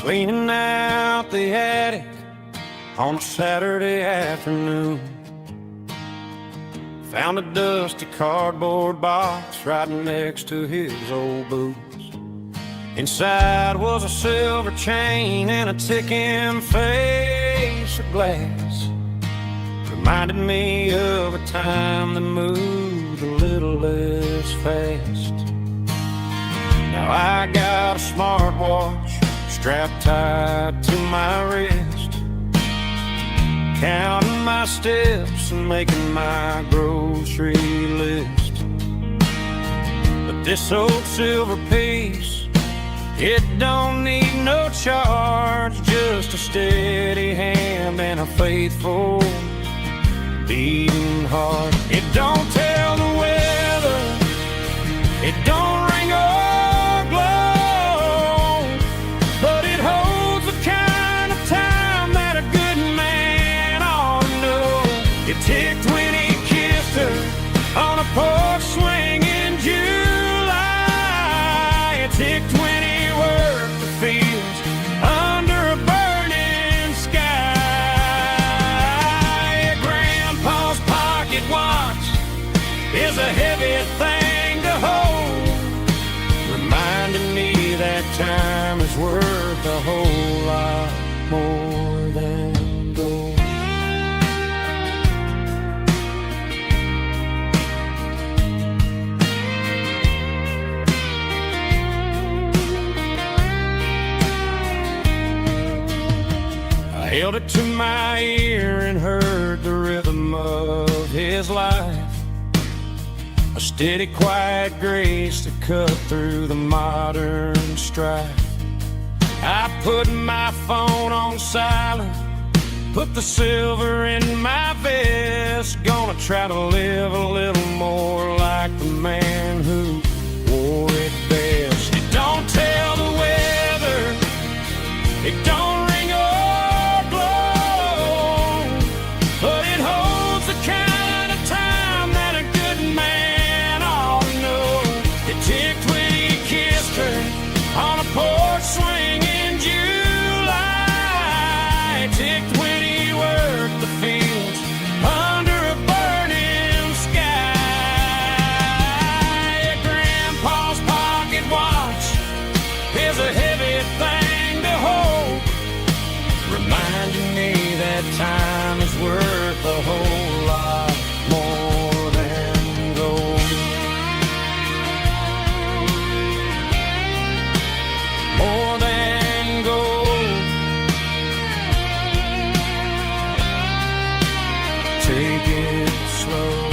Cleaning out the attic on a Saturday afternoon. Found a dusty cardboard box right next to his old boots. Inside was a silver chain and a ticking face of glass. Reminded me of a time that moved a little less fast. Now I got a smartwatch strapped tight to my wrist, counting my steps and making my grocery list. But this old silver piece, it don't need no charge, just a steady hand and a faithful beating heart. It don't tell the weather, it don't ring or glow, but it holds the kind of time that a good man ought to know. It ticked when he kissed her on a porch swing in July. It ticked when he worked the fields under a burning sky. Grandpa's pocket watch is a heavy thing to hold, reminding me that time is worth a whole lot more than gold. I held it to my ear and heard the rhythm of his life, a steady, quiet grace that cut through the modern strife. I put my phone on silent, put the silver in my vest. Gonna try to live a little more like the man who wore it best. It don't tell the weather, it don't ring or blow, but it holds the kind of time that a good man ought to know. It ticked when he kissed her on a porch swing in July. It ticked when he worked the fields under a burning sky. Grandpa's pocket watch is a heavy thing to hold, reminding me that time is worth a whole lot more than gold. More than gold. Take it slow.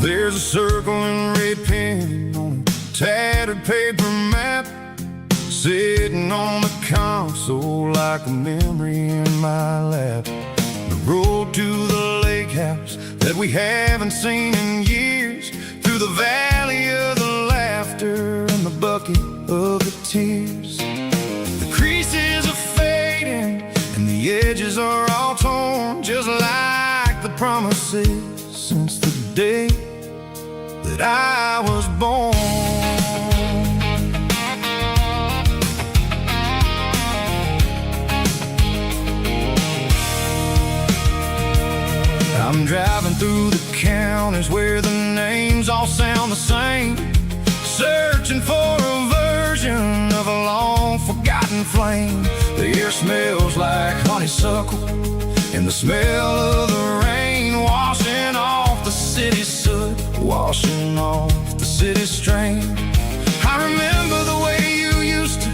There's a circle in red pen on a tattered paper map, sitting on the console like a memory in my lap. The road to the lake house that we haven't seen in years, through the valley of the laughter and the bucket of the tears. The creases are fading and the edges are all torn, just like the promises since the day that I was born. I'm driving through the counties where the names all sound the same, searching for a version of a long forgotten flame. The air smells like honeysuckle and the smell of the rain washing off the city soot, washing off the city strain. I remember the way you used to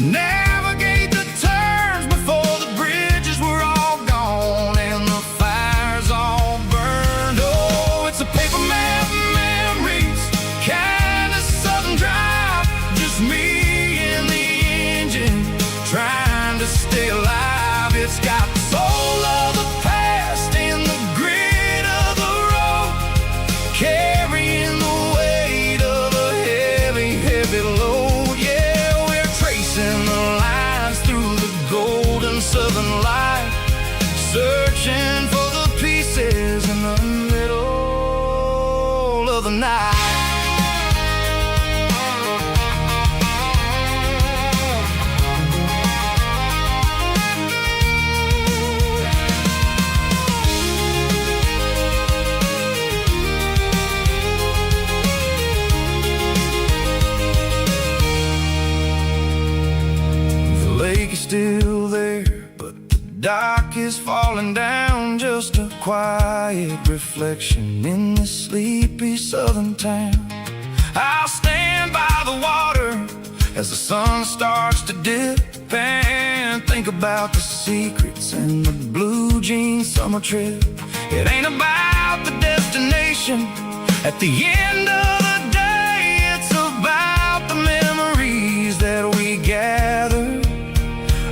navigate the turns before the bridges were all gone and the fires all burned. lake is still there, but the dock is falling down, just a quiet reflection in this sleepy southern town. I'll stand by the water as the sun starts to dip and think about the secrets and the blue jean summer trip. It ain't about the destination at the end of the day, it's about the memories that we gather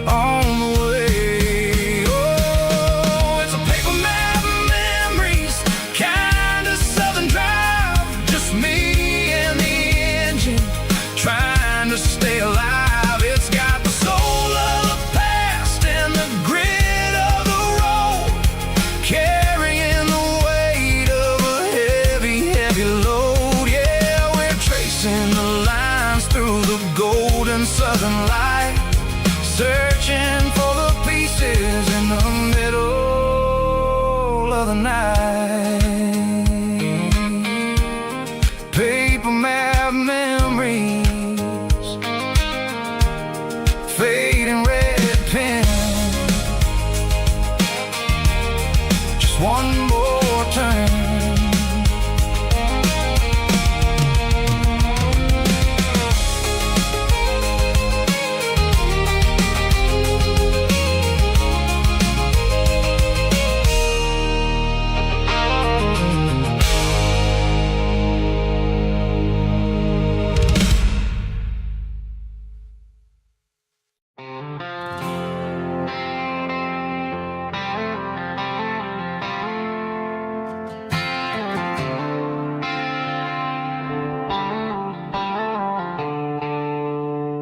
on the way. Oh, it's a paper map of memories, kind of southern drive, just me and the engine trying to stay alive. It's got the soul of the past and the grit of the road, carrying the weight of a heavy, heavy load. Yeah, we're tracing the lines through the golden southern light, searching for the pieces in the middle of the night. Paper map memories, fading red pen, just one more turn.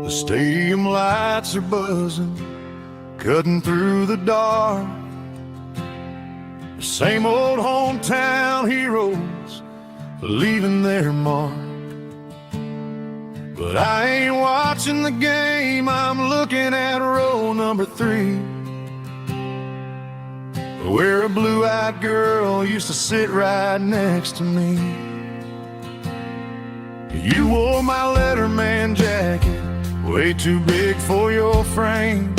The stadium lights are buzzing, cutting through the dark. The same old hometown heroes leaving their mark. But I ain't watching the game, I'm looking at row number 3, where a blue-eyed girl used to sit right next to me. You wore my Letterman jacket, way too big for your frame.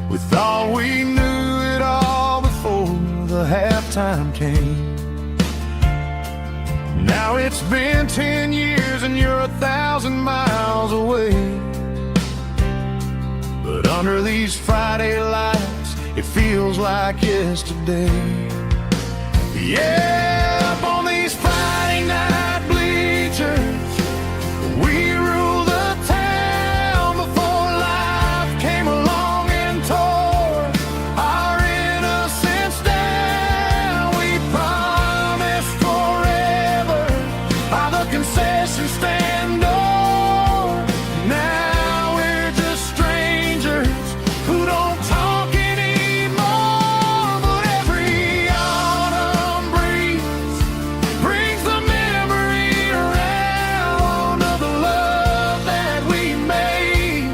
We thought we knew it all before the halftime came. Now it's been 10 years and you're 1,000 miles away. But under these Friday lights, it feels like yesterday. Yeah, up on these Friday night bleachers, we rule the town before life came along and tore our innocence down. We promised forever by the concession stand door. Now we're just strangers who don't talk anymore. But every autumn breeze brings the memory around of the love that we made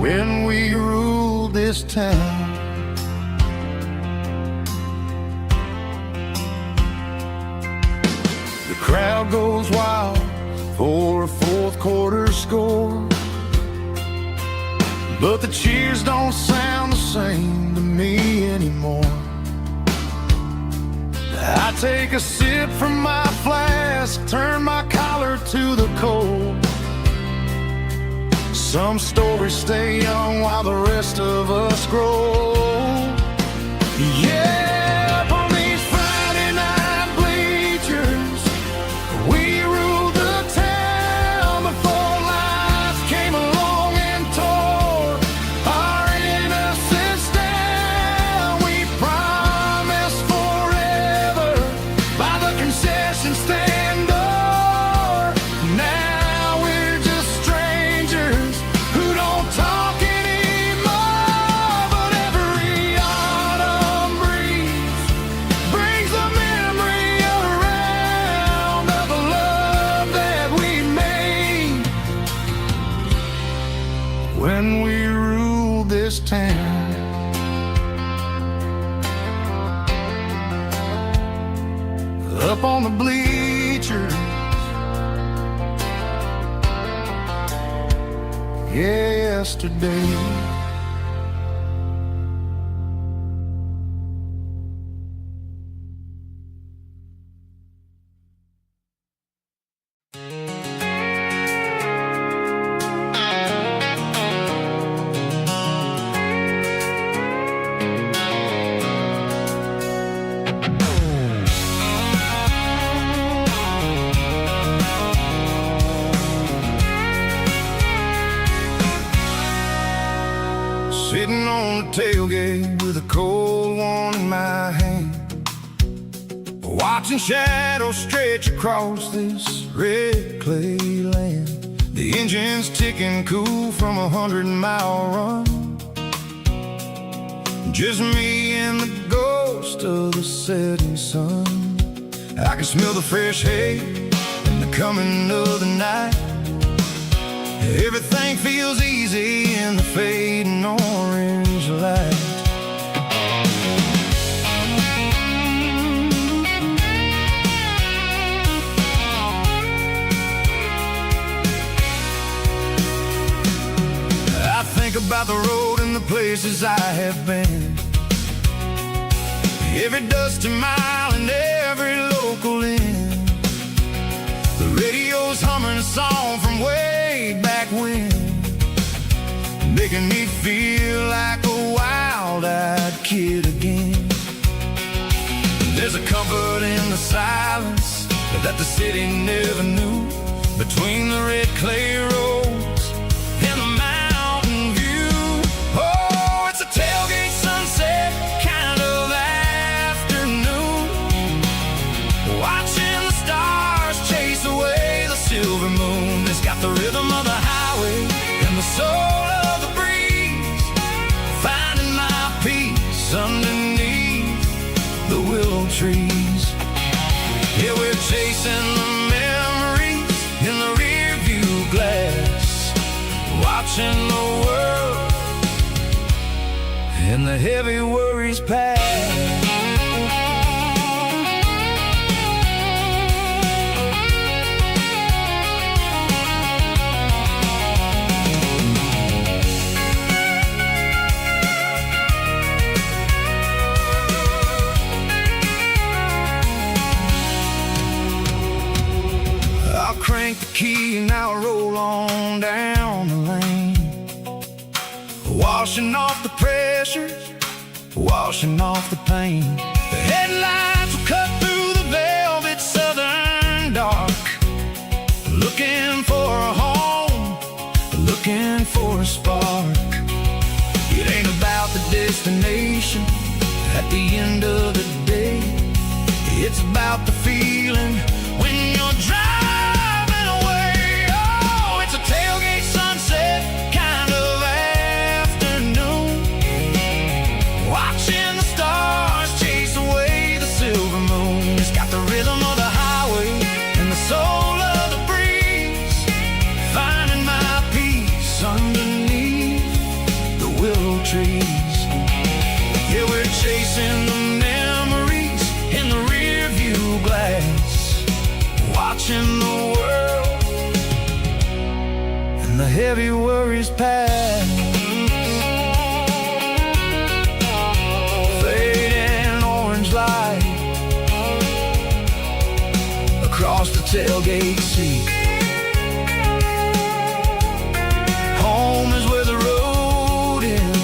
when we ruled this town. The crowd goes wild for a fourth quarter score, but the cheers don't sound the same to me anymore. I take a sip from my flask, turn my collar to the cold. Some stories stay young while the rest of us grow. Yeah, up on these Friday night bleachers, we ruled the town before life came along and tore our innocence down. We promised forever by the concession stand door. Now we're just strangers who don't talk anymore. But every autumn breeze brings the memory around of the love that we made when we ruled this town. Up on the bleachers, yesterday. Sitting on the tailgate with a cold one in my hand, watching shadows stretch across this red clay land. The engine's ticking cool from a 100-mile run. Just me and the ghost of the setting sun. I can smell the fresh hay and the coming of the night. Everything feels easy in the fading orange light. I think about the road and the places I have been, every dusty mile and every local inn. The radio's humming a song from way back when, making me feel like a wild-eyed kid again. There's a comfort in the silence that the city never knew, between the red clay roads and the mountain view. Oh, it's a tailgate sunset kind of afternoon, watching the stars chase away the silver moon. It's got the rhythm of the highway and the soul of the breeze, finding my peace underneath the willow trees. Yeah, we're chasing the memories in the rear view glass, watching the world and the heavy worries pass. Crank the key and I'll roll on down the lane, washing off the pressure, washing off the pain. The headlights will cut through the velvet southern dark, looking for a home, looking for a spark. It ain't about the destination at the end of the day, it's about the feeling when you're driving. Tailgate sunset kind of afternoon, watching the stars chase away the silver moon. It's got the rhythm of the highway and the soul of the breeze, finding my peace underneath the willow trees. Yeah, we're chasing the memories in the rear view glass, watching the world and the heavy worries pass. Fading orange light across the tailgate seat. Home is where the road ends.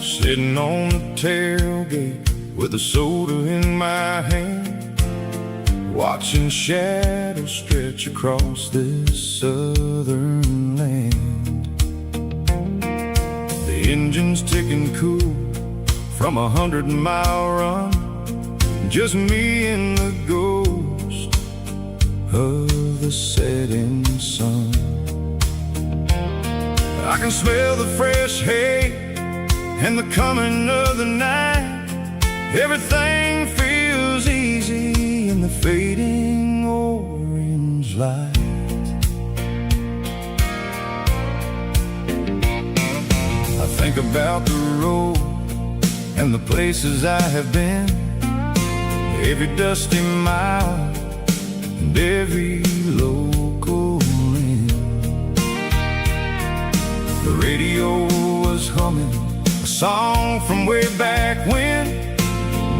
Sitting on the tailgate with a soda in my hand, watching shadows stretch across this southern land. The engine's ticking cool from 100-mile run, just me and the ghost of the setting sun. I can smell the fresh hay and the coming of the night. Everything feels easy in the fading orange light. I think about the road and the places I have been, every dusty mile and every local inn. The radio was humming a song from way back when,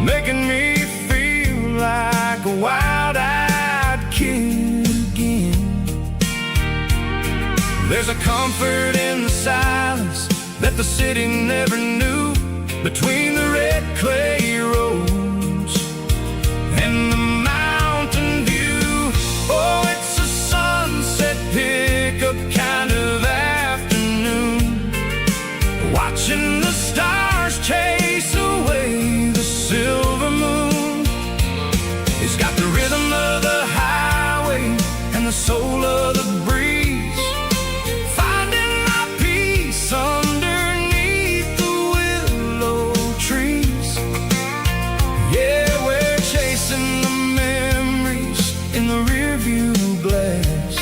making me feel like a wild-eyed kid again. There's a comfort in the silence that the city never knew, between the red clay roads and the mountain view. Oh, it's a sunset pickup kind of afternoon, watching the stars chase away the silver moon. It's got the rhythm of the highway and the soul of the breeze, finding my peace underneath the willow trees. Yeah, we're chasing the memories in the rearview glass,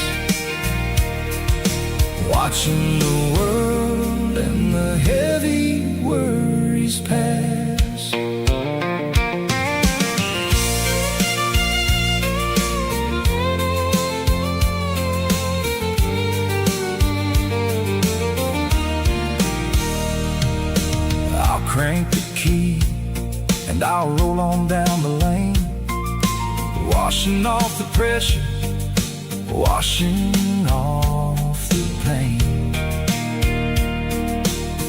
watching the world and the heavy worries pass. I'll crank the key and I'll roll on down the lane, washing off the pressure, washing off the pain.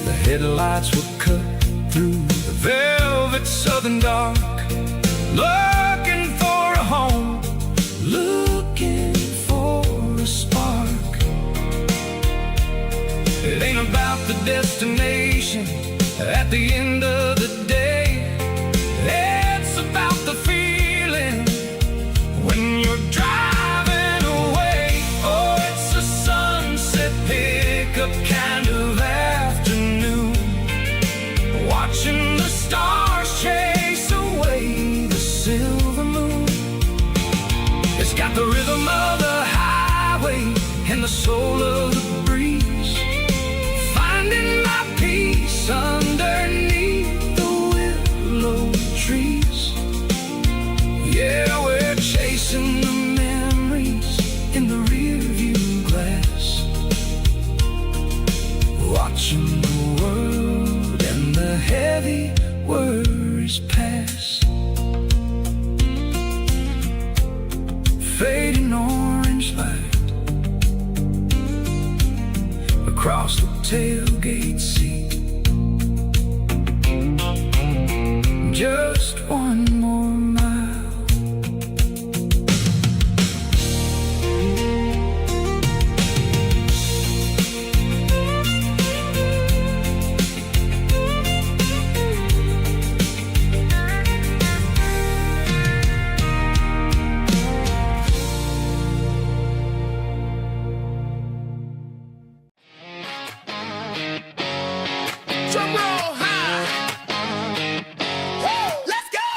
The headlights will cut through the velvet southern dark, looking for a home, looking for a spark. It ain't about the destination at the end of the day, it's about the feeling when you're driving away. Oh, it's a sunset pickup kind of afternoon, watching the stars chase away the silver moon. It's got the rhythm of the highway and the soul of the breeze, finding my peace underneath the willow trees. Yeah, we're chasing the memories in the rearview glass, watching the world and the heavy worries pass. Fading orange light across the tailgate seat. Just one more mile. Drum roll high. Woo, let's go.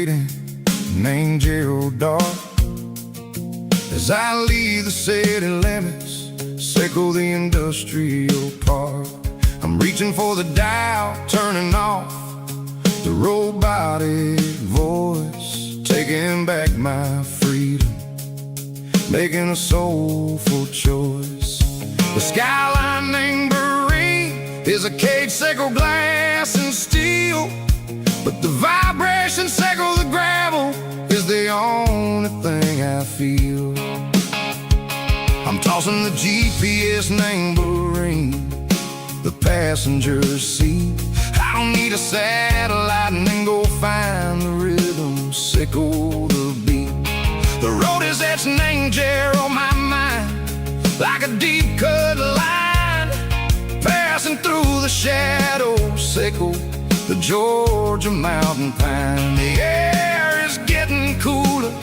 waiting named Geralkyo. As I leave the city limits, circle the industrial park, I'm reaching for the dial, turning off the robotic voice, taking back my freedom, making a soulful choice. The skyline named Marine is a cage, circle glass and steel, but the vibration circle the gravel is the only thing I feel. I'm tossing the GPS named Marine, the passenger seat. I don't need a satellite and then go find the rhythm, sickle the beat. The road is etched named Jer on my mind, like a deep cut line, passing through the shadows, sickle the Georgia mountain pine. The air is getting cooler,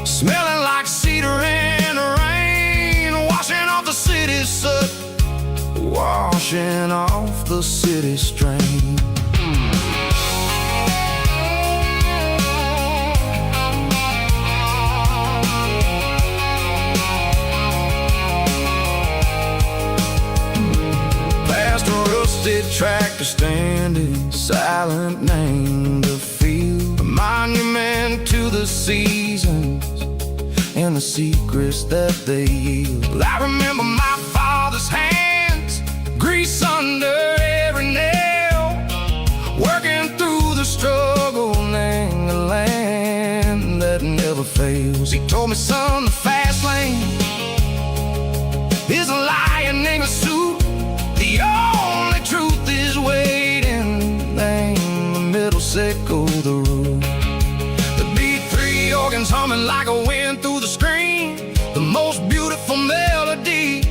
smelling like cedar in the rain, washing off the city's soot, washing off the city strain. Past a rusted tractor standing silent named the field, a monument to the seasons and the secrets that they yield. I remember my father's hands, grease under every nail, working through the struggle in the land that never fails. He told me, son, the fast lane is a lion in a suit, the only truth is waiting. Name the middle, sickle the root. The B3 organs humming like a wind through the screen, the most beautiful melody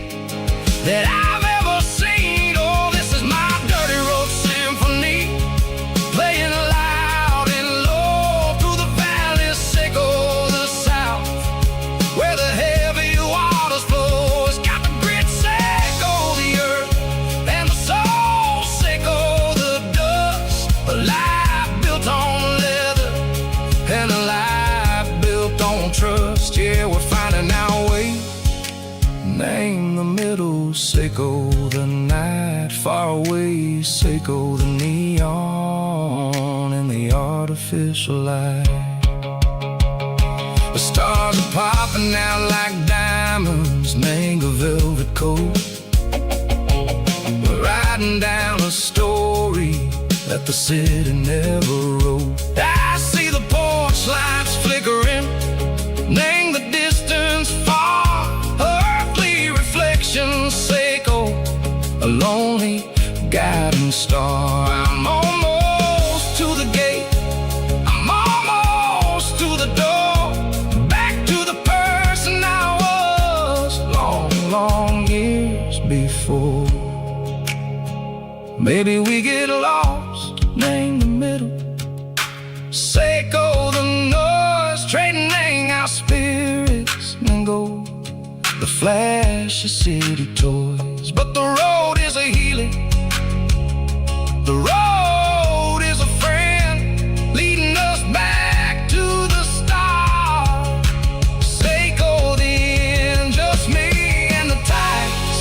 that I've ever seen. Oh, this is my dirty road symphony, playing loud and low through the valleys, sickle the south, where the heavy waters flow. It's got the grit, sickle the earth, and the soul, sickle the dust. A life built on leather and a life built on trust. Yeah, we're finding our way. Name the middle, sickle the night, far away, sickle the neon and the artificial light. The stars are popping out like diamonds, mango velvet coat. We're riding down a story that the city never wrote. I see the porch lights flickering, name the distance far, earthly reflections, sickle a lonely guiding star. I'm almost to the gate, I'm almost to the door, back to the person I was long, long years before. Maybe we get lost, name the middle, sickle the noise, trading our spirits and go the flash of city toys. But the road is a healing, the road is a friend, leading us back to the start. Sickle the end, just me and the tides,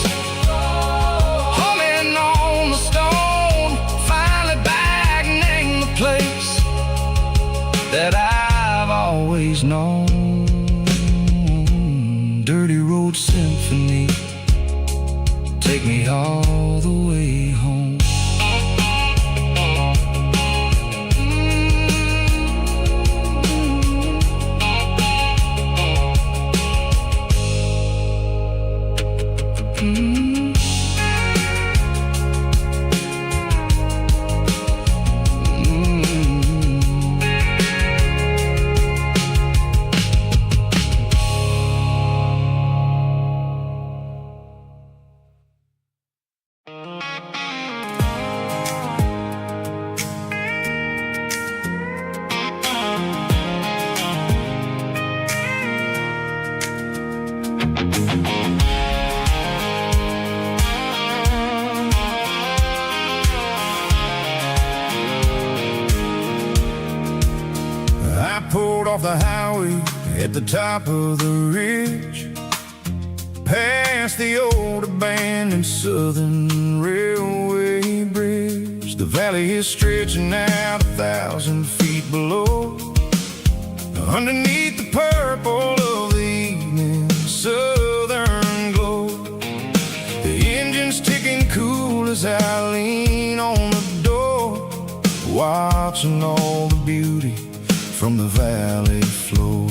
humming on the stone, finally back, name the place that I've always known. Dirty road symphony, take me all the way home. off the highway at the top of the ridge, past the old abandoned Southern Railway bridge. The valley is stretching out 1,000 feet below, underneath the purple of the evening southern glow. The engine's ticking cool as I lean on the door, watching all the beauty from the valley floor.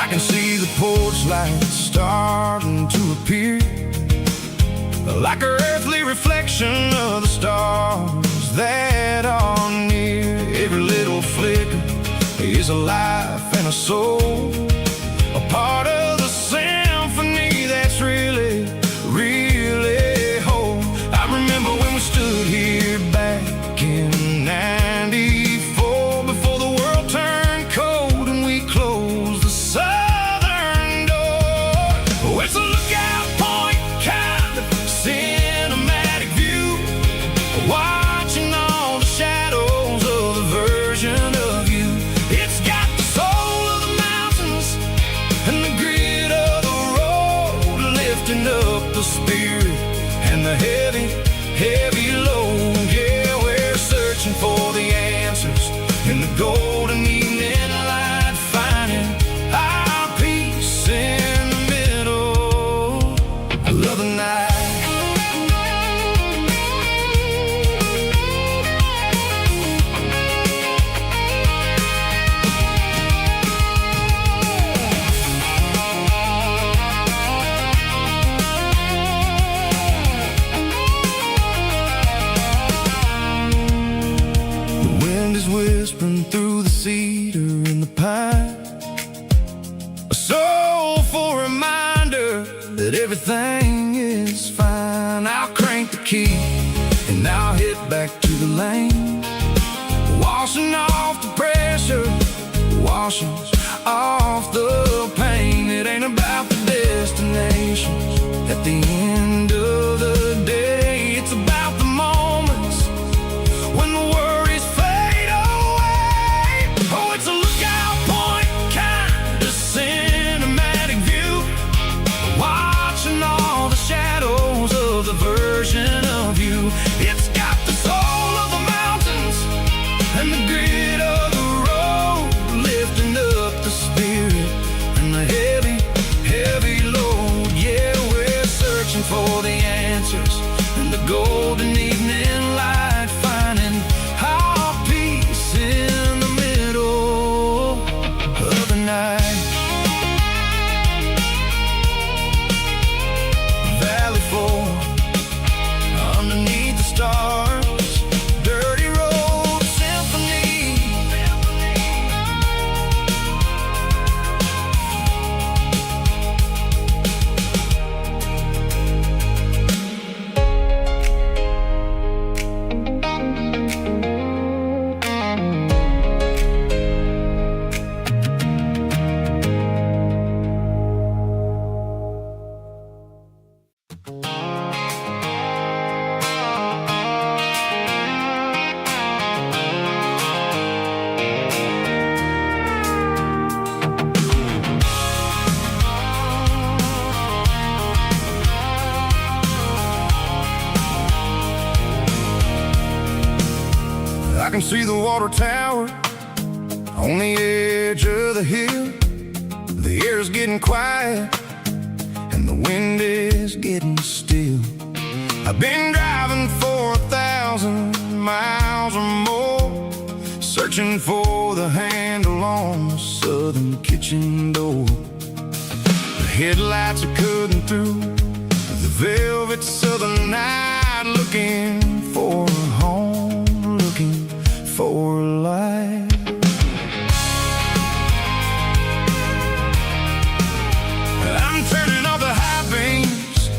I can see the porch lights starting to appear, like an earthly reflection of the stars that are near. Every little flicker is a life and a soul, a part of the symphony that's really, really whole. I remember when we stood here back in '94, before the world turned cold and we closed the southern door. Oh, it's a lookout point, kind of cinematic view, watching all the shadows of the version of you. It's got the soul of the mountains and the grit of the road, lifting up the spirit and the heavy, heavy load. Yeah, we're searching for the answers in the golden evening light, finding our peace in the middle of the night. Whispering through the cedar and the pine, a soulful reminder that everything is fine. I'll crank the key and I'll head back to the lane, washing off the pressure, washing off the pain. It ain't about the destinations at the end of the day, it's about the moments when the worries fade away. Oh, it's a lookout point, kind of cinematic view, watching all the shadows of the version of you. It's got the soul of the mountains and the grit of the road, lifting up the spirit and the heavy, heavy load. Yeah, we're searching for the answers in the golden evening light, finding our peace in the middle of the night. Valley floor, underneath the stars, dirty road symphony. I can see the water tower on the edge of the hill. The air is getting quiet and the wind is getting still. I've been driving for 1,000 miles or more, searching for the handle on the southern kitchen door. The headlights are cutting through the velvet southern night, looking for a home, looking for a life. I'm turning off the high beams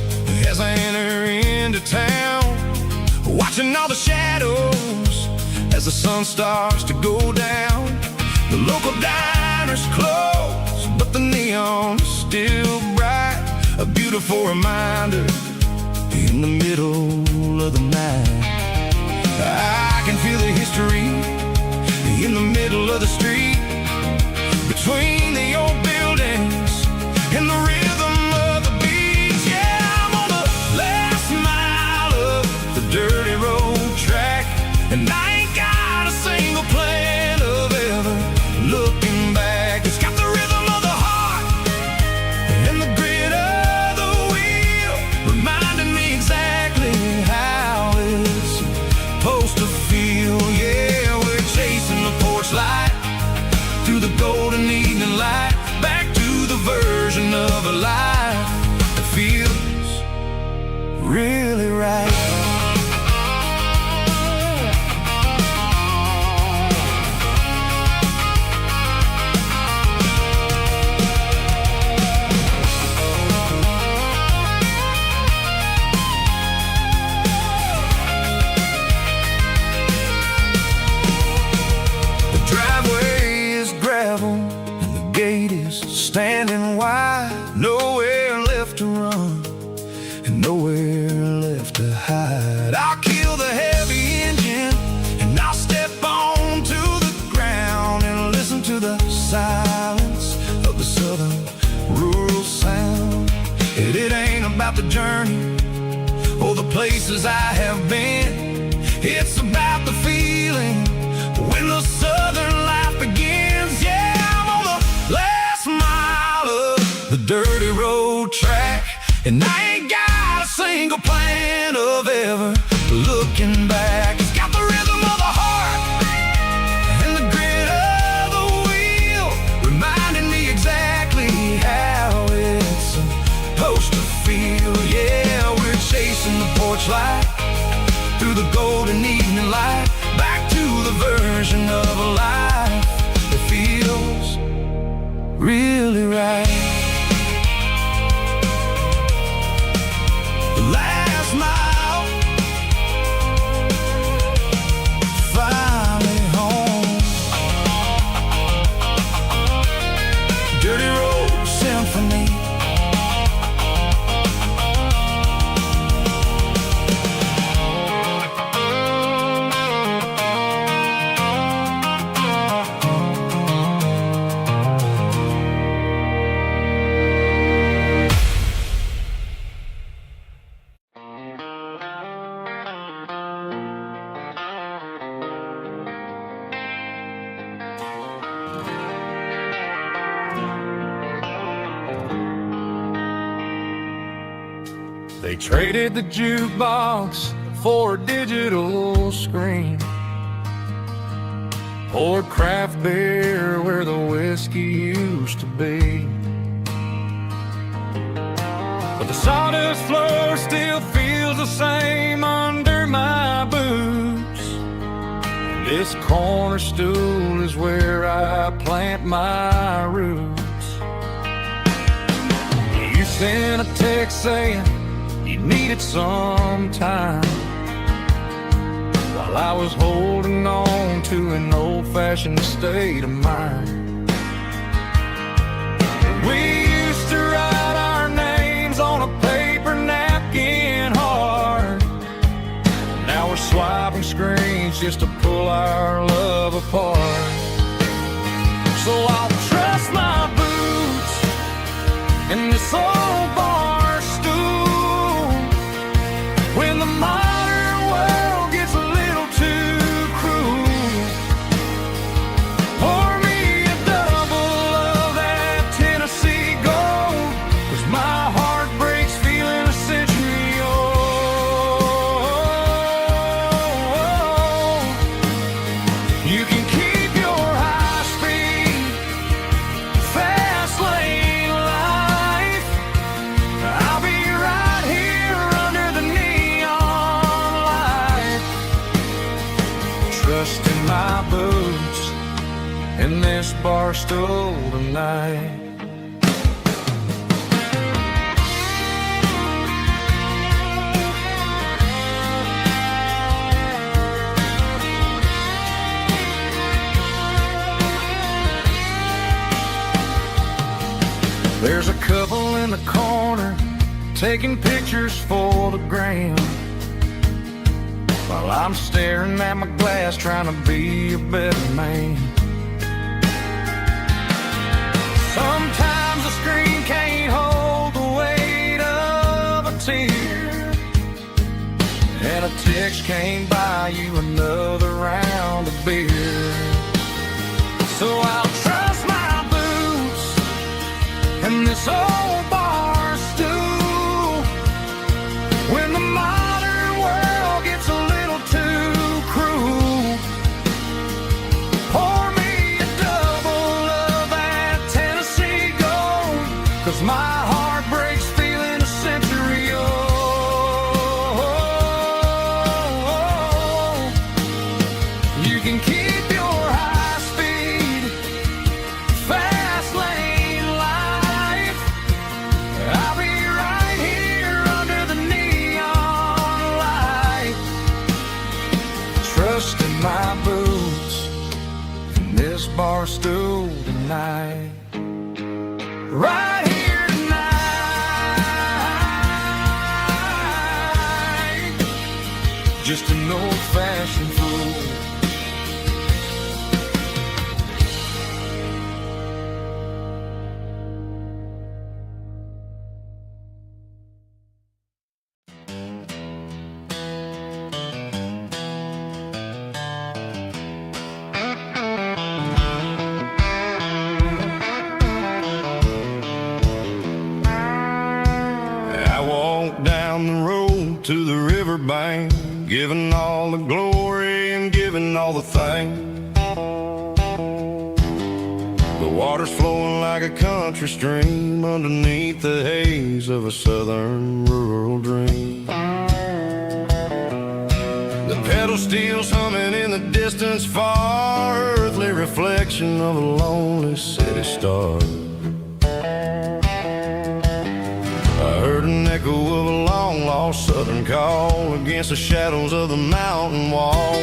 as I enter into town, watching all the shadows as the sun starts to go down. The local diner's closed, but the neon is still bright, a beautiful reminder in the middle of the night. I can feel the history in the middle of the street, between the old buildings and the rhythm of the beats. Yeah, I'm on the last mile of the dirty road track, and I ain't got a single plan of ever looking back. It's got the rhythm of the heart and the grit of the wheel, reminding me exactly how it's supposed to feel. Yeah, we're chasing the porch light through the golden evening light, back to the version of a life that feels really right. Standing wide, nowhere left to run and nowhere left to hide. I'll kill the heavy engine and I'll step onto the ground and listen to the silence of the southern rural sound. It ain't about the journey or the places I have been. It's about the feeling when the southern life begins. Yeah, I'm on the last mile of the dirty road track, and I ain't got a single plan of ever looking back. It's got the rhythm of the heart and the grit of the wheel, reminding me exactly how it's supposed to feel. Yeah, we're chasing the porch light through the golden evening light, back to the version of a life that feels really right. The last mile, finally home. Dirty road symphony. They traded the jukebox for a digital screen, poured craft beer where the whiskey used to be. But the sawdust floor still feels the same under my boots. This corner stool is where I plant my roots. You sent a text saying you needed some time, while I was holding on to an old-fashioned state of mind. We used to write our names on a paper napkin hard. Now we're swiping screens just to pull our love apart. So I'll trust my boots in this old bar stool when the modern world gets a little too cruel. Pour me a double of that Tennessee Gold, 'cause my heart breaks feeling a century old. You can keep your high speed, fast lane life. I'll be right here under the neon light, trusting my boots in this bar stool tonight. There's a couple in the corner taking pictures for the gram, while I'm staring at my glass trying to be a better man. Sometimes the screen can't hold the weight of a tear, and a text can't buy you another round of beer. So I'll trust my boots and this old bar stool when the modern world gets a little too cruel. Pour me a double of that Tennessee Gold, 'cause my heart breaks feeling a century old. You can keep your high speed, fast lane life. I'll be right here under the neon light, trusting my boots and this bar stool tonight. Right here tonight, just an old-fashioned fool. I walked down the road to the riverbank, giving all the glory and giving all the thanks. The water's flowing like a country stream underneath the haze of a southern rural dream. The pedal steel's humming in the distance far, earthly reflection of a lonely city star. I heard an echo of a long-lost southern call against the shadows of the mountain wall,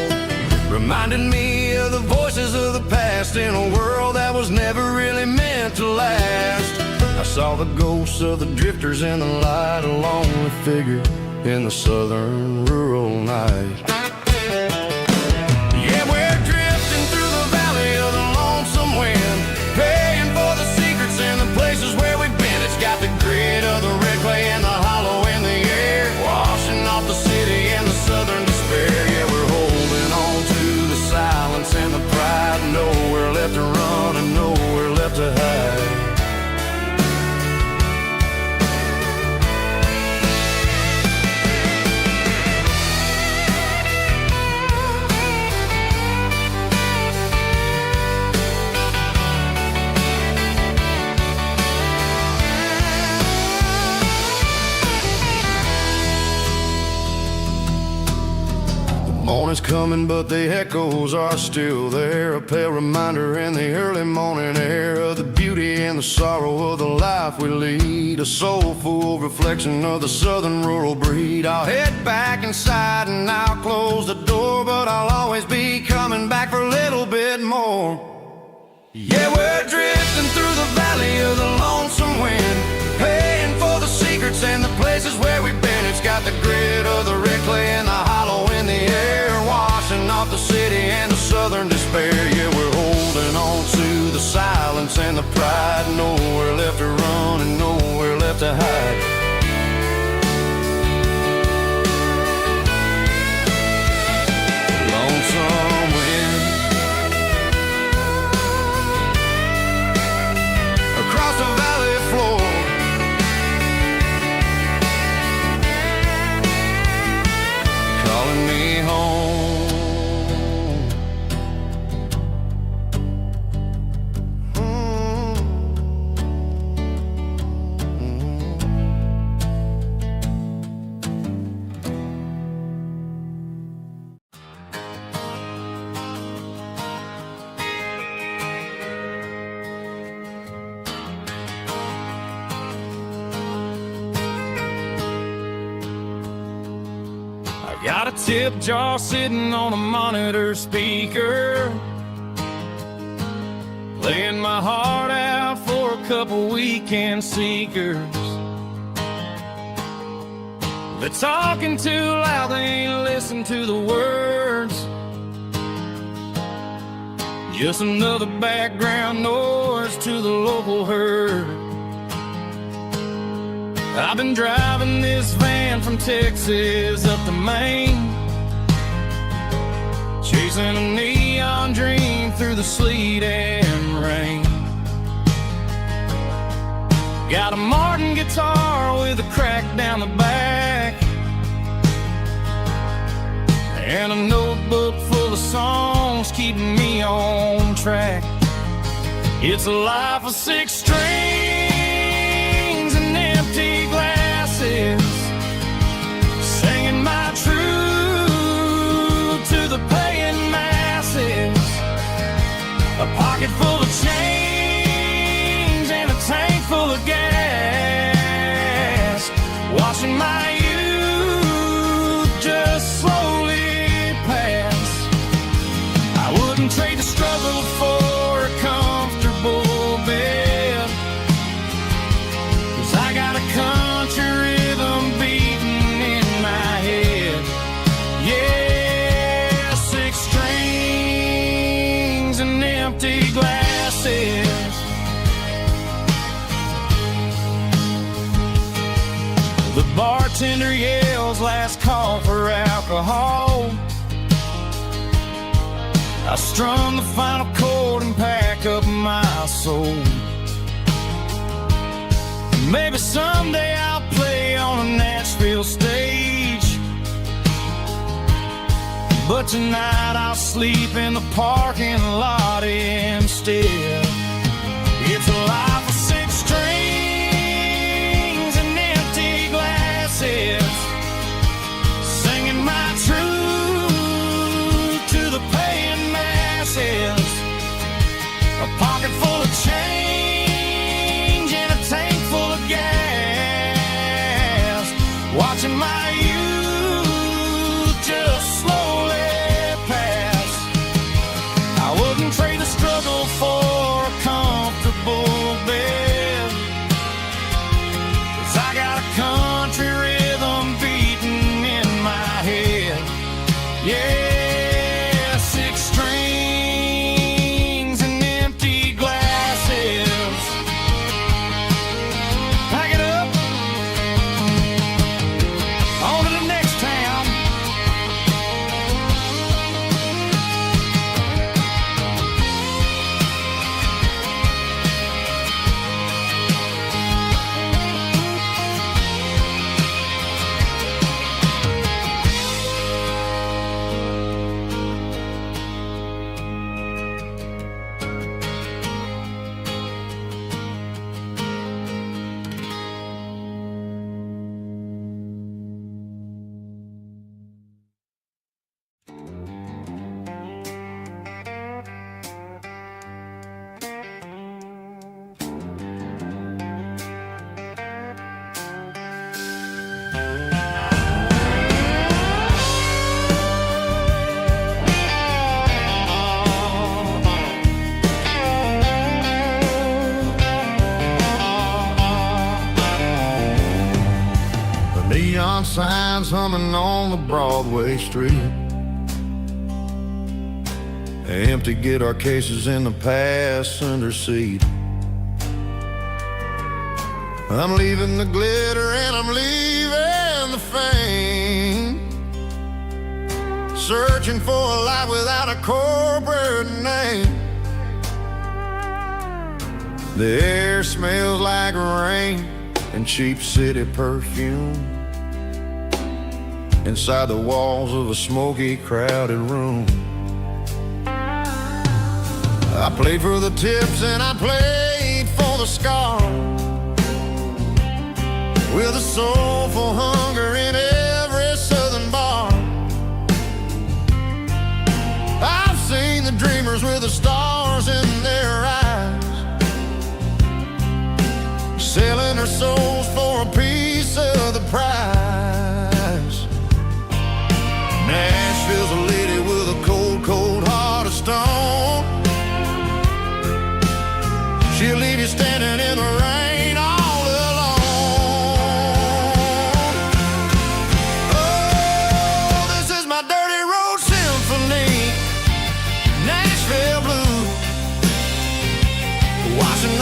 reminding me of the voices of the past in a world that was never really meant to last. I saw the ghosts of the drifters in the light, a lonely figure in the southern rural night. Yeah, we're drifting through the valley of the lonesome wind, paying for the secrets and the places where we've been. It's got the grit of the red clay and the hollow in the air, washing off the city and the southern despair. Yeah, we're holding on to the silence and the pride, nowhere left to run and nowhere left to hide. Morning's coming, but the echoes are still there, a pale reminder in the early morning air of the beauty and the sorrow of the life we lead, a soulful reflection of the southern rural breed. I'll head back inside and I'll close the door, but I'll always be coming back for a little bit more. Yeah, we're drifting through the valley of the lonesome wind, paying for the secrets and the places where we've been. It's got the grit of the red clay and the hollow in the air, washing off the city and the southern despair. Yeah, we're holding on to the silence and the pride, nowhere left to run and nowhere left to hide. Lonesome wind across the valley floor, calling me home. Got a tip jar sitting on a monitor speaker, laying my heart out for a couple weekend seekers. They're talking too loud, they ain't listen to the words. Just another background noise to the local herd. I've been driving this van from Texas up to Maine, chasing a neon dream through the sleet and rain. Got a Martin guitar with a crack down the back, and a notebook full of songs keeping me on track. It's a life of 6 strings and empty glasses, singing my truth to the paying masses. A pocket full of change and a tank full of gas, watching my youth just slowly pass. I wouldn't trade the struggle for a comfortable bed, 'cause I got a country rhythm beating in my head. Yeah, 6 strings and empty glasses. The bartender yells last call for alcohol. I strum the final chord and pack up my soul. Maybe someday I'll play on a Nashville stage, but tonight I'll sleep in the parking lot instead. It's a life of 6 strings and empty glasses, singing my truth to the paying masses. A pocket full of change and a tank full of gas, watching my youth just slowly pass. I wouldn't trade the struggle for a comfortable bed, 'cause I got a country rhythm beating in my head. Yeah, 6 strings and empty glasses. Pack it up, on to the next town. Neon signs humming on the Broadway street, empty guitar cases in the passenger seat. I'm leaving the glitter and I'm leaving the fame, searching for a life without a corporate name. The air smells like rain and cheap city perfume inside the walls of a smoky, crowded room. I played for the tips and I played for the scars, with a soulful hunger in every southern bar. I've seen the dreamers with the stars in their eyes, selling their souls for a piece of the prize. Nashville's a lady with a cold, cold heart of stone. She'll leave you standing in the rain all alone.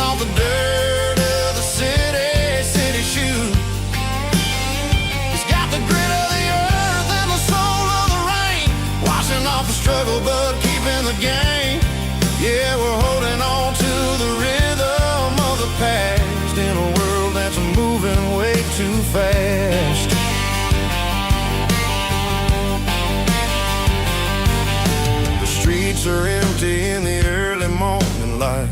off the dirt of the city shoes. He's got the grit of the earth and the soul of the rain, washing off the struggle but keeping the game. Yeah, we're holding on to the rhythm of the past in a world that's moving way too fast. The streets are empty in the early morning light,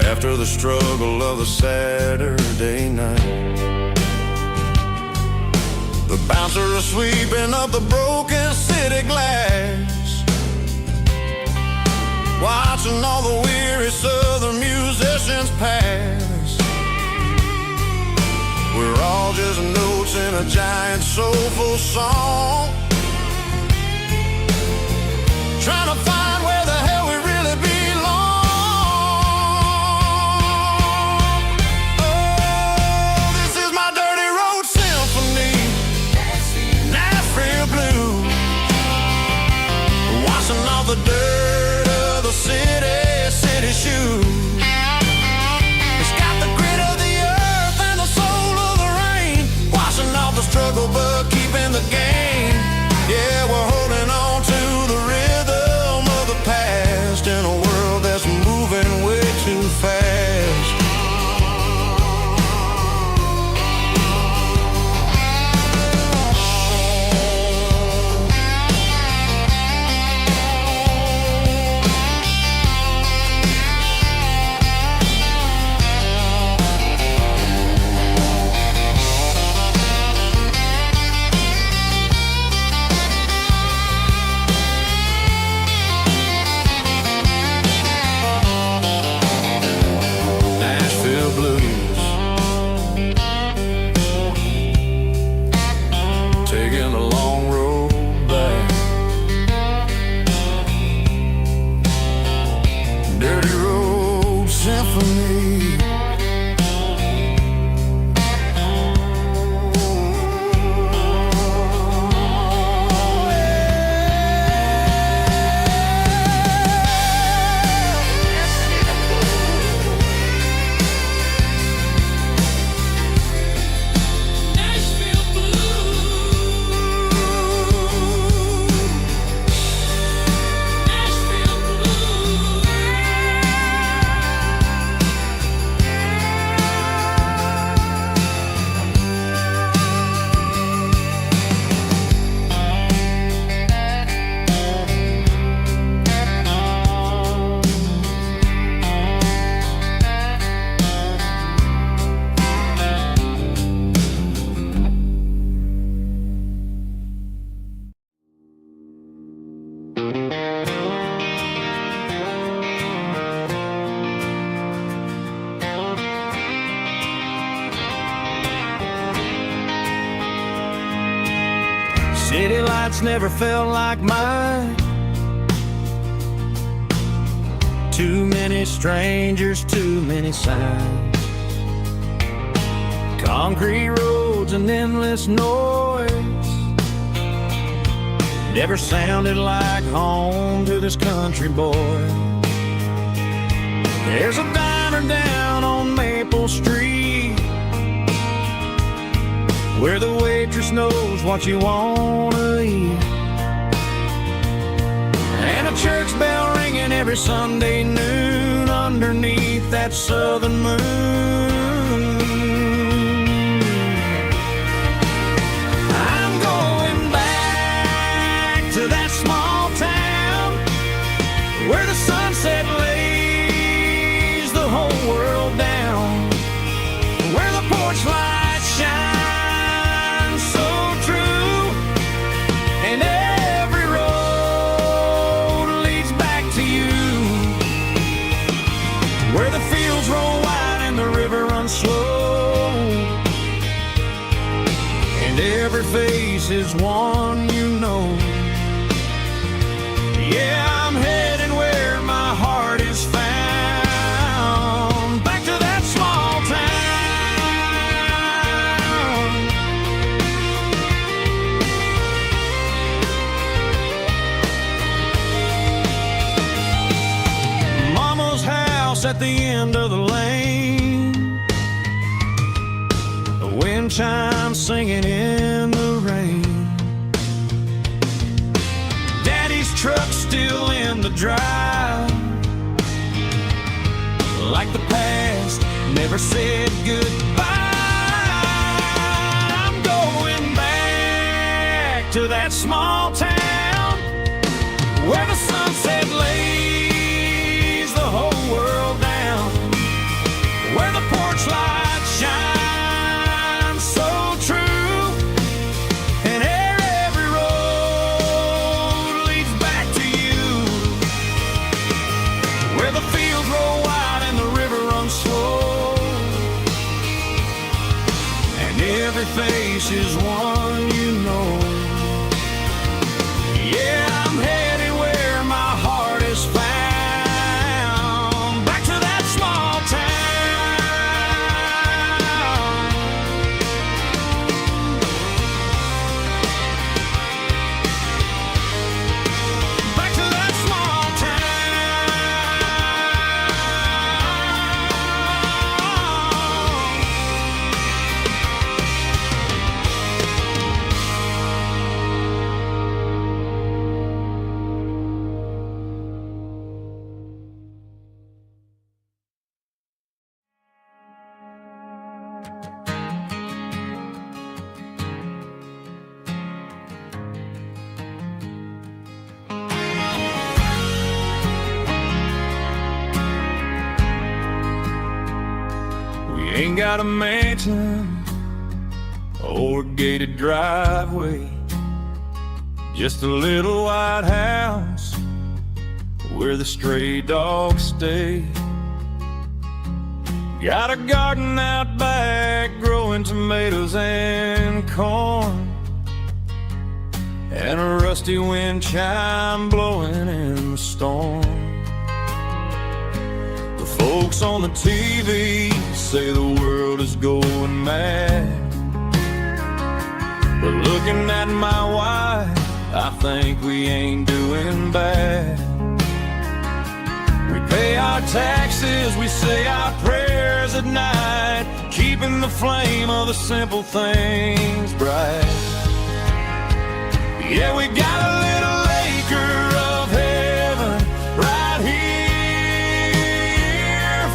after the struggle of the Saturday night. The bouncer is sweeping up the broken city glass, watching all the weary southern musicians pass. We're all just notes in a giant soulful song, trying to find where the hell we really belong. Oh, this is my dirty road symphony, Nashville blues, washing off the dirt of the city shoes. It's got the grit of the earth and the soul of the rain, washing off the struggle but keeping the game. Yeah, we're holding on to the rhythm of the past in a world that's moving way too fast. City lights never felt like mine. Too many strangers, too many signs. Concrete roads and endless noise never sounded like home to this country boy. There's a diner down on Maple Street where the waitress knows what you wanna eat, and a church bell ringing every Sunday noon underneath that southern moon. I'm going back to that small town where the sunset lays the whole world down, where the porch lights shine slow, and every face is one you know. Yeah, I'm heading where my heart is found, back to that small town. at the end of the lane, the wind chimes singing in the rain. Daddy's truck's still in the drive, like the past never said goodbye. I'm going back to that small town where the sunset lays the whole world down, where the porch light shines so true, and every road leads back to you, where the fields roll wide and the river runs slow, and every face is one you know. Yeah, I'm headed where my heart is found, back to that small town. Back to that small Ain't got a mansion or a gated driveway, just a little white house where the stray dogs stay. Got a garden out back growing tomatoes and corn, and a rusty wind chime blowing in the storm. The folks on the TV say the world is going mad, but looking at my wife, I think we ain't doing bad. We pay our taxes, we say our prayers at night, keeping the flame of the simple things bright. Yeah, we got a little acre of heaven right here,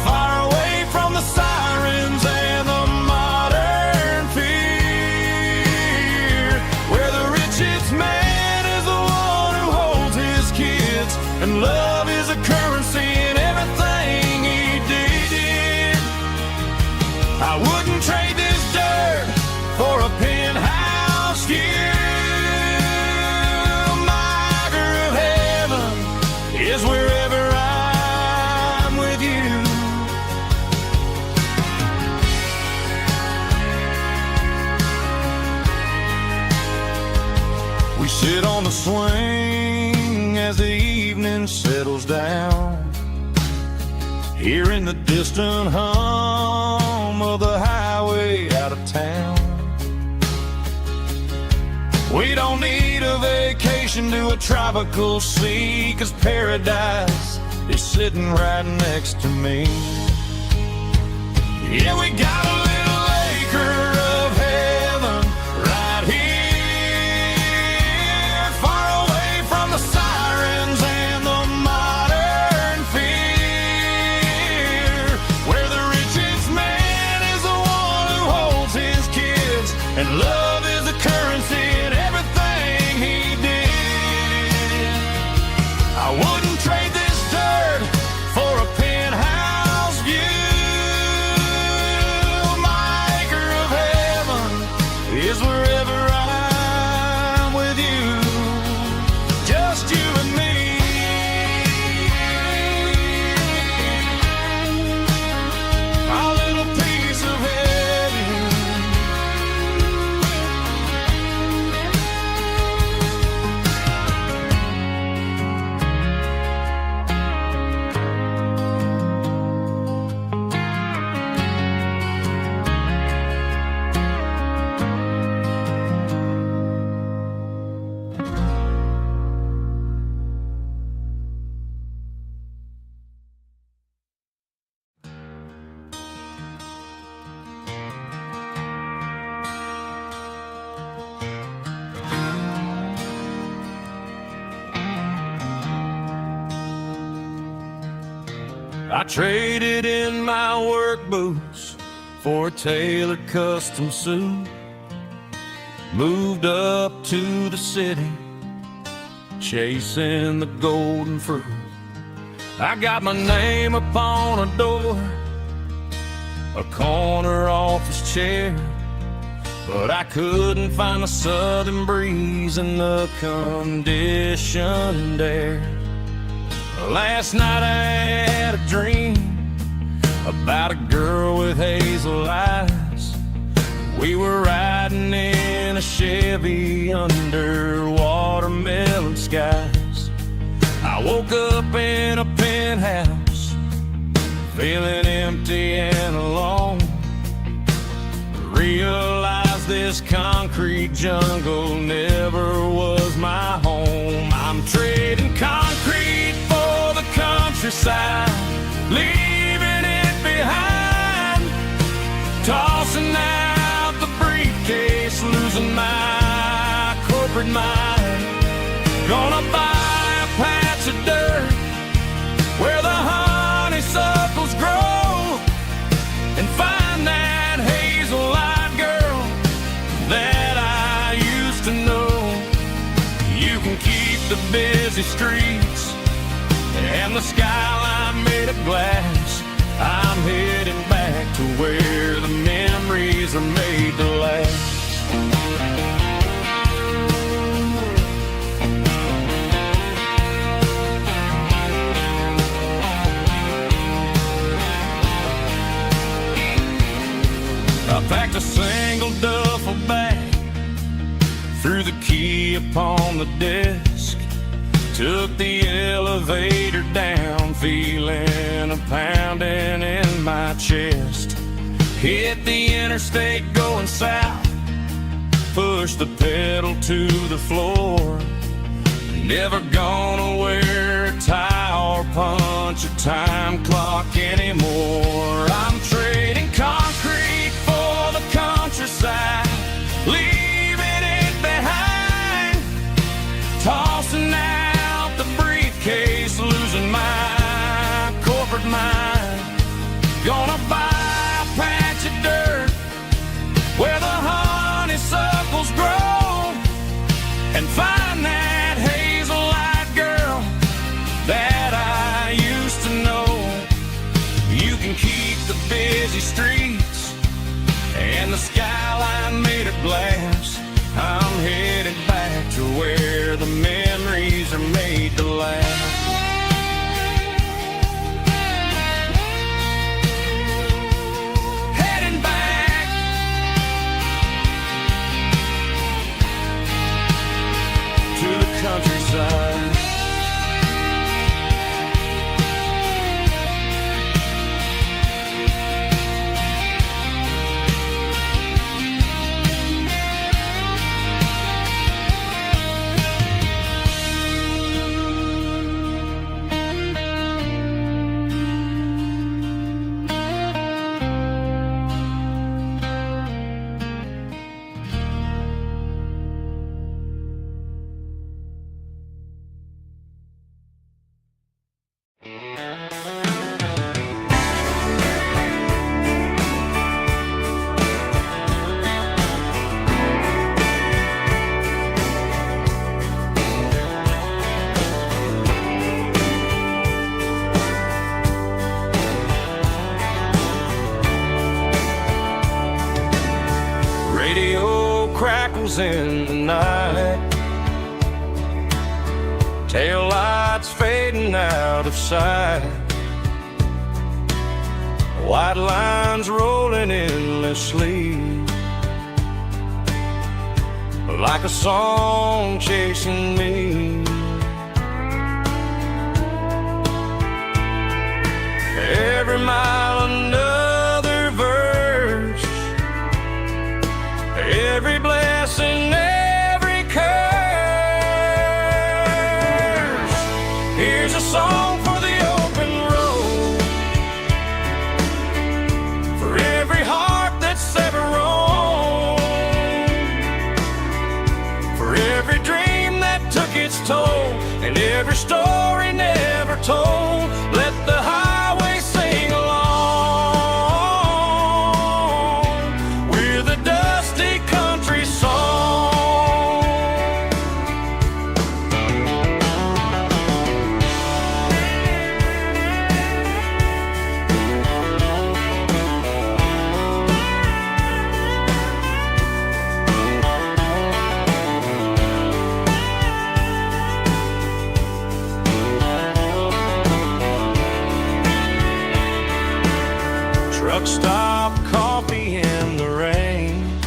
far away from the sirens and the modern fear, where the richest man is the one who holds his kids, and love is a currency in everything he did. I wouldn't trade this dirt for a penthouse view. Is wherever I'm with you. We sit on the swing as the evening settles down, hearing the distant hum of the highway out of town. We don't need a vacation to a tropical sea, 'cause paradise is sitting right next to me. Yeah, we got a little acre of heaven right here, far away from the sirens and the modern fear, where the richest man is the one who holds his kids, and love is a currency in everything he did. I wouldn't trade this dirt for a penthouse view. I traded in my work boots for a tailored custom suit. Moved up to the city, chasing the golden fruit. I got my name upon a door, a corner office chair, but I couldn't find the southern breeze in the conditioned air. Last night I had a dream about a girl with hazel eyes. We were riding in a Chevy under watermelon skies. I woke up in a penthouse, feeling empty and alone. Realized this concrete jungle never was my home. I'm trading concrete for the countryside, leaving it behind, tossing out the briefcase, losing my corporate mind. Gonna buy a patch of dirt where the honeysuckles grow and find that hazel-eyed girl that I used to know. You can keep the busy streets and the skyline made of glass. I'm heading back to where the memories are made to last. I packed a single duffel bag, threw the key upon the desk, took the elevator down, feeling a pounding in my chest. Hit the interstate going south, pushed the pedal to the floor. Never gonna wear a tie or punch a time clock anymore. I'm trading concrete for the countryside, leaving it behind, tossing out the briefcase, losing my corporate mind. Gonna buy a patch of dirt where the honeysuckles grow and find that hazel-eyed girl that I used to know. You can keep the busy streets and the skyline made of glass. I'm headed back to where the memories are made to last. Heading back to the countryside. In the night, tail lights fading out of sight, white lines rolling endlessly, like a song chasing me. Every mile another verse, every blessing, every curse. Here's a song for the open road, for every heart that's ever roamed, for every dream that took its toll, and every story never told. Let the highway Truck stop coffee in the rain,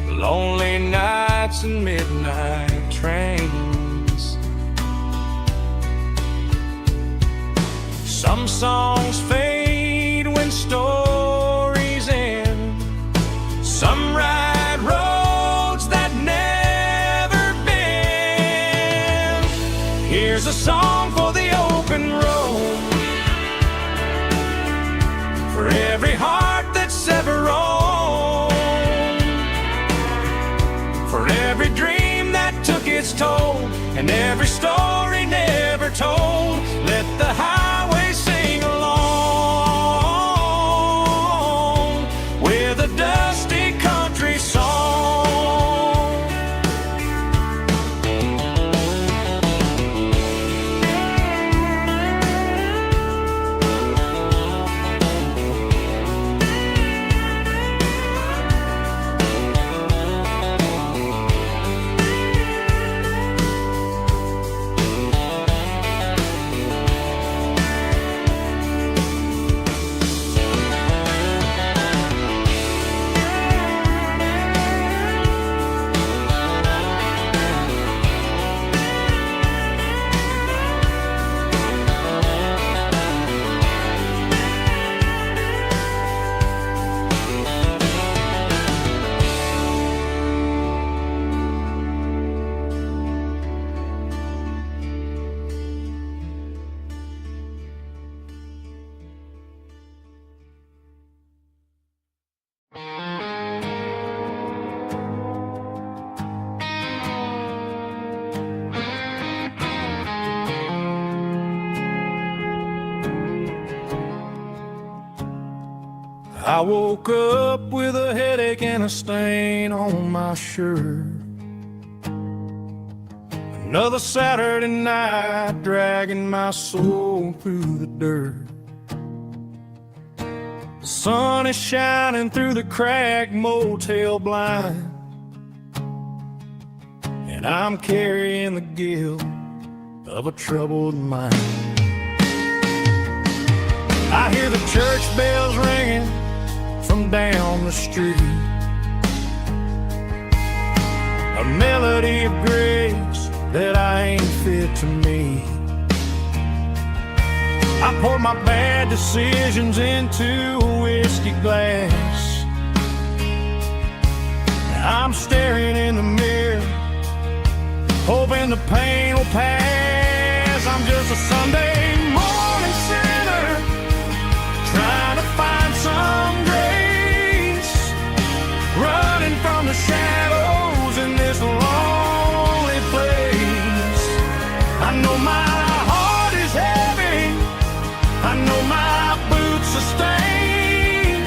lonely nights and midnight trains. Some songs fade when stories end. Some ride roads that never bend. Here's a song for the open road, for every heart that's ever roamed, for every dream that took its toll, and every story never told. Let the highway sing along with a dusty country song. I woke up with a headache and a stain on my shirt. Another Saturday night dragging my soul through the dirt. The sun is shining through the cracked motel blind, and I'm carrying the guilt of a troubled mind. I hear the church bells ringing from down the street, a melody of grace that I ain't fit to meet. I poured my bad decisions into a whiskey glass. I'm staring in the mirror, hoping the pain will pass. I'm just a Sunday morning sinner, trying to find some grace, running from the shadows in this lonely place. I know my heart is heavy, I know my boots are stained,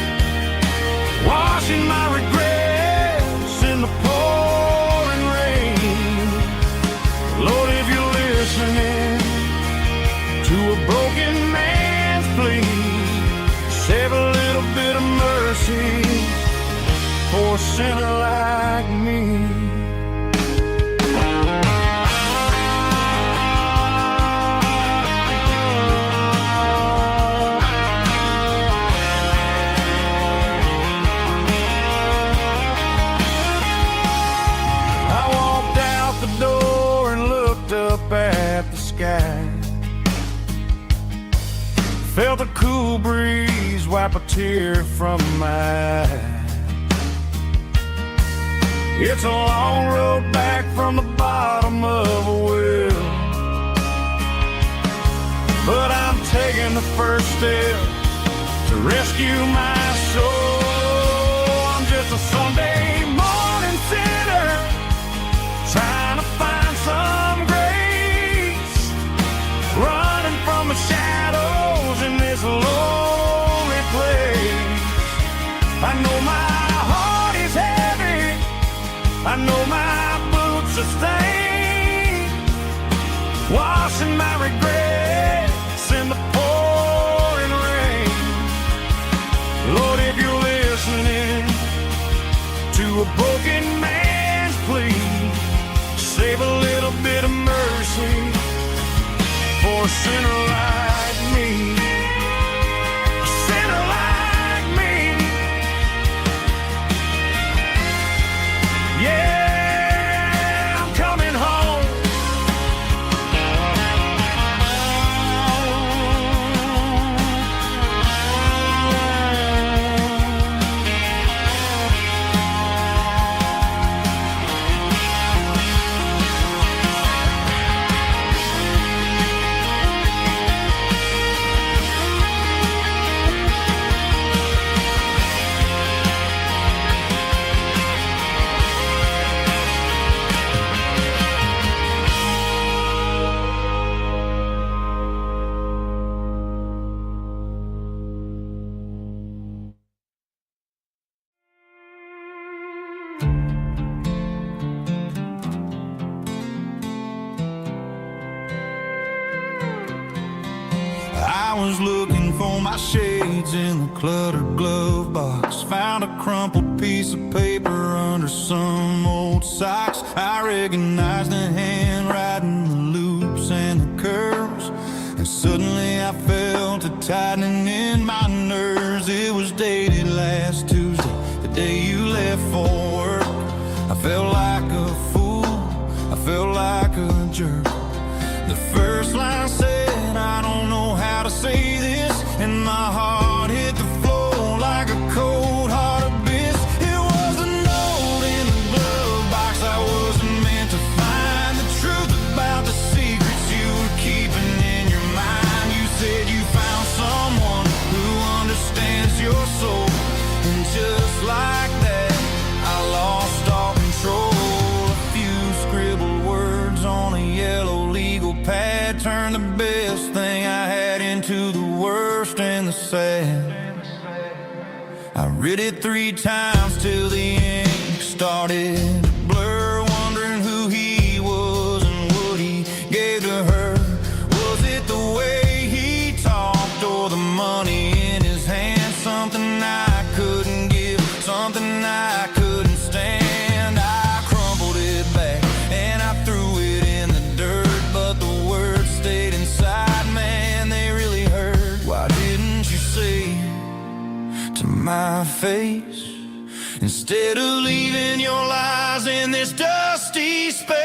washing my regrets in the pouring rain. Lord, if you're listening to a broken man's plea, save a little bit of mercy for a sinner like me. I walked out the door and looked up at the sky, felt a cool breeze wipe a tear from my eye. It's a long road back from the bottom of a well, but I'm taking the first step to rescue my soul. I'm just a Sunday morning sinner, trying to find some grace, running from the shadows in this lonely place. I know my heart is heavy, I know my boots are stained, washing my regrets in the pouring rain. Lord, if you're listening to a broken man's plea, save a little bit of mercy for a sinner like me. was looking for my shades in the cluttered glove box. Found a crumpled piece of paper under some old socks. I recognized the handwriting, the loops and the curves, and suddenly I felt a tightening in my nerves. It was dated last Tuesday, the day you left for work. I felt like a fool, I felt like a jerk. The first line said, I don't know how to say this, and my heart hit the floor like a cold heart abyss. It was a note in the glove box. I wasn't meant to find the truth about the secrets you were keeping in your mind. You said you found someone who understands your soul, and just like that, I lost all control. A few scribbled words on a yellow legal pad turned the best thing I had into the worst and the sad. I read it 3 times till the ink started to blur, wondering who he was and what he gave to her. Was it the way he talked or the money in his hand? Something I couldn't give, something I couldn't stand. I crumpled it back and I threw it in the dirt, but the words stayed inside, man, they really hurt. Why didn't you say to my face, instead of leaving your lies in this dusty space?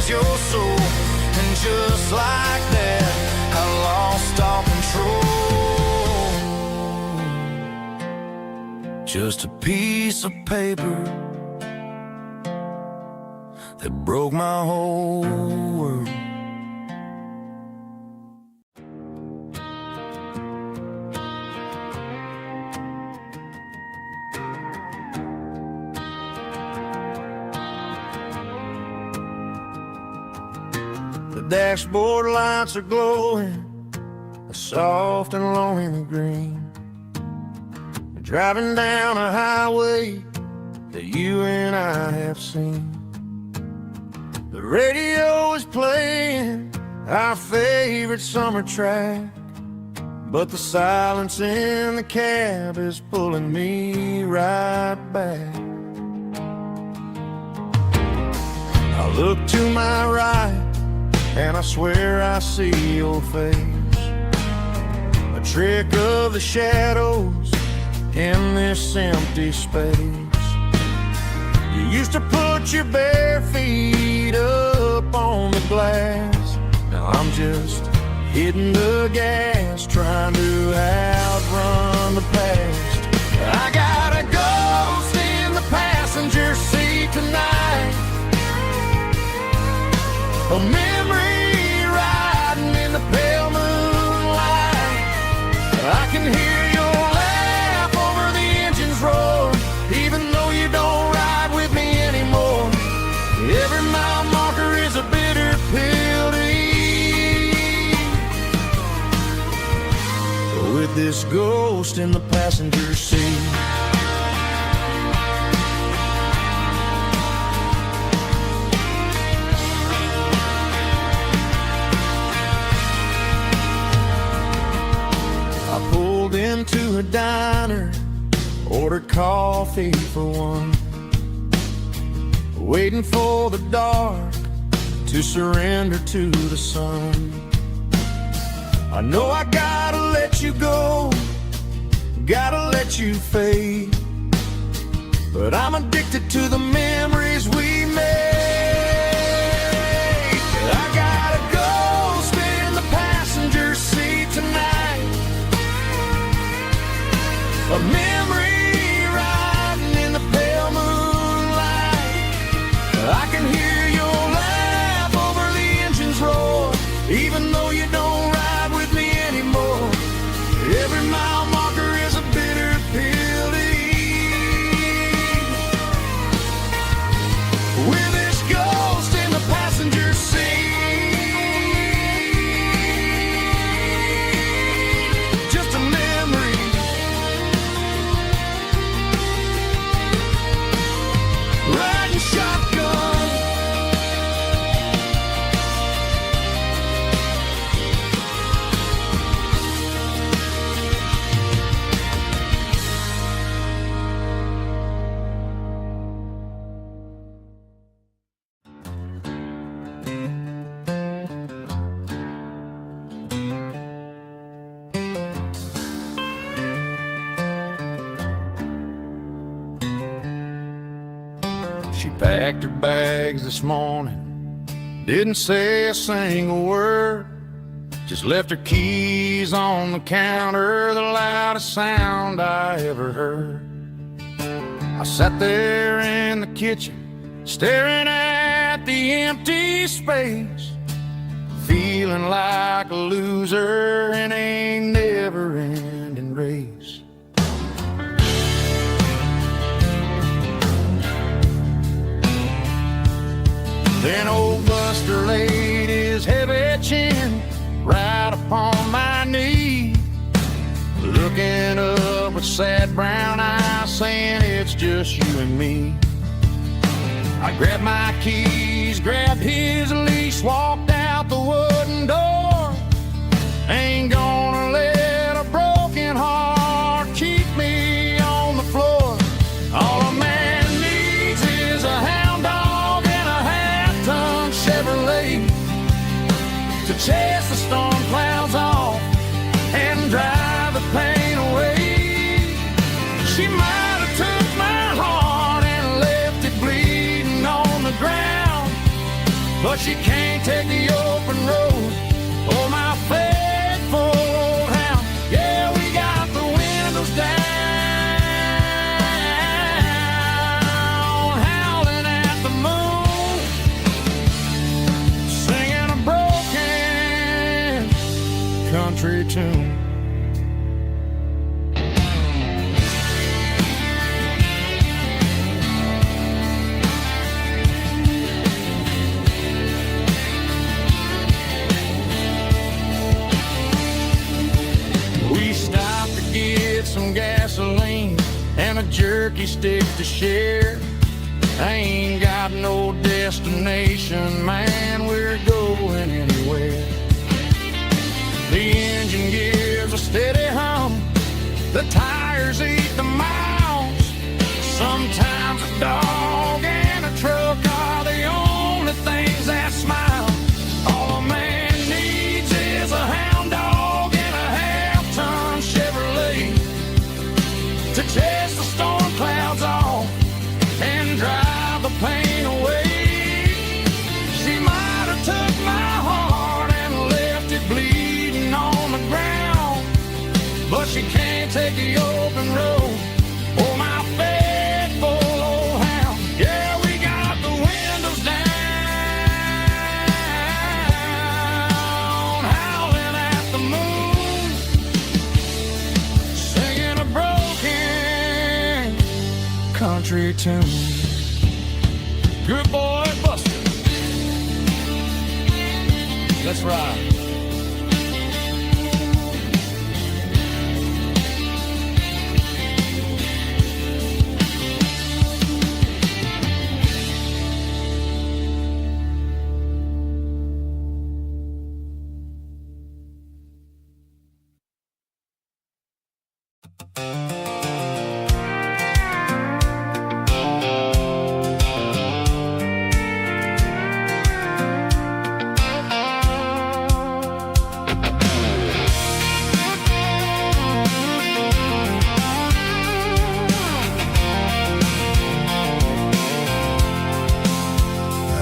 Your soul, and just like that, I lost all control. Just a piece of paper that broke my whole world. The dashboard lights are glowing, a soft and lonely green. Driving down a highway that you and I have seen. The radio is playing our favorite summer track, but the silence in the cab is pulling me right back. I look to my right and I swear I see your face, a trick of the shadows in this empty space. You used to put your bare feet up on the glass. Now I'm just hitting the gas, trying to outrun the past. I got a ghost in the passenger seat tonight, a memory riding in the pale moonlight. I can hear your laugh over the engine's roar, even though you don't ride with me anymore. Every mile marker is a bitter pill to eat. With this ghost in the passenger seat, into a diner, ordered coffee for one, waiting for the dark to surrender to the sun. I know I gotta let you go, gotta let you fade, but I'm addicted to the memories we made. I got a ghost in the passenger seat tonight, a memory riding in the pale moonlight. I can hear your laugh over the engine's roar, even though you don't packed her bags this morning, didn't say a single word, just left her keys on the counter, the loudest sound I ever heard. I sat there in the kitchen, staring at the empty space, feeling like a loser in a never-ending race. Then old Buster laid his heavy chin right upon my knee, looking up with sad brown eyes, saying it's just you and me. I grabbed my keys, grabbed his leash, walked out the wooden door. Ain't gonna let a broken heart keep me on the floor. All a man needs is a hound dog and a half-ton Chevrolet to chase the storm clouds off and drive the pain away. She might have took my heart and left it bleeding on the ground, but she can't take the open road or my faithful old hound. Yeah, we got the windows down, howling at the moon, singing a broken country tune. We stopped to get some gasoline and a jerky stick to share. I ain't got no destination, man, we're going anywhere. The engine gives a steady hum, the tires eat the miles. Sometimes a dog and a truck are the only things that smile. All a man needs is a hound dog and a half-ton Chevrolet to chase the storm clouds off and drive the pain away. She might have took my heart and left it bleeding on the ground, but she can't take the open road or my faithful old hound. Yeah, we got the windows down, howling at the moon, singing a broken country tune. Good boy, Buster. Let's ride.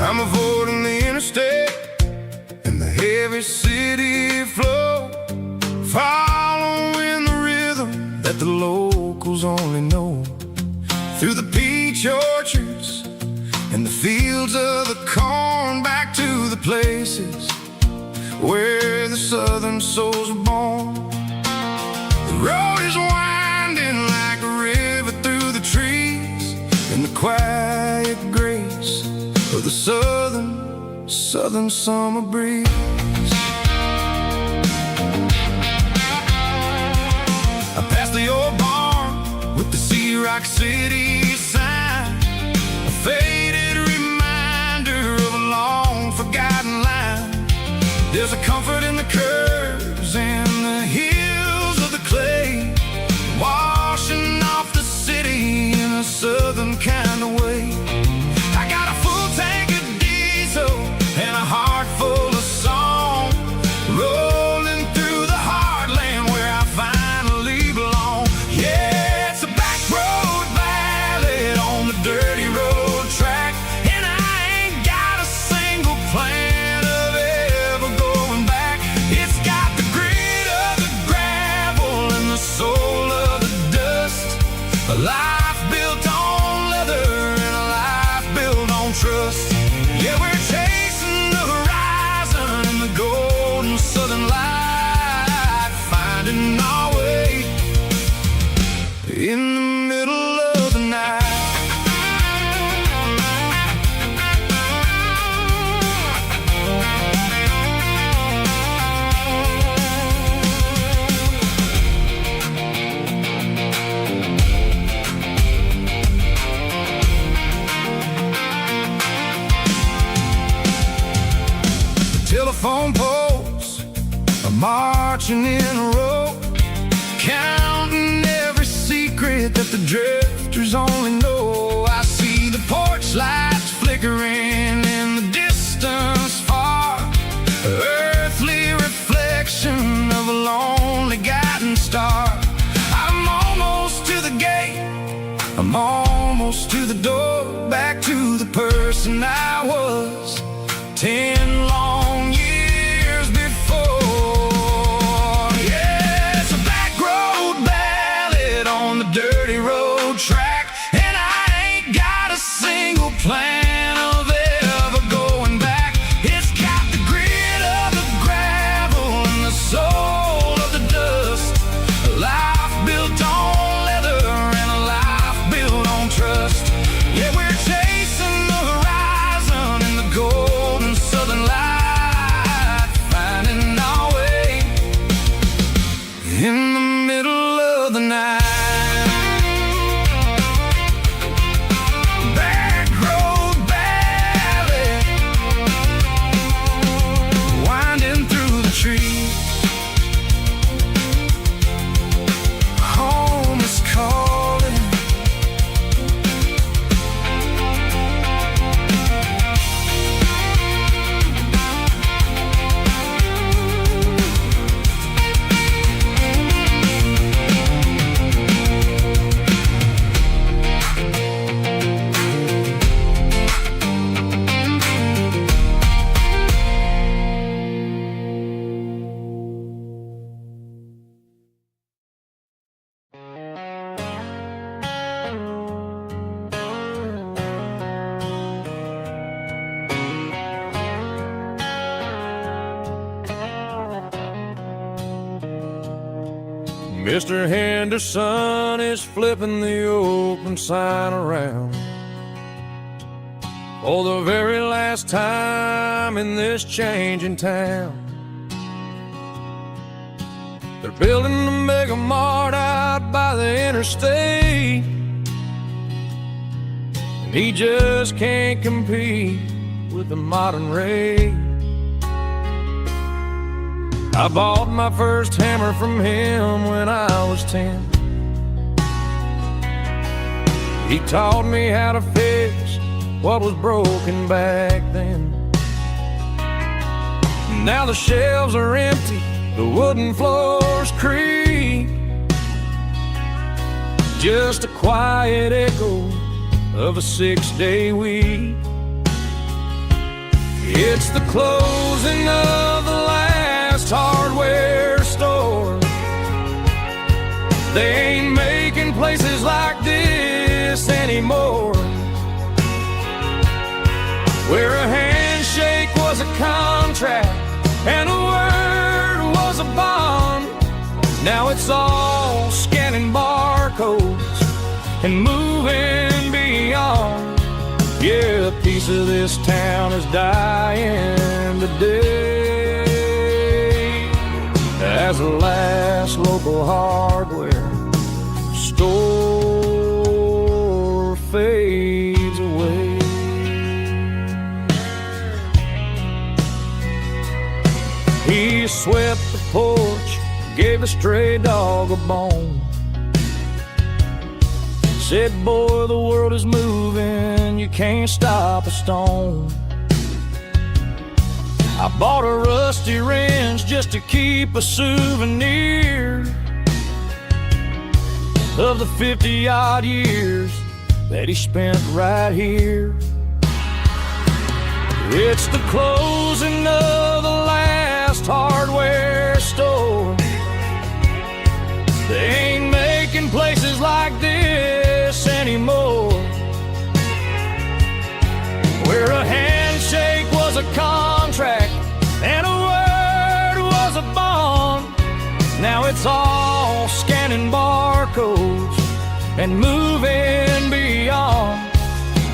I'm avoiding the interstate and the heavy city flow, following the rhythm that the locals only know. Through the peach orchards and the fields of the corn, back to the places where the southern souls were born. The road is winding like a river through the trees in the quiet grace of the southern summer breeze. I passed the old barn with the Sea Rock City sign, a faded reminder of a long forgotten line. There's a comfort in the curves and the hills of the clay, washing off the city in a southern kind of way. I got a full tank of diesel and a heart full of song. marching in a row, counting every secret that the drifters only know. I see the porch lights flickering in the distance far, earthly reflection of a lonely guiding star. I'm almost to the gate, I'm almost to the door, back to the person I was 10 long years before. Yeah, it's a back road ballad on the dirty road track, and I ain't got a single plan of ever going back. It's got the grit of the gravel and the soul of the dust, a life built on leather and a life built on trust. Yeah, we're chasing the horizon in the golden southern light, finding our way in the middle of the night. Back road ballad, winding through the trees. Home is calling. Mr. Henderson is flipping the open sign around for the very last time in this changing town. They're building the mega mart out by the interstate, and he just can't compete with the modern rate. I bought my first hammer from him when I was 10. He taught me how to fix what was broken back then. Now the shelves are empty, the wooden floors creak, just a quiet echo of a 6-day week. It's the closing of the last hardware store. They ain't making places like this anymore, where a handshake was a contract and a word was a bond. Now it's all scanning barcodes and moving beyond. Yeah, a piece of this town is dying today as the last local hardware store fades away. He swept the porch, gave the stray dog a bone, said, boy, the world is moving, you can't stop a stone. I bought a rusty wrench just to keep a souvenir of the 50-odd years that he spent right here. It's the closing of the last hardware store. They ain't making places like this anymore, where a handshake was a contract and a word was a bond. Now it's all scanning barcodes and moving beyond.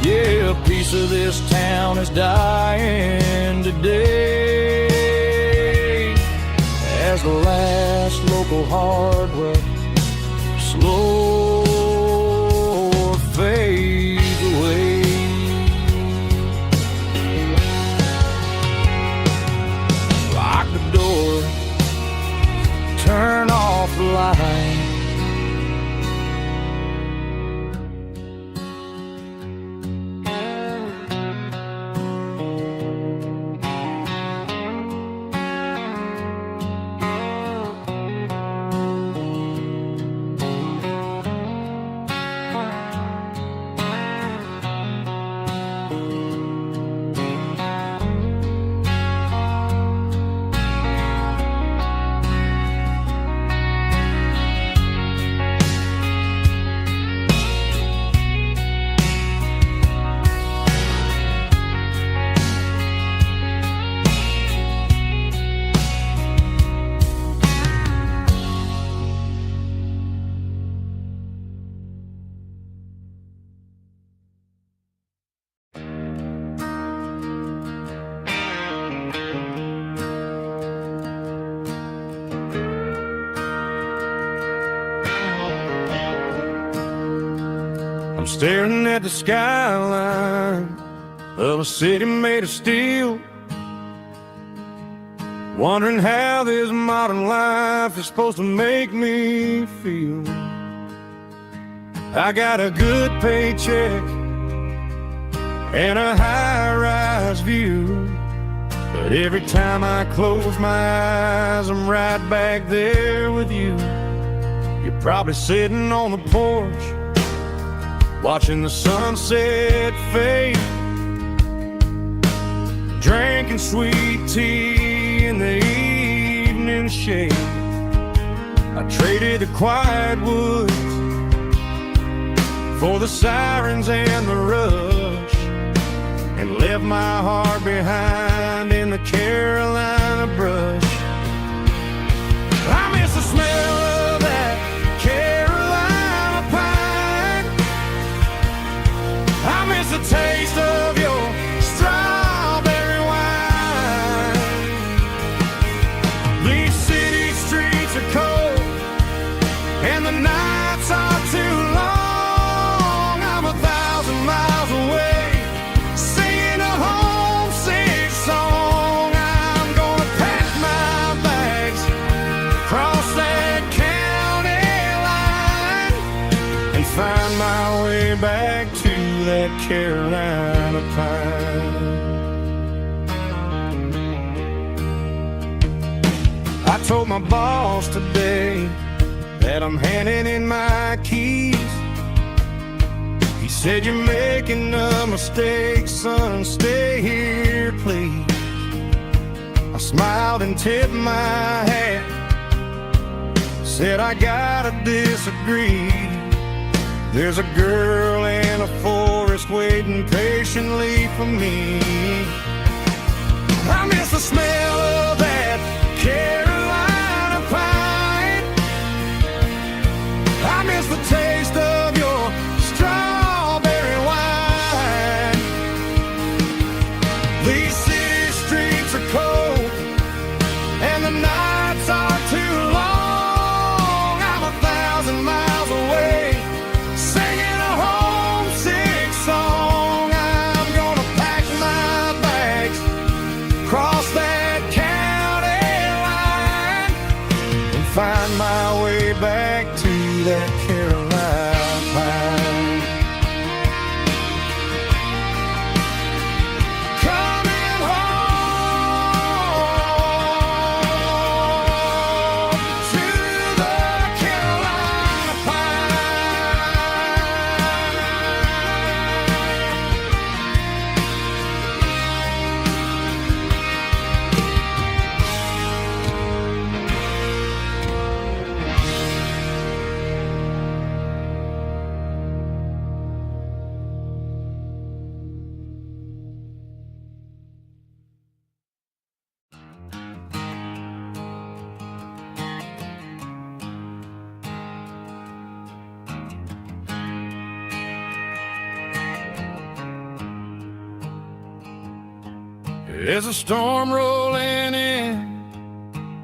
Yeah, a piece of this town is dying today as the last local hardware slow fades away. Lock the door, light. I'm staring at the skyline of a city made of steel, wondering how this modern life is supposed to make me feel. I got a good paycheck and a high-rise view, but every time I close my eyes, I'm right back there with you. You're probably sitting on the porch, watching the sunset fade, drinking sweet tea in the evening shade. I traded the quiet woods for the sirens and the rush, and left my heart behind in the Carolina brush. I miss the smell of that Carolina pine. I miss the taste of your strawberry wine. These city streets are cold and the nights are too long. I'm 1,000 miles away, singing a homesick song. I'm gonna pack my bags, cross that county line, and find my way back to that Carolina pine. I told my boss today that I'm handing in my keys. He said, "You're making a mistake, son, stay here, please." I smiled and tipped my hat, said, "I gotta disagree. There's a girl in a forest waiting patiently for me." I miss the smell of that Carolina pine. I miss the taste of your strawberry wine. These city streets are cold and the nights are too long. I'm 1,000 miles away, singing a homesick song. I'm gonna pack my bags, cross that county line, and find my way back to that Carolina pine. Coming home to the Carolina There's a storm rolling in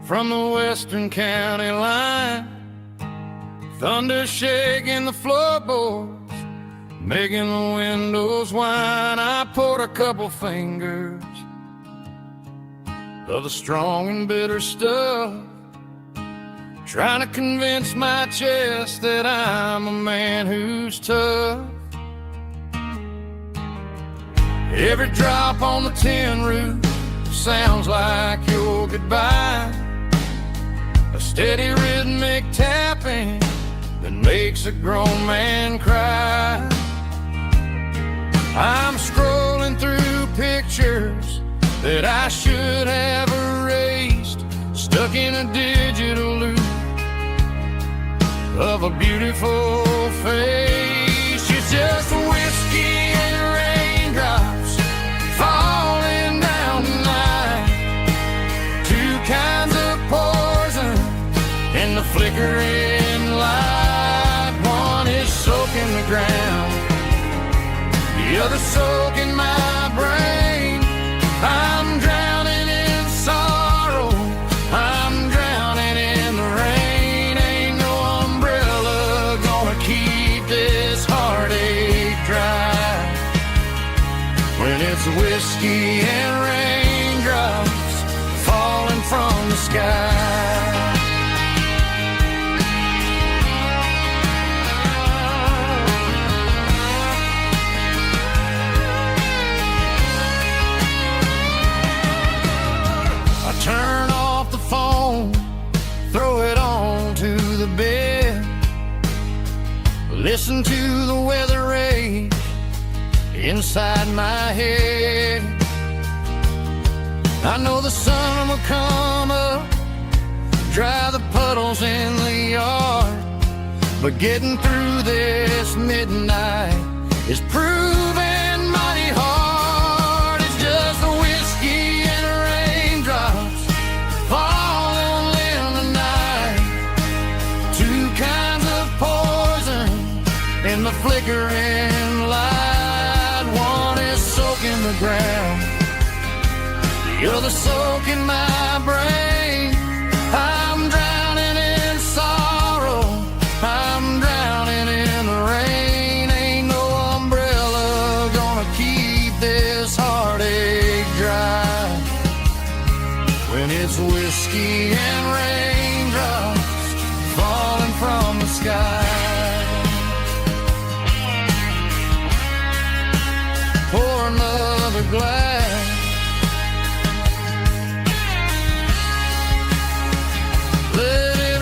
from the western county line, thunder shaking the floorboards, making the windows whine. I poured a couple fingers of the strong and bitter stuff, trying to convince my chest that I'm a man who's tough. Every drop on the tin roof sounds like your goodbye, a steady rhythmic tapping that makes a grown man cry. I'm scrolling through pictures that I should have erased, stuck in a digital loop of a beautiful face. It's just whiskey and raindrops falling down tonight, two kinds of poison in the flickering light. One is soaking the ground, the other soaking my brain. I'm drowning in sorrow, I'm drowning in the rain. Ain't no umbrella gonna keep this heartache dry when it's whiskey and raindrops falling from the sky. Turn off the phone, throw it on to the bed, listen to the weather rage inside my head. I know the sun will come up, dry the puddles in the yard, but getting through this midnight is proving mighty hard. It's just a whiskey and raindrops falling in the night, two kinds of poison in the flickering light. One is soaking the ground, the other soaking my brain. I'm drowning in sorrow, I'm drowning in the rain. Ain't no umbrella gonna keep this heartache dry when it's whiskey and raindrops falling from the sky. Pour another glass, let it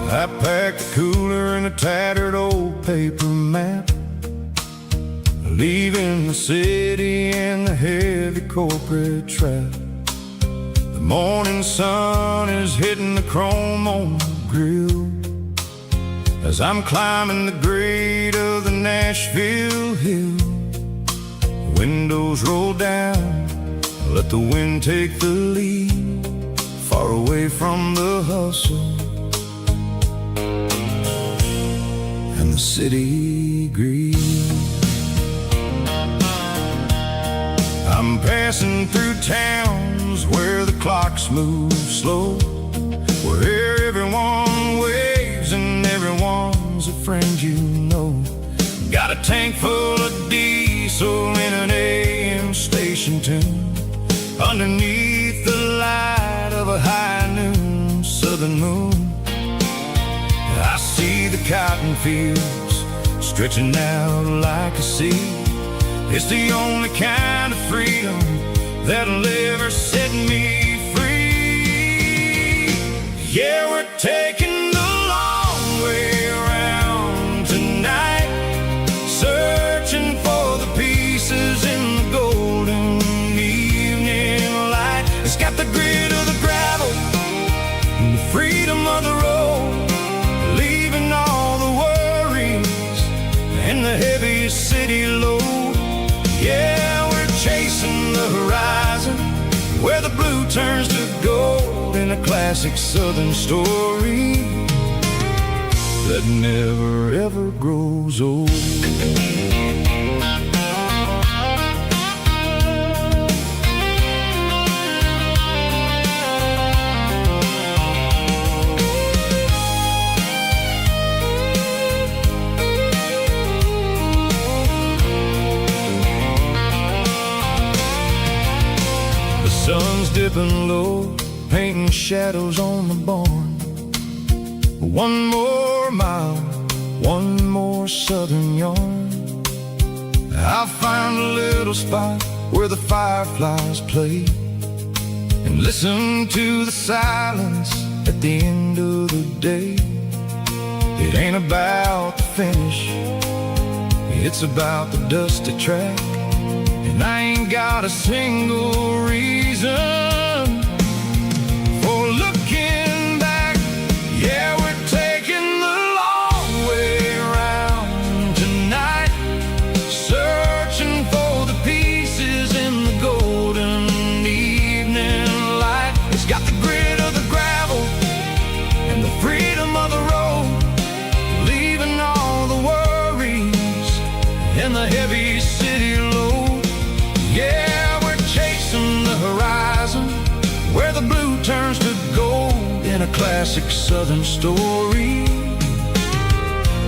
I packed a cooler and a tattered old paper map, leaving the city and the heavy corporate trap. The morning sun is hitting the chrome on the grill as I'm climbing the grade of the Nashville hill. Windows roll down, let the wind take the lead, far away from the hustle and the city greed. I'm passing through towns where the clocks move slow, where everyone waves and everyone's a friend you know. Got a tank full of diesel in an AM station tune, underneath the light of a high noon southern moon. I see the cotton fields stretching out like a sea. It's the only kind of freedom that'll ever set me free. Yeah, we're taking the long way around tonight, searching for the pieces in the golden evening light. It's got the grit of the gravel and the freedom of the road, leaving all the worries and the heaviest city load. Yeah, we're chasing the horizon where the blue turns to gold, in a classic southern story that never ever grows old. Sun's dipping low, painting shadows on the barn. One more mile, one more southern yarn. I'll find a little spot where the fireflies play and listen to the silence at the end of the day. It ain't about the finish, it's about the dusty track. And I ain't got a single reason for looking back. Yeah, we're taking the long way around tonight, searching for the pieces in the golden evening light. It's got the grit of the gravel and the freedom of the road, leaving all the worries and the heavy city load. Yeah, we're chasing the horizon where the blue turns to gold, in a classic southern story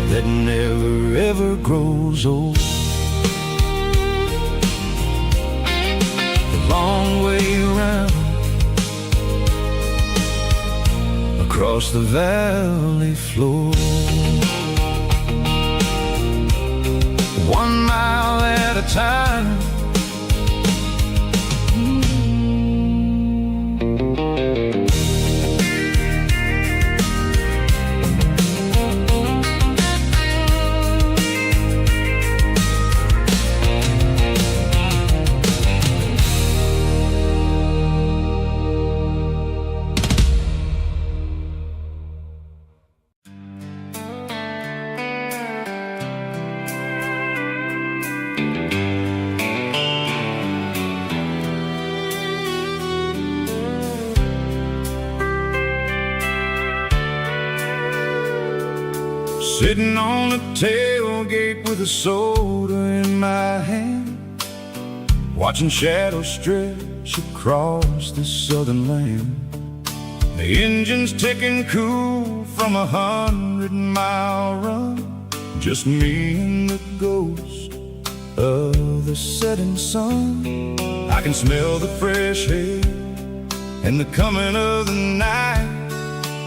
that never ever grows old. The long way around across the valley floor, 1 mile at a time. Sitting on the tailgate with a soda in my hand, watching shadows stretch across this southern land. The engine's ticking cool from a 100-mile run, just me and the ghost of the setting sun. I can smell the fresh air and the coming of the night.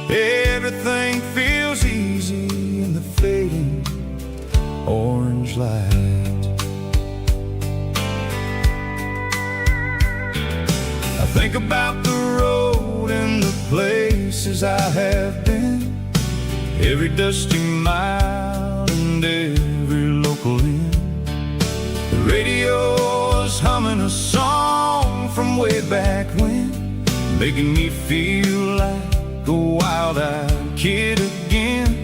Everything feels easy in the fading orange light. I think about the road and the places I have been, every dusty mile and every local inn. The radio is humming a song from way back when, making me feel like a wild-eyed kid again.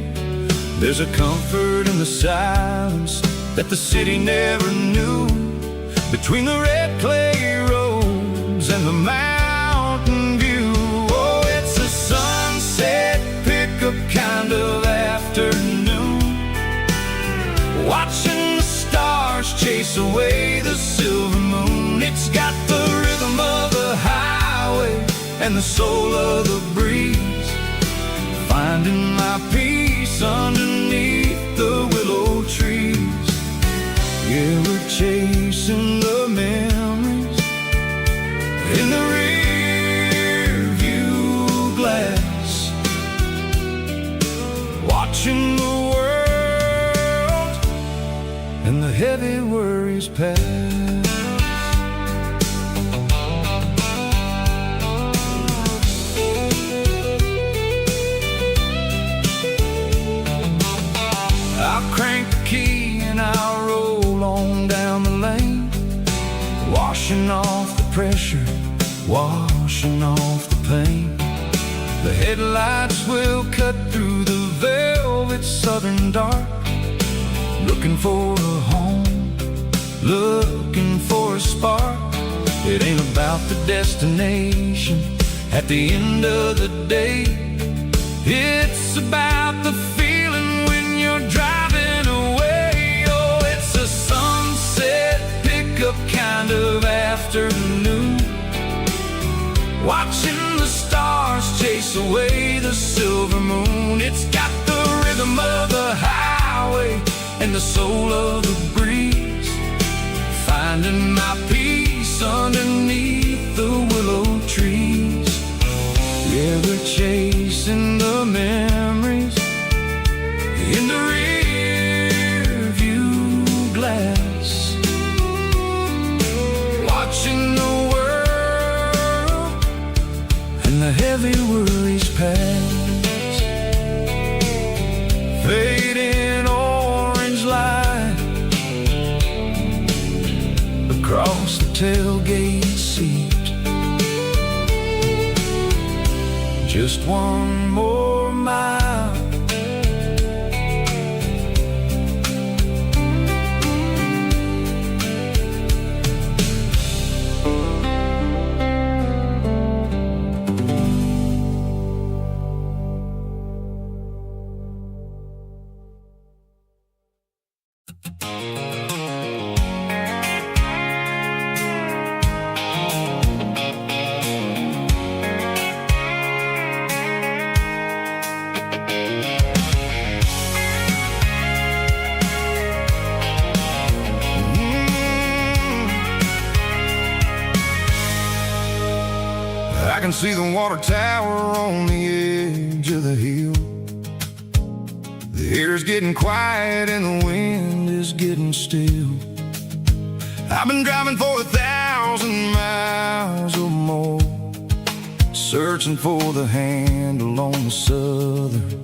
There's a comfort in the silence that the city never knew, between the red clay roads and the mountain view. Oh, it's a sunset pickup kind of afternoon, watching the stars chase away the silver moon. It's got the rhythm of the highway and the soul of the breeze, finding my peace underneath the willow trees. Yeah, we're chasing the memories in the rear view glass, watching heavy worries pass. I'll crank the key and I'll roll on down the lane, washing off the pressure, washing off the pain. The headlights will cut through the velvet southern dark, looking for a home, looking for a spark. It ain't about the destination at the end of the day. It's about the feeling when you're driving away. Oh, it's a sunset pickup kind of afternoon, watching the stars chase away the silver moon. It's got the rhythm of the highway and the soul of the breeze, finding my peace underneath the willow trees. Yeah, we're chasing the memories in the rear view glass, watching the world and the heavy worries pass. Fading orange light across the tailgate seat. Just one more mile, I can see the water tower on the edge of the hill. The air's getting quiet and the wind is getting still. I've been driving for 1,000 miles or more, searching for the handle on the southern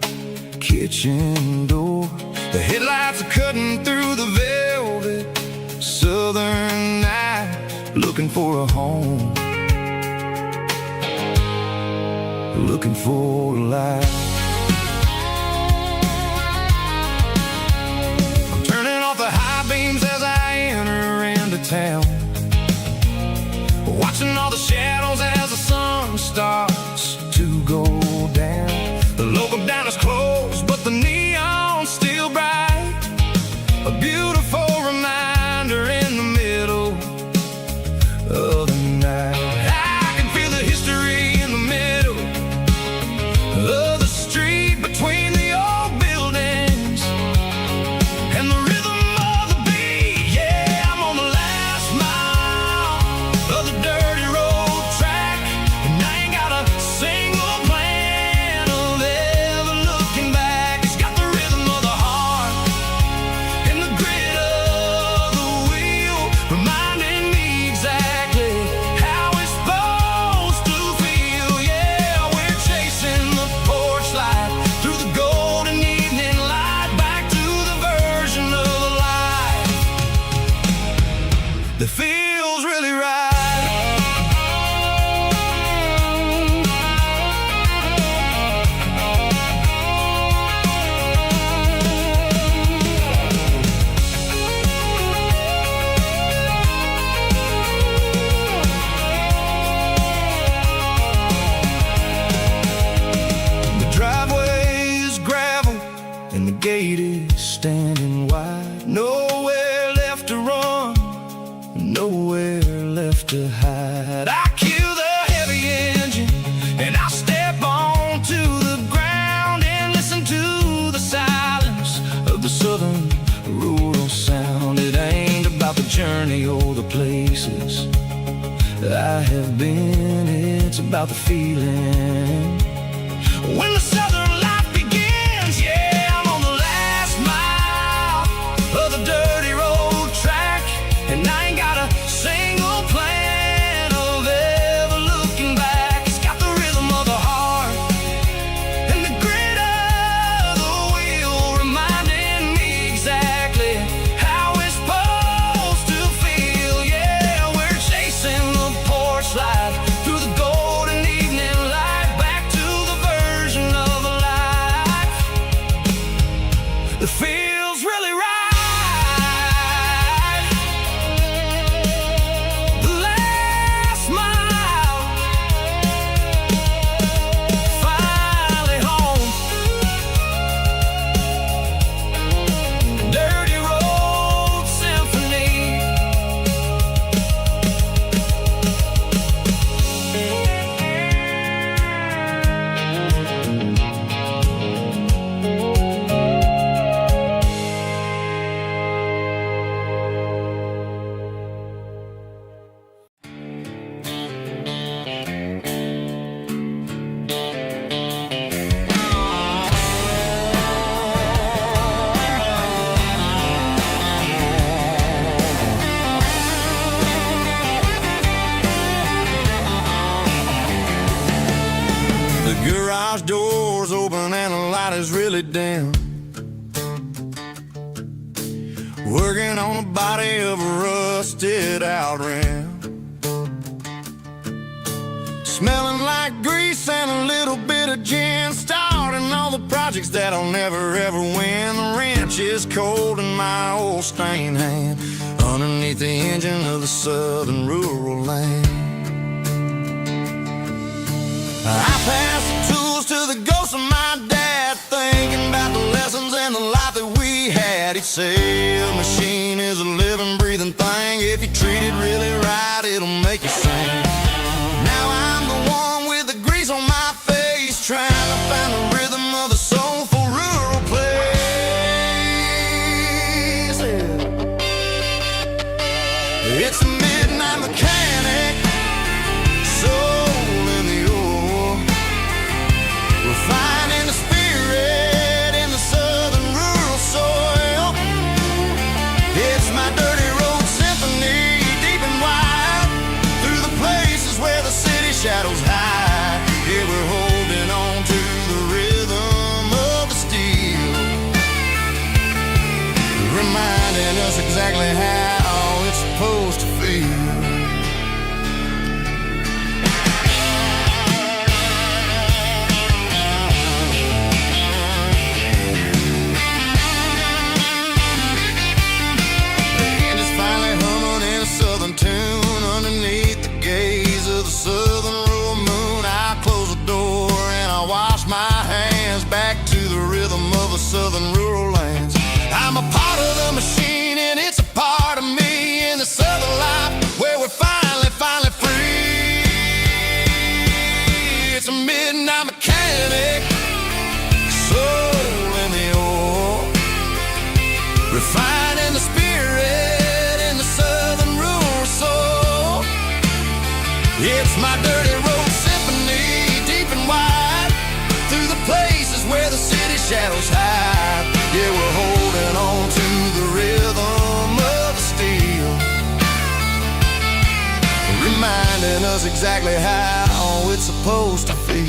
kitchen door. The headlights are cutting through the velvet southern night, looking for a home, looking for a light. I'm turning off the high beams as I enter into town, watching all the shadows as the sun starts to go down. The local diner's closed, but the neon's still bright, a beautiful reminder in the middle of the night. I can feel the history in the middle of the street between the old buildings and the rhythm of the beat. Yeah, I'm on the last mile of the dirty road track, and I ain't got a single plan of ever looking back. It's got the rhythm of the heart and the grit of the wheel, reminding me exactly how it's supposed to feel. Yeah, we're chasing the porch light through the golden evening light, back to the version of life that feels really right. The driveway is gravel and the gate is standing wide. Nowhere left to run, nowhere left to hide. I kill the heavy engine and I step onto the ground and listen to the silence of the southern rural sound. It ain't about the journey or the places I have been, it's about the feeling when the southern life begins. Yeah, I'm on the last mile of the dirty road that feels really right. The last mile, finally home. Dirty road symphony. The garage door's open and the light is really dim. Working on the body of a rusted out rim. Smelling like grease and a little bit of gin. Starting all the projects that I'll never ever win. The wrench is cold in my old stained hand underneath the engine of the southern rural land. I pass the tools to the ghost of my dad, thinking about the lessons and the life that we had. He'd say a machine is a living, breathing thing. If you treat it really right, it'll make you sing. Now I'm the one with the grease on my face, trying to find the rhythm of the soulful rural place. It's a midnight mechanic, soul in the ore, refining the spirit in the southern rural soil. It's my dirty road symphony, deep and wide, through the places where the city shadows hide. Yeah, we're holding on to the rhythm of the steel, reminding us exactly how it's supposed to feel. Tune underneath the gaze of the southern rural moon. I close the door and I wash my hands back to the rhythm of the southern rural lands. I'm a part of the machine and it's a part of me in the southern life where we're finally free. It's a midnight mechanic, soul in the ore, refining the spirit in the southern rural soul. It's my dirty road symphony, deep and wide, through the places where the city shadows hide. Yeah, we're holding on to the rhythm of the steel, reminding us exactly how it's supposed to feel.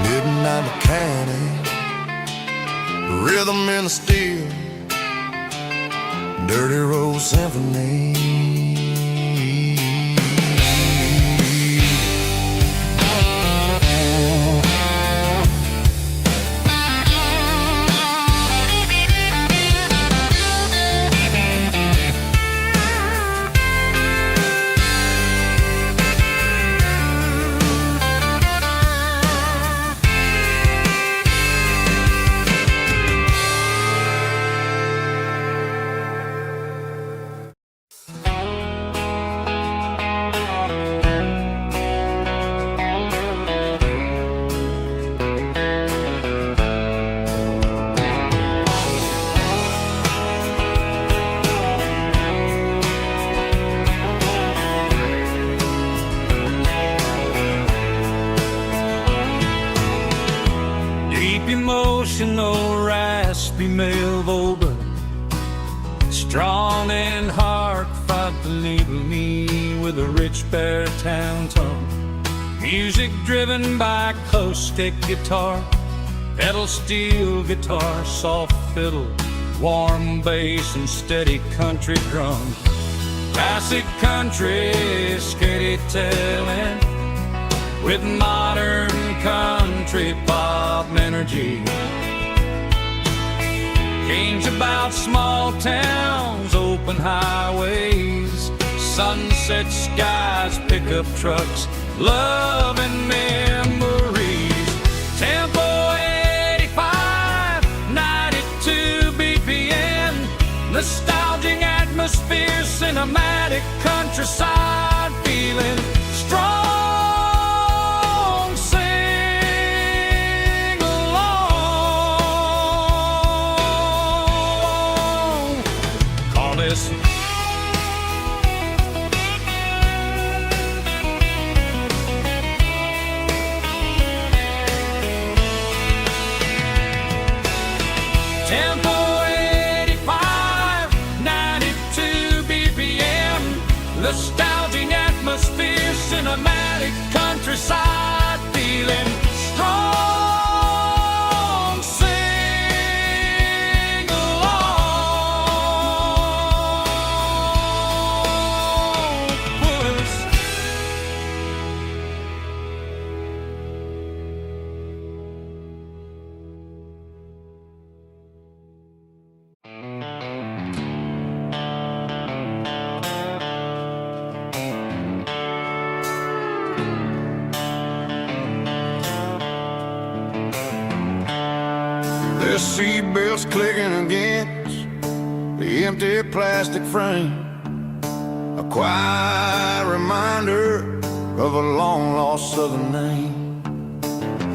Midnight mechanic, rhythm in the steel, dirty road symphony. Emotional, raspy male vocal, strong and heartfelt, leaving me with a rich baritone tone. Music driven by acoustic guitar, pedal steel guitar, soft fiddle, warm bass and steady country drums. Classic country, skitty telling with modern country trip-hop energy. Kings about small towns, open highways, sunset skies, pickup trucks, love and memories. Tempo 85, 92 BPM, nostalgic atmosphere, cinematic countryside feeling strong. Sing along. Call this Tempo 85, 92 BPM, nostalgic atmosphere, cinematic countryside feeling strong. Sing along. Puss. The seatbelts clicking against the empty plastic frame, a quiet reminder of a long-lost southern name.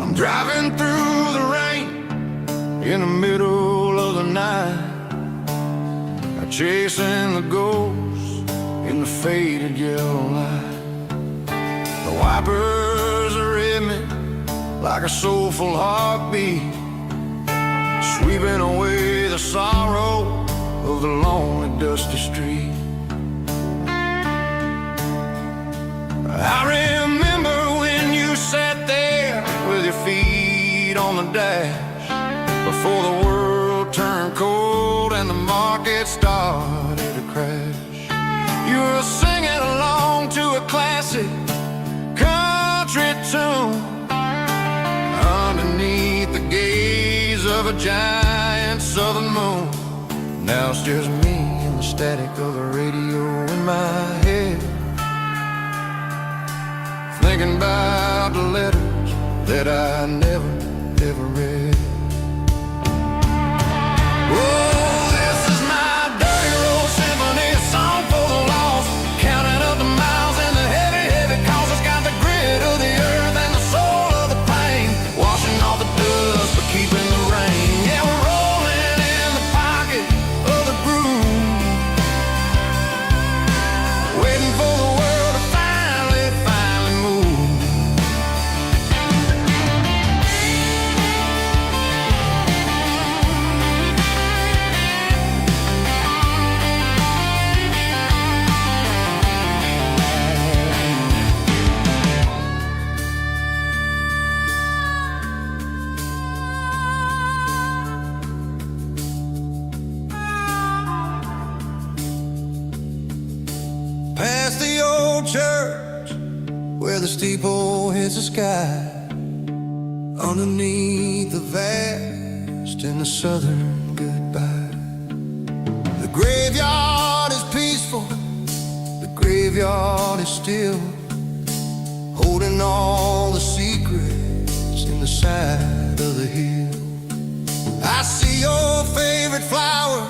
I'm driving through the rain in the middle of the night, chasing the ghosts in the faded yellow light. The wipers are in me like a soulful heartbeat, sweeping away the sorrow of the lonely, dusty street. I remember when you sat there with your feet on the dash, before the world turned cold and the market started to crash. You were singing along to a classic country tune underneath the gaze of a giant southern moon. Now it's just me and the static of the radio in my head, thinking about the letters that I never, ever read. Oh, this is my dirty road symphony, a song for the lost, counting up the miles and the heavy, heavy calls. It's got the grit of the earth and the soul of the pain, washing off the dust but keeping the rain. Yeah, we're rolling in the pocket of the groove, waiting for the world to finally move. Past the old church where the steeple hits the sky, underneath the vast in the southern goodbye. The graveyard is peaceful, the graveyard is still, holding all the secrets in the side of the hill. I see your favorite flower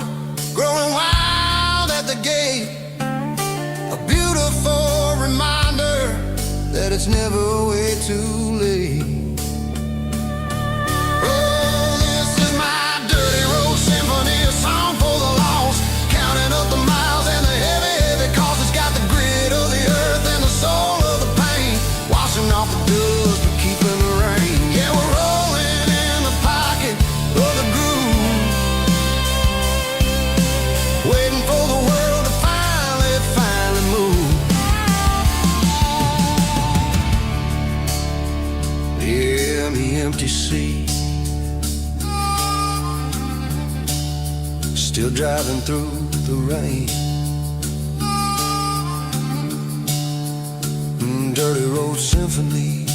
growing wild at the gate, a beautiful reminder that it's never way too late. Oh, this is my dirty road symphony, a song for the lost, counting up the miles and the heavy, heavy calls. It's got the grit of the earth and the soul of the pain, washing off the dust but keeping the rain. Yeah, we're rolling in the pocket of the groove, waiting for the world to finally move. Yeah, the empty sea, still driving through the rain. Dirty road symphony,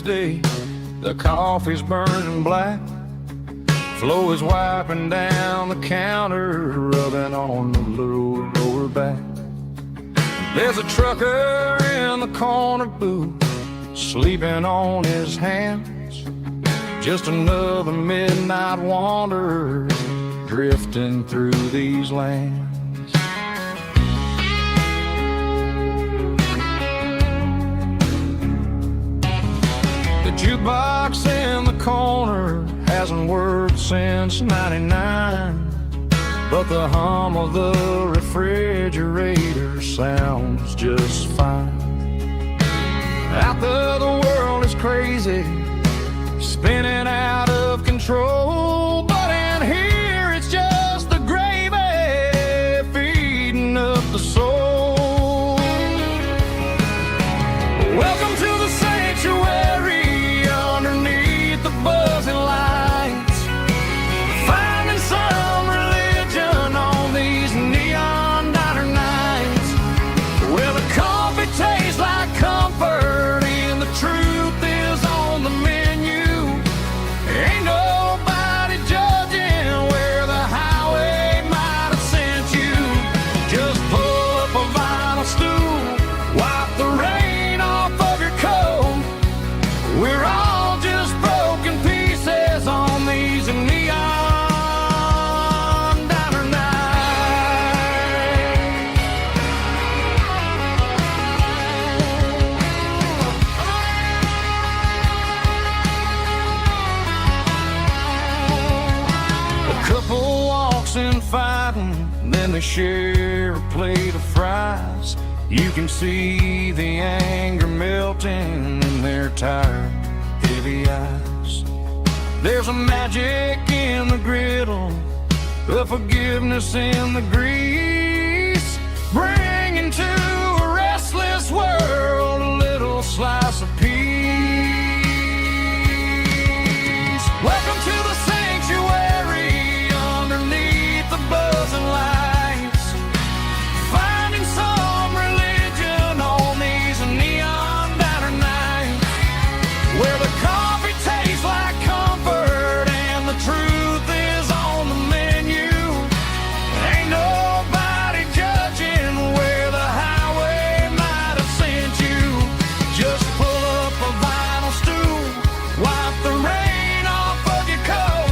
Tuesday, the coffee's burning black. Flo is wiping down the counter, rubbing on the lower back. There's a trucker in the corner booth, sleeping on his hands. Just another midnight wanderer, drifting through these lands. The jukebox in the corner hasn't worked since '99, but the hum of the refrigerator sounds just fine. Out there the world is crazy, spinning out of control, but in here it's just the gravy feeding up the soul. Welcome to the sanctuary underneath the buzzing lights, finding some religion on these neon diner nights, where the coffee tastes like comfort and the truth is on the menu. Ain't nobody judging where the highway might have sent you. Just pull up a vinyl stool, wipe the rain off of your coat. We're all just broken pieces on these neon diner nights. A couple walks in fighting, then they share a plate of fries. You can see the anger melting in their tired, heavy eyes. There's a magic in the griddle, a forgiveness in the grease, bringing to a restless world a little slice of peace. Welcome to the sanctuary underneath the buzzing lights, finding some religion on these neon diner nights, where the coffee tastes like comfort and the truth is on the menu. Ain't nobody judging where the highway might have sent you. Just pull up a vinyl stool, wipe the rain off of your coat.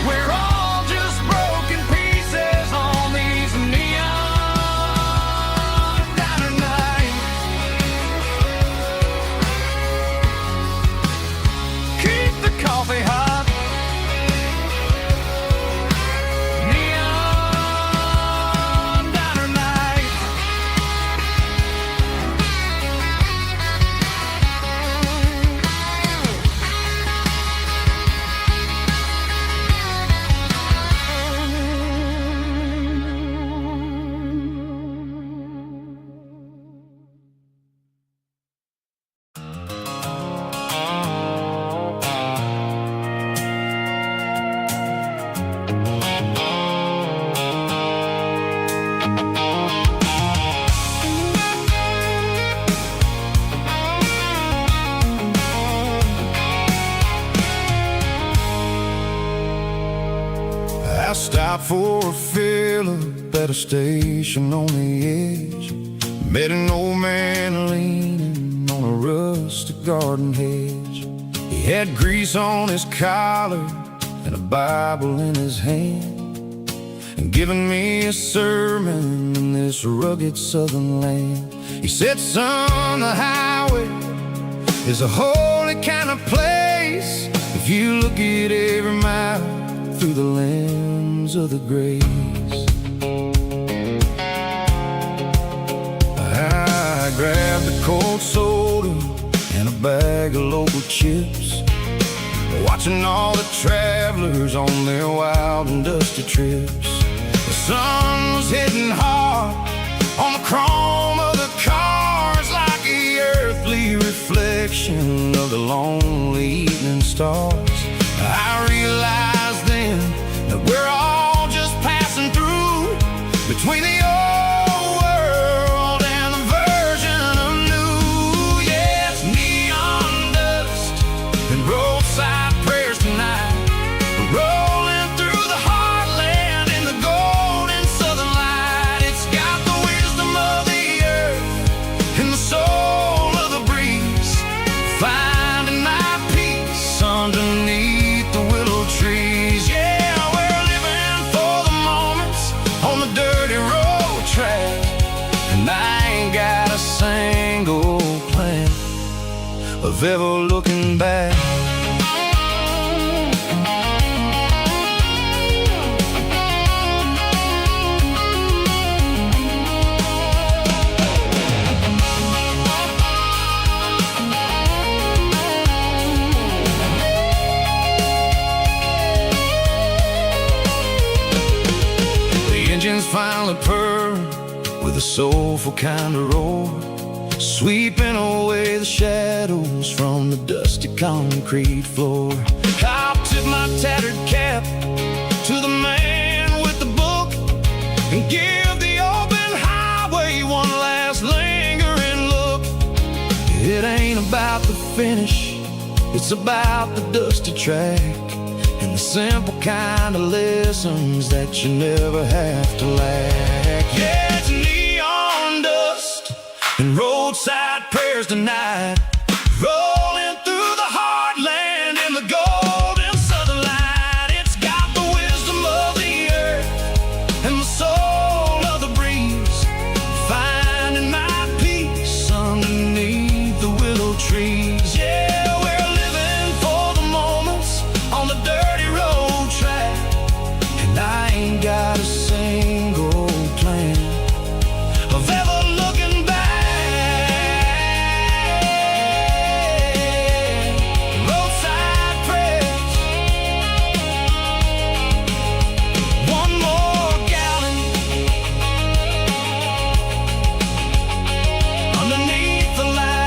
We're all just broken pieces on these neon diner nights. Keep the coffee hot. Neon diner nights. I stopped for a fill-up at a station on the edge. Met an old man leaning on a rustic garden hedge. He had grease on his collar and a Bible in his hand, and giving me a sermon in this rugged southern land. He said, son, the highway is a holy kind of place if you look at every mile through the lens of the grace. I grabbed a cold soda and a bag of local chips, watching all the travelers on their wild and dusty trips. The sun was hitting hard on the chrome of the cars, like the earthly reflection of the lonely evening stars. I realized then that we're all just passing through between the old world and the version of new. Yes, neon dust and roadside prayers tonight. Rolling through the heartland in the golden southern light. It's got the wisdom of the earth and the soul of the breeze. Finding my peace underneath the willow trees. Yeah, we're living for the moments on the dirty road track, and I ain't got a single plan of ever looking back. Engines finally purr with a soulful kind of roar, sweeping away the shadows from the dusty concrete floor. I'll tip my tattered cap to the man with the book and give the open highway one last lingering look. It ain't about the finish, it's about the dusty track, and the simple kind of lessons that you never have to lack. Yeah, it's neon dust and roadside prayers tonight. Rolling through the heartland in the golden southern light. It's got the wisdom of the earth and the soul of the breeze. Finding my peace underneath the willow trees. Yeah, we're living for the moments on the dirty road track, and I ain't got a single plan of ever looking back. Roadside prayers, one more gallon underneath the light.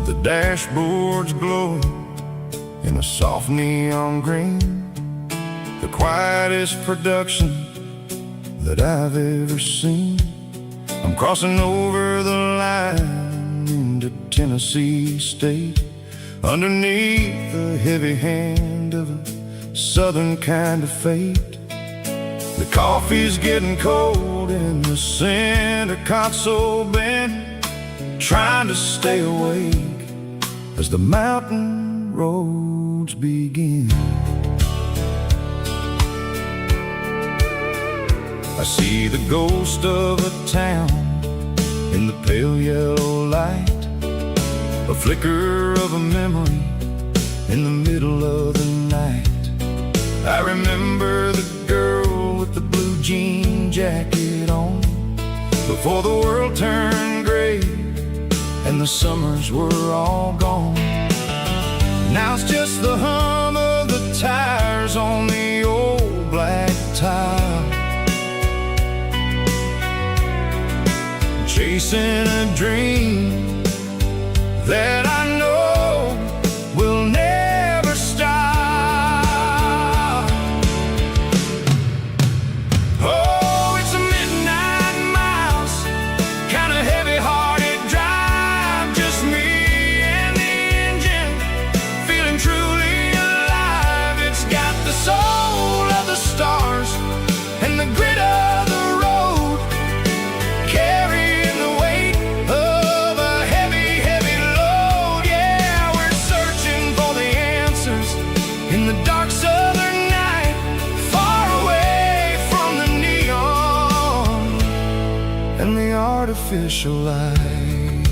The dashboard's glowing in a soft neon green, the quietest production that I've ever seen. I'm crossing over the line into Tennessee State, underneath the heavy hand of a southern kind of fate. The coffee's getting cold in the center console bin, trying to stay awake as the mountain roads begin. I see the ghost of a town in the pale yellow light, a flicker of a memory in the middle of the night. I remember the girl with the blue jean jacket on, before the world turned gray and the summers were all gone. Now it's just the hum of the tires on the old black tile, chasing a dream that I know will never stop. Oh, it's a midnight miles, kind of heavy-hearted drive, just me and the engine, feeling truly alive. It's got the soul of the stars and the grit of the road, carrying the weight of a heavy, heavy load. artificial light.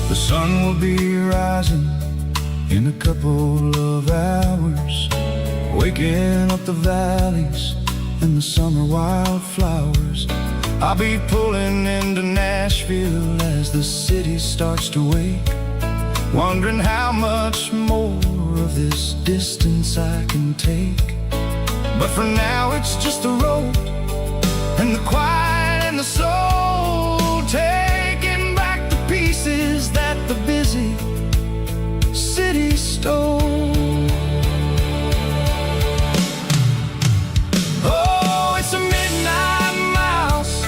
The sun will be rising in a couple of hours, waking up the valleys and the summer wildflowers. I'll be pulling into Nashville as the city starts to wake, wondering how much more of this distance I can take. But for now it's just the road and the quiet and the soul, taking back the pieces that the busy city stole. Oh, it's a midnight mouse,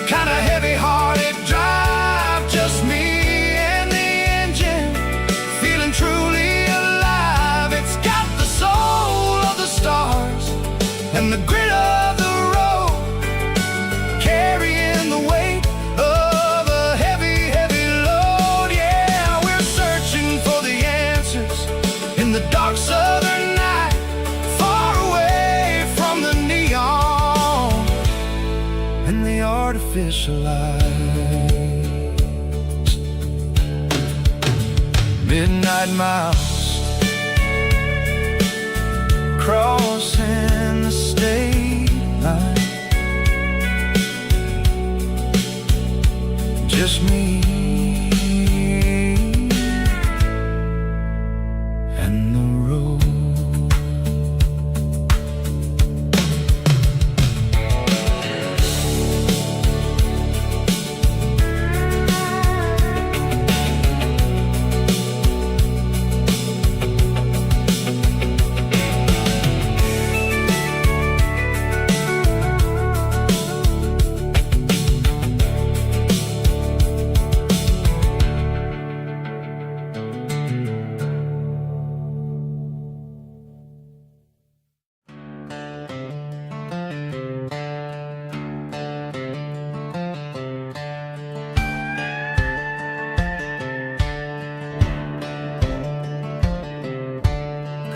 kinda heavy-hearted drive, just me and the engine, feeling truly alive. It's got the soul of the stars and the grit of the road, carrying the weight of a heavy, heavy load. Yeah, we're searching for the answers in the dark southern night, far away from the neon and the artificial lights. Midnight mouse, crossing the state line, just me and the road.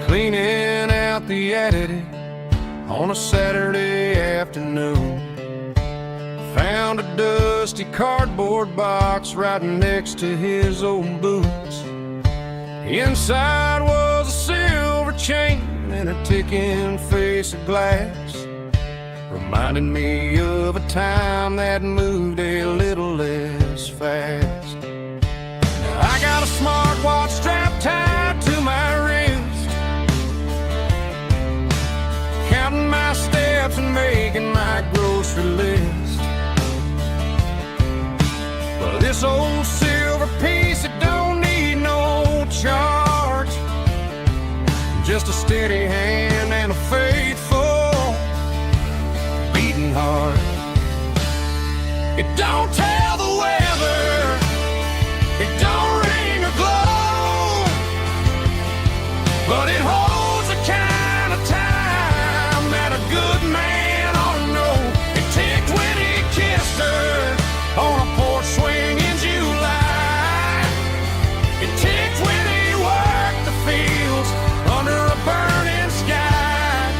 Cleaning out the attic on a Saturday afternoon, found a dusty cardboard box right next to his old boots. Inside was a silver chain and a ticking face of glass, reminding me of a time that moved a little less fast. Now I got a smartwatch strapped tied to my wrist, counting my steps and making my grocery list. Well, this old silver piece, it don't need no charge, just a steady hand and a faithful beating heart. It don't tell the weather, it don't ring or glow, but it holds the kind of time that a good man ought to know. It ticked when he kissed her on a porch swing in July. It ticked when he worked the fields under a burning sky.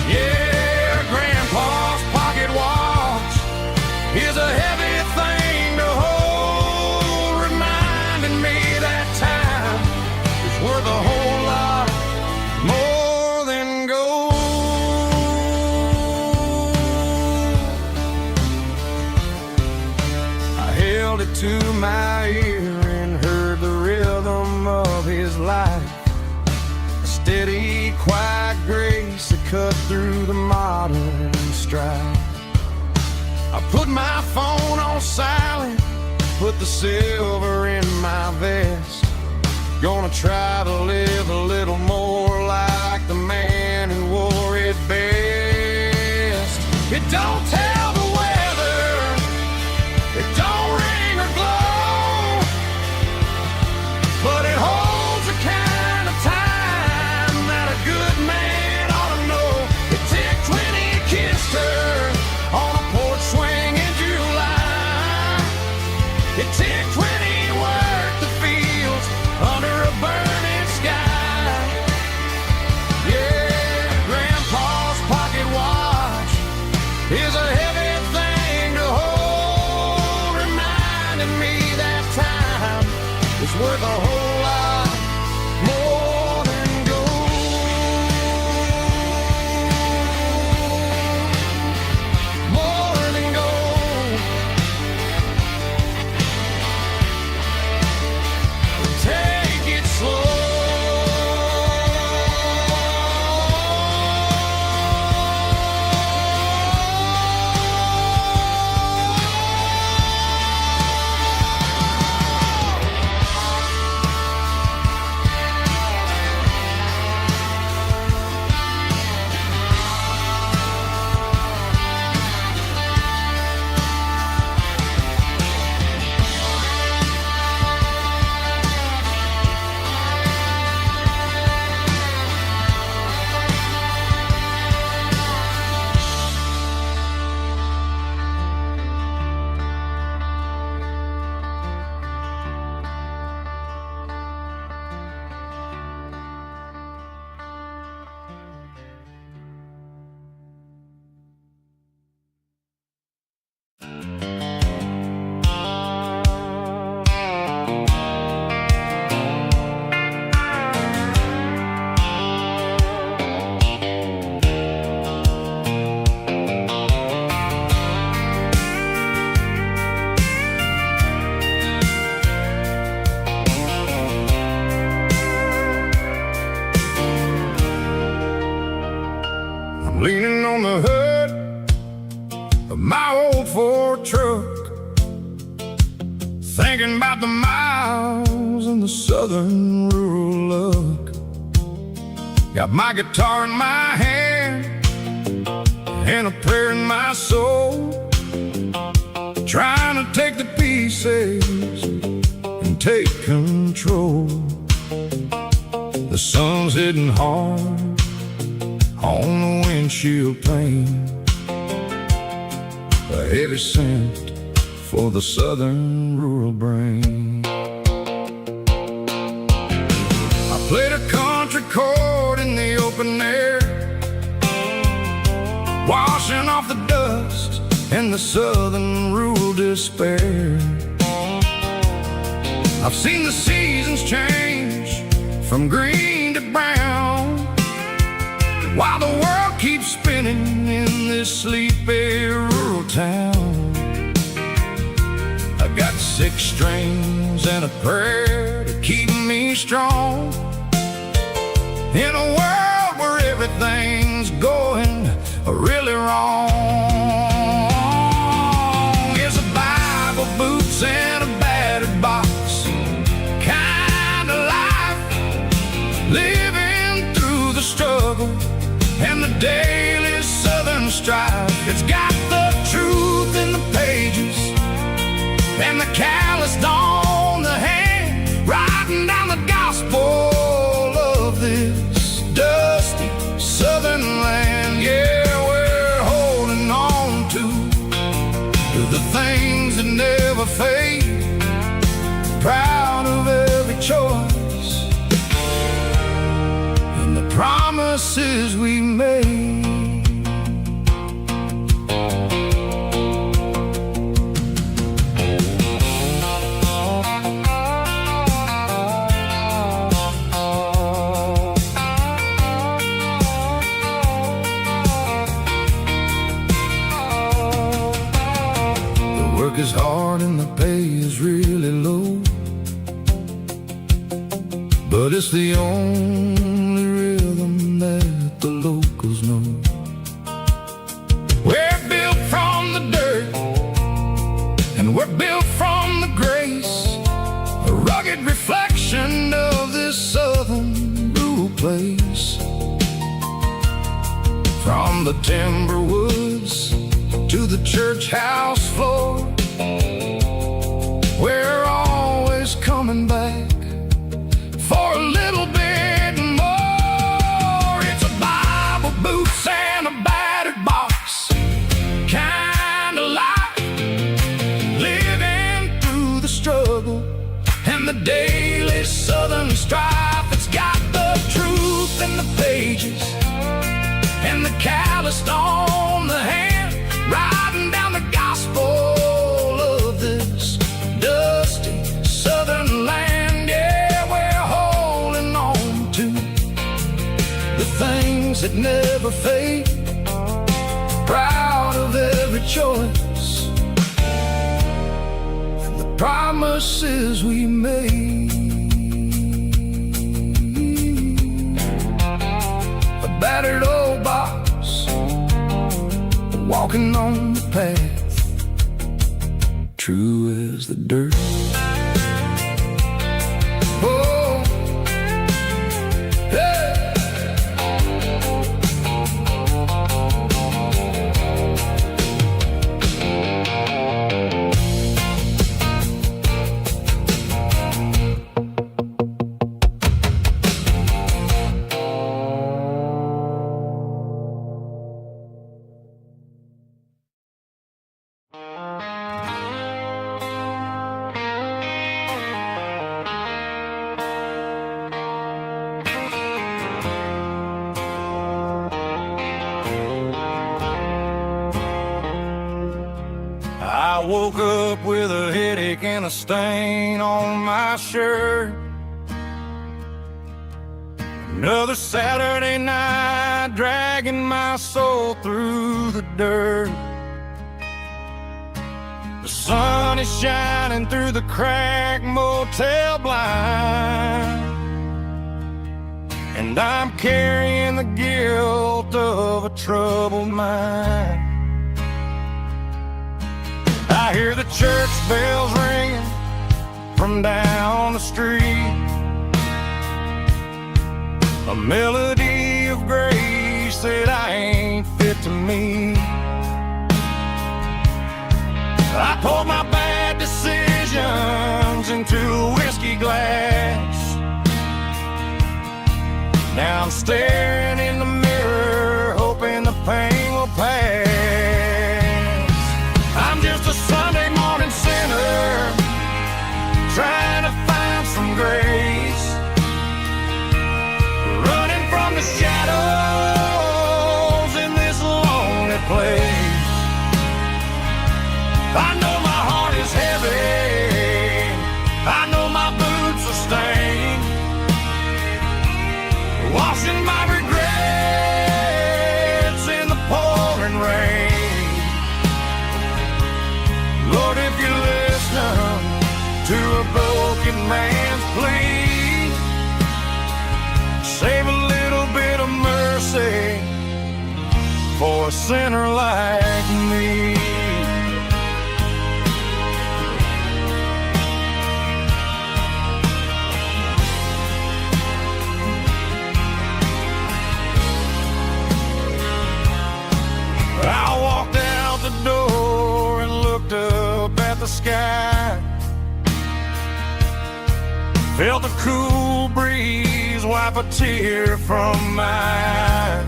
Yeah, Grandpa's pocket watch is a heavy thing to hold, reminding me that time is worth a whole lot more than gold. I held it to my ear and heard the rhythm of his life, a steady, quiet grace that cut through the modern strife. I put my phone on silent, put the silver in my vest. Gonna try to live a little more like the man who wore it best. It don't tell the weather, it don't ring or glow, worth a whole lot more than gold. More than gold. Take it slow. Leaning on the hood of my old Ford truck, thinking about the miles and the southern rural look. Got my guitar in my hand and a prayer in my soul, trying to take the pieces and take control. The sun's hitting hard on the windshield pane, a heavy scent for the southern rural brain. I played a country chord in the open air, washing off the dust and the southern rural despair. I've seen the seasons change from green to brown, while the world keeps spinning in this sleepy rural town. I got 6 strings and a prayer to keep me strong, in a world where everything's going really wrong. It's a Bible, boots, and a battered box kind of life, living through the struggle and the daily southern strife. It's got the truth in the pages and the calloused on the hand, writing down the gospel of this dusty southern land. Yeah, we're holding on to the things that never fade, proud of every choice and the promises we made. Work is hard and the pay is really low, but it's the only rhythm that the locals know. We're built from the dirt and we're built from the grace, a rugged reflection of this southern rural place. From the timber woods to the church house floor, we're always coming back for a little bit more. It's a Bible, boots, and a battered box kind of life, living through the struggle and the daily southern strife. It's got the truth in the pages and the calloused on the hand, writing down the gospel of this dusty southern land. Yeah, smiles that never fade, proud of every choice and the promises we made. A battered old box, walking on the path, true as the dirt. Oh, hey. I woke up with a headache and a stain on my shirt. Another Saturday night, dragging my soul through the dirt. The sun is shining through the cracked motel blind, and I'm carrying the guilt of a troubled mind. I hear the church bells ringing from down the street, a melody of grace that I ain't fit to meet. I poured my bad decisions into a whiskey glass. Now I'm staring in the mirror, hoping the pain will pass. I'm just a Sunday morning sinner, trying to find some grace, running from the shadows in this lonely place. I know my heart is heavy, I know my boots are stained, washing my regrets in the pouring rain. Lord, if you listen to a broken man's plea, save a little bit of mercy for a sinner like me. I walked out the door and looked up at the sky, felt the cool breeze wipe a tear from my eye.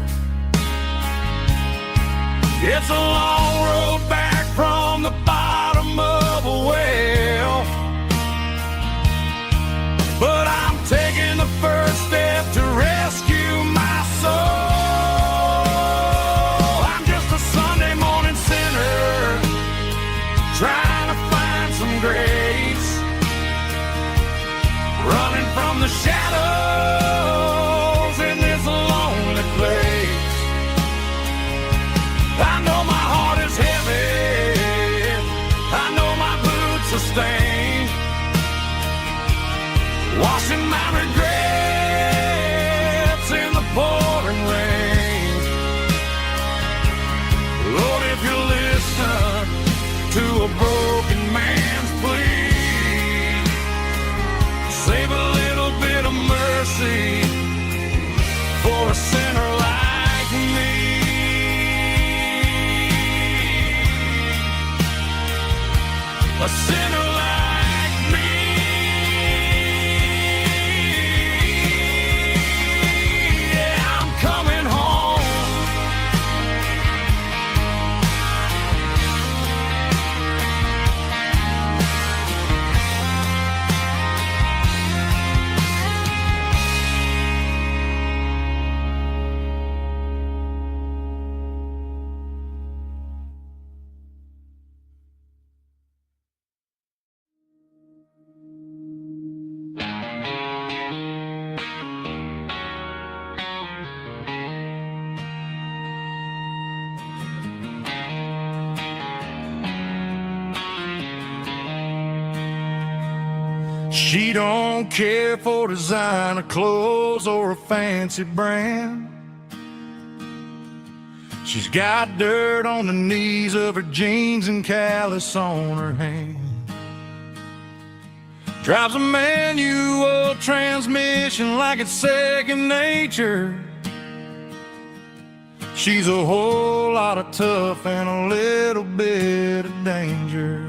It's a long road back from the bottom of a well, but I'm taking the first step to rescue my soul. Trying to find some grace, running from the shadows in this lonely place. I know my heart is heavy, I know my boots are stained, washing my regrets in the pouring rain. Lord, if you listen to a broken man's plea, save a little bit of mercy for a sinner like me. A sinner She don't care for designer clothes or a fancy brand. She's got dirt on the knees of her jeans and callus on her hand. Drives a manual transmission like it's second nature. She's a whole lot of tough and a little bit of danger.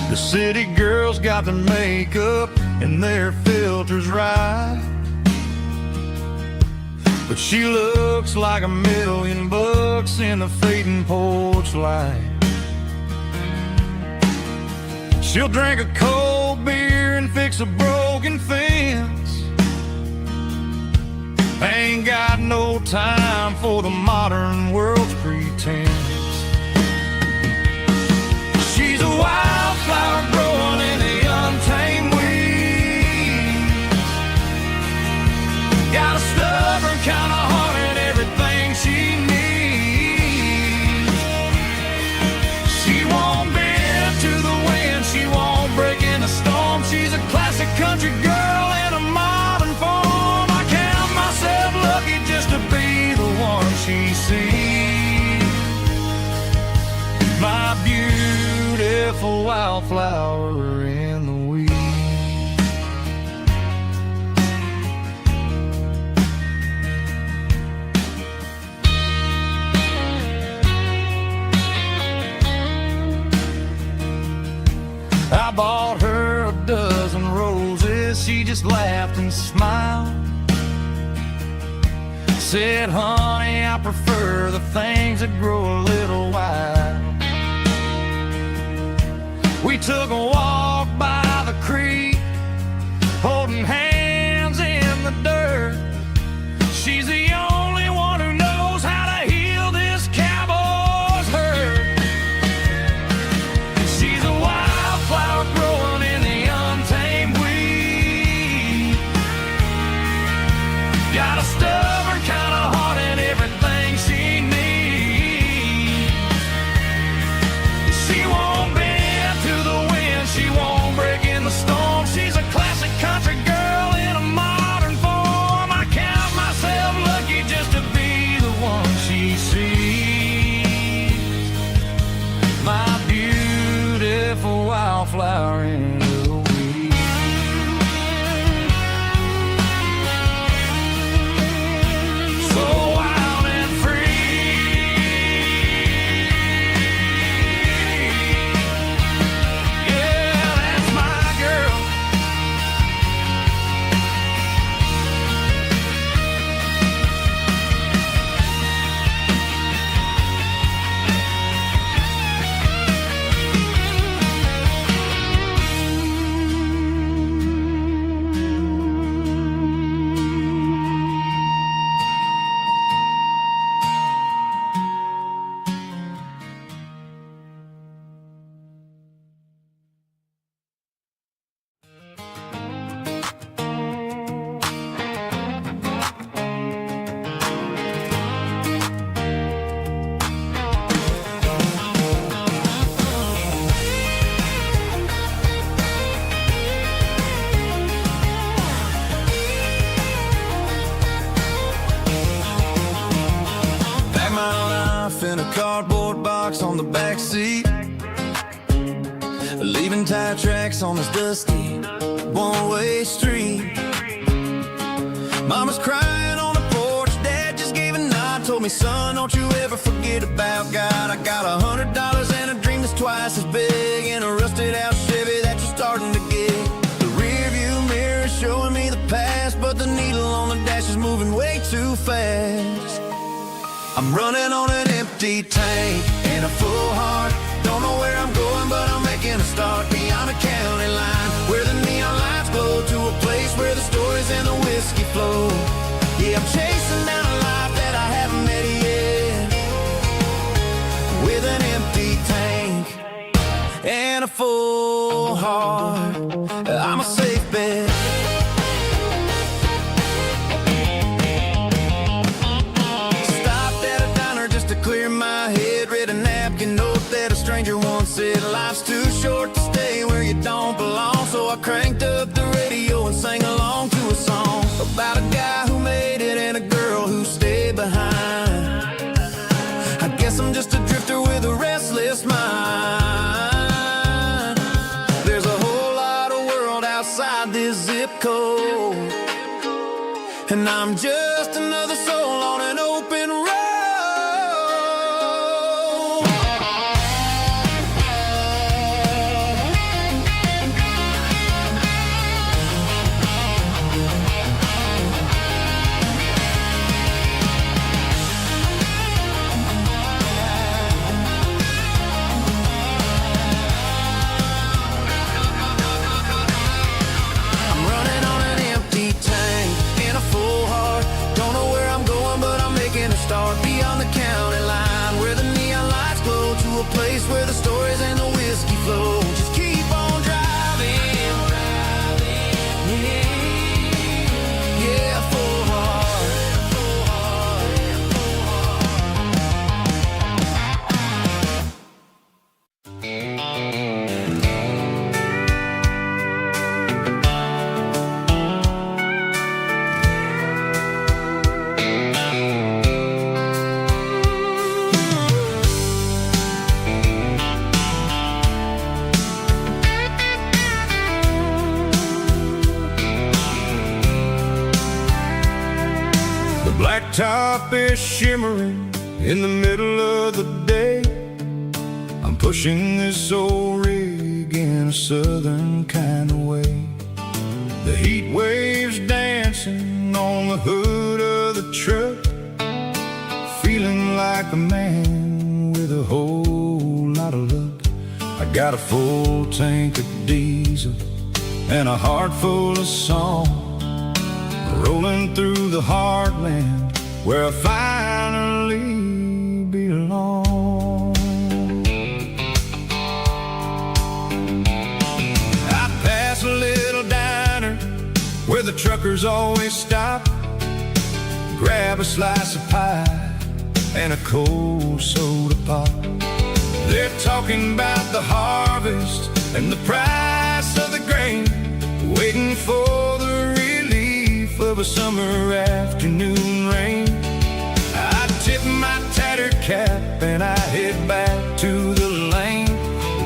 The city girls got their makeup and their filters right, but she looks like $1,000,000 in the fading porch light. She'll drink a cold beer and fix a broken fence. Ain't got no time for the modern world's pretense. She's a wildflower growing in the untamed weeds. Got a stubborn kind of heart and everything she needs. She won't bend to the wind, she won't break in the storm. She's a classic country girl in a modern form. I count myself lucky just to be the one she sees. My beautiful wildflower in the weeds. I bought her a dozen roses, she just laughed and smiled. Said, honey, I prefer the things that grow a little wild. We took a walk by the creek, holding hands in the dirt. She's the only one who knows how to heal this cowboy's hurt. She's a wildflower growing in the untamed weed. Got a stubborn kind of heart and everything she needs. She won't bend to the wind, she won't break in the storm. She's a classic country girl in a modern form. I count myself lucky just to be the one she sees. My beautiful wildflower in the weeds. So wild and free. Yeah, that's my girl. Pack my life in a cardboard box on the back seat, leaving tire tracks on this dusty one-way street. Mama's crying on the porch, Dad just gave a nod, told me, son, don't you ever forget about God. I got $100 and a dream that's twice as big, in a rusted out Chevy that you're starting to get. The rear view mirror is showing me the past, but the needle on the dash is moving way too fast. I'm running on an empty tank and a full heart. Don't know where I'm going, but I'm making a start beyond a county line, where the neon lights glow, to a place where the stories and the whiskey flow. Yeah, I'm chasing down a life that I haven't met yet, with an empty tank and a full heart. I'm a safe bet. Stopped at a stranger once said life's too short to stay where you don't belong. So I cranked up the radio and sang along to a song about a guy who made it and a girl who stayed behind. I guess I'm just a drifter with a restless mind. There's a whole lot of world outside this zip code, and I'm just another soul on an open road. Start beyond the county line, where the neon lights glow, to a place where the stories and the whiskey flow. Just keep on driving, yeah, full heart. Blacktop is shimmering in the middle of the day. I'm pushing this old rig in a southern kind of way. The heat waves dancing on the hood of the truck, feeling like a man with a whole lot of luck. I got a full tank of diesel and a heart full of song, rolling through the heartland where I finally belong. I pass a little diner where the truckers always stop, grab a slice of pie and a cold soda pop. They're talking about the harvest and the price of the grain, waiting for the relief of a summer afternoon rain. I tip my tattered cap and I head back to the lane,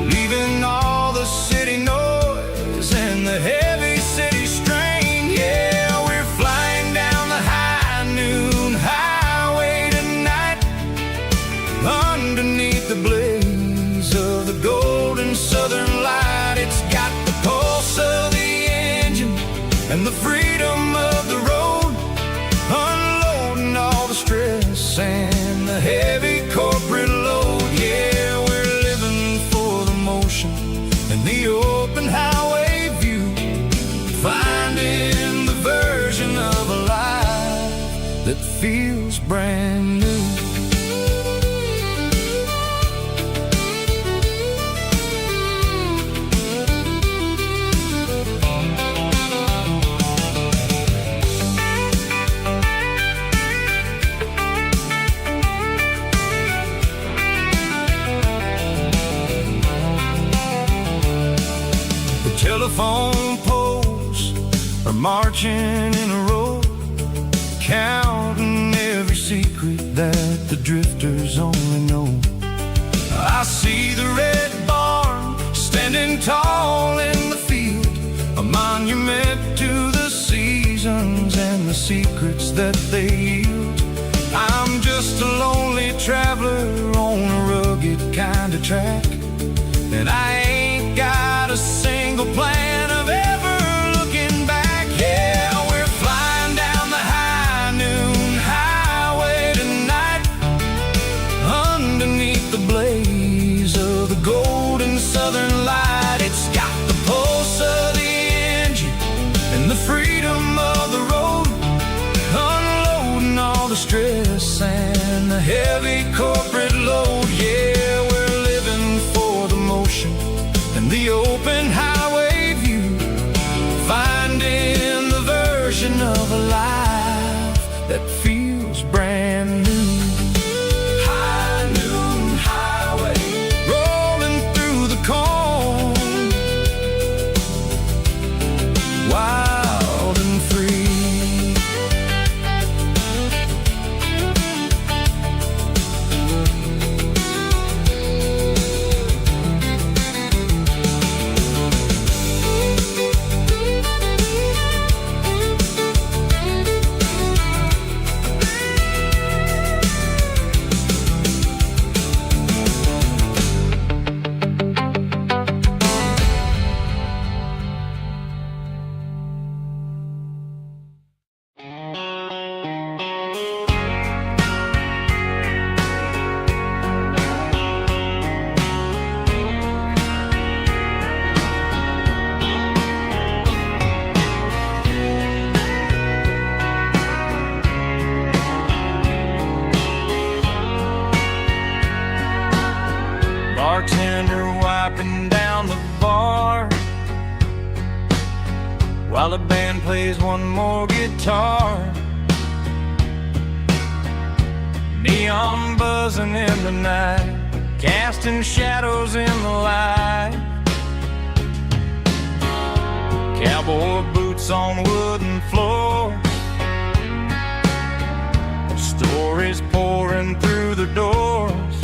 leaving all the city noise and the heavy city strain. Yeah, we're flying down the high noon highway tonight, underneath the blaze of the golden southern light. It's got the pulse of the engine and the freedom of the road, unloading all the stress and the heavy corporate load. Yeah, we're living for the motion and the open highway view, finding the version of a life that feels brand new. Telephone poles are marching in a row, counting every secret that the drifters only know. I see the red barn standing tall in the field, a monument to the seasons and the secrets that they yield. I'm just a lonely traveler on a rugged kind of track, and I ain't got a single plan of ever looking back. Yeah, we're flying down the high noon highway tonight, underneath the blaze of the golden southern light. It's got the pulse of the engine and the freedom of the road, unloading all the stress and the heavy corporate load. Yeah, we're living for the motion and the open highway view, finding the version of a life that feels brand new. High noon highway, rolling the band plays one more guitar. Neon buzzing in the night, casting shadows in the light. Cowboy boots on wooden floors, stories pouring through the doors.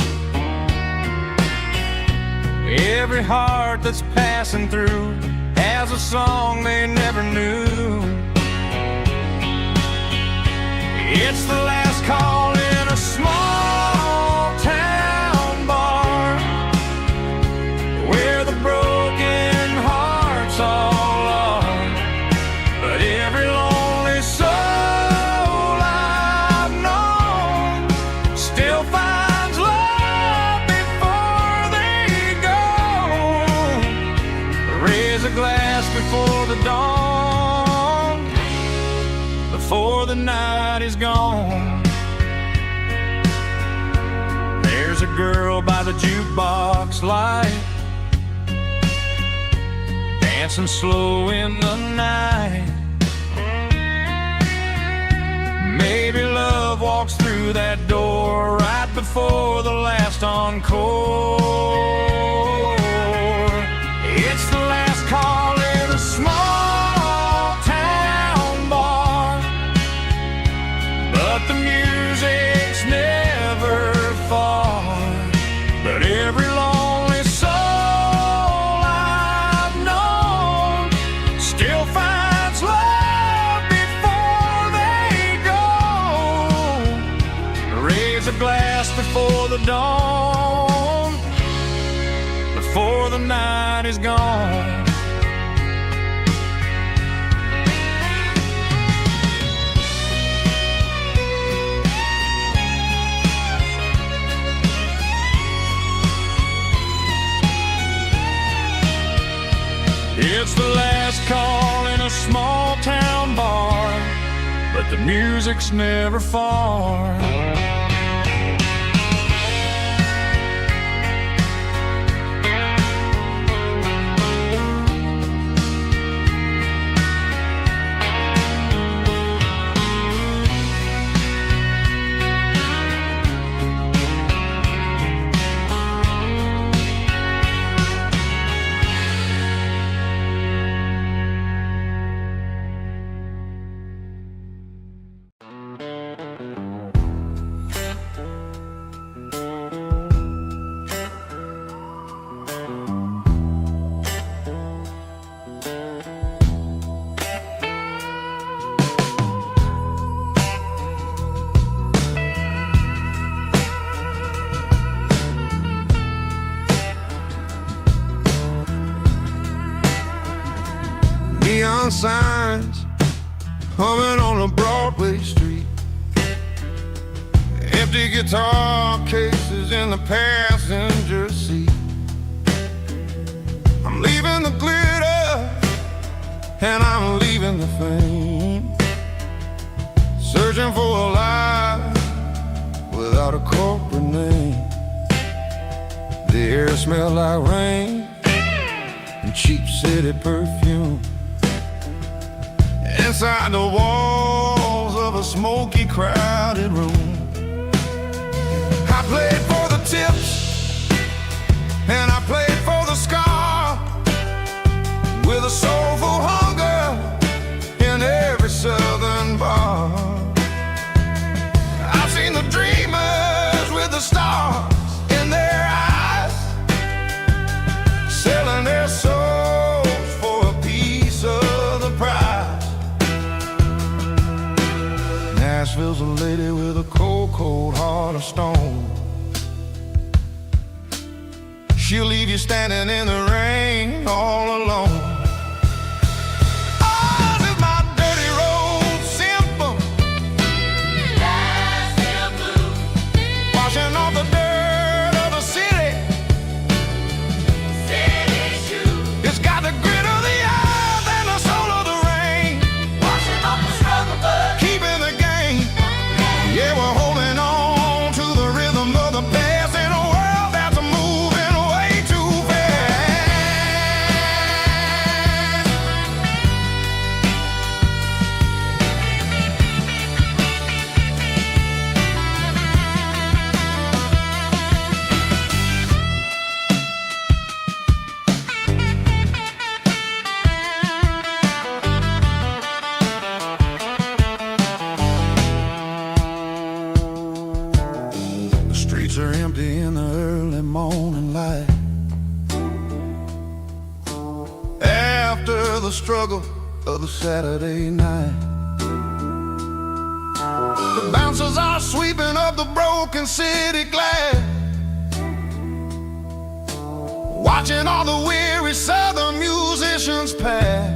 Every heart that's passing through has a song they never knew. It's the last call in a small town bar, where the broken hearts all are. But every lonely soul I've known still finds love before they go. Raise a glass before the dawn, before the night is gone. There's a girl by the jukebox light, dancing slow in the night. Maybe love walks through that door right before the last encore. It's the last call in a small town bar, but the music's never far. But every lonely soul I've known still finds love before they go. Raise a glass before the dawn, before the night is gone. It's the last call in a small town bar, but the music's never far. Neon signs humming on a Broadway street, empty guitar cases in the passenger seat. I'm leaving the glitter and I'm leaving the fame, searching for a life without a corporate name. The air smelled like rain and cheap city perfume. Inside the walls of a smoky, crowded room, I played for the tips and I played for the scar, with a soulful hunger in every southern bar. I've seen the dreamers with the stars in their eyes, selling their souls for a piece of the prize. Nashville's a lady with a cold, cold heart of stone. She'll leave you standing in the rain all alone. Ours is my dirty road symphony, Nashville blues, washing off the dirt of the city, city shoes. It's got the grit of the earth and the soul of the rain, washing off the struggle but keeping the game. Yeah, we're holding on to the rhythm of the past in a world that's moving way too fast. Streets are empty in the early morning light. After the struggle of the Saturday night, the bouncers are sweeping up the broken city glass, watching all the weary southern musicians pass.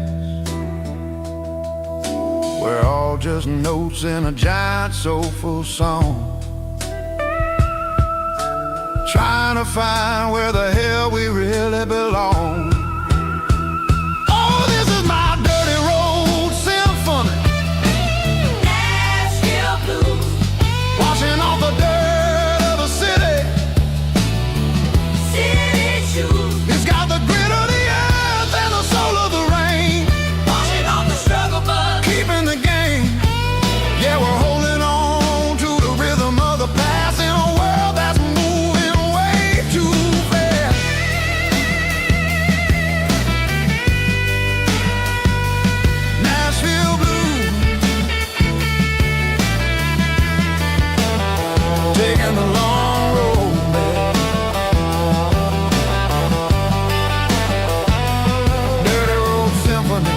We're all just notes in a giant soulful song, trying to find where the hell we really belong. Oh, this is my dirty road symphony, Nashville blues, washing off the dirt of the city. city shoes, It's got the grit of the earth and the soul of the rain, washing off the struggle bug. keeping the game. Yeah, we're holding on to the rhythm of the past in a world that's moving way too fast. Nashville blues, taking the long road back. Dirty road symphony.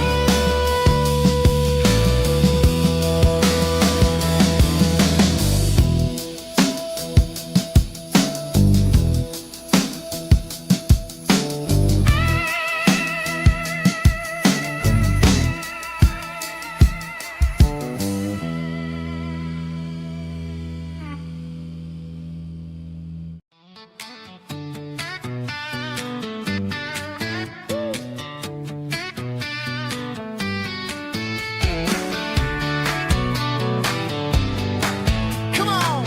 Come on.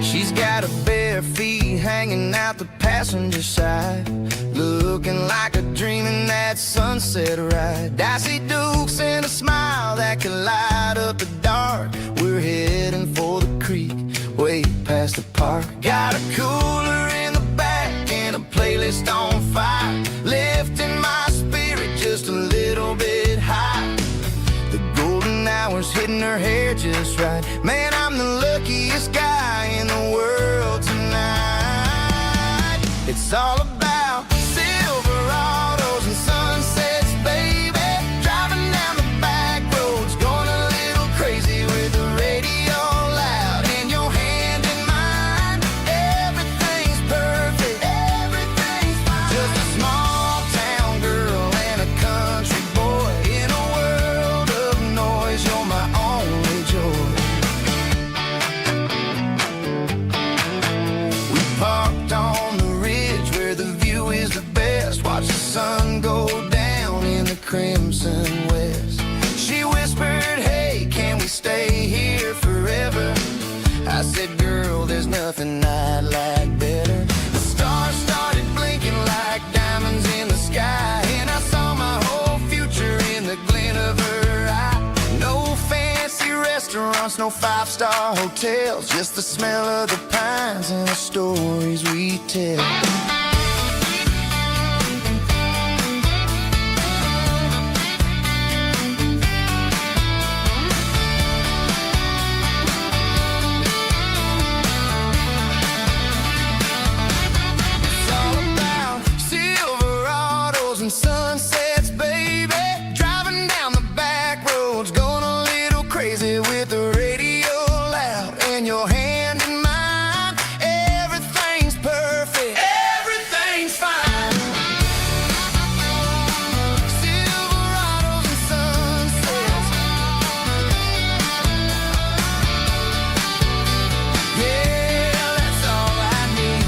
She's got her bare feet hanging out the passenger side, looking like a dream in that sunset ride. I see Dukes and a smile that can light up the dark. We're heading for the creek, way past the park. Got a cooler in the back and a playlist on fire, lifting my spirit just a little bit high. The golden hours hitting her hair just right. Man, I'm the luckiest guy in the world tonight. It's all about Silverados and sunsets, baby. Driving down the back roads, going a little crazy with the radio loud and your hand in mine. Everything's perfect, everything's fine. Just a small town girl and a country boy in a world of noise. You're my only joy. We parked on the ridge where the view is the best. Watch the sun go down in the crimson west. She whispered, hey, can we stay here forever? I said, girl, there's nothing I'd like better. The stars started blinking like diamonds in the sky, and I saw my whole future in the glint of her eye. No fancy restaurants, no five-star hotels, just the smell of the pines and the stories we tell. It's all about Silverados and sunsets, baby. Driving down the back roads, going a little crazy with the radio loud and your hand in mine. Everything's perfect, everything's fine. Silverados and sunsets, yeah, that's all I need.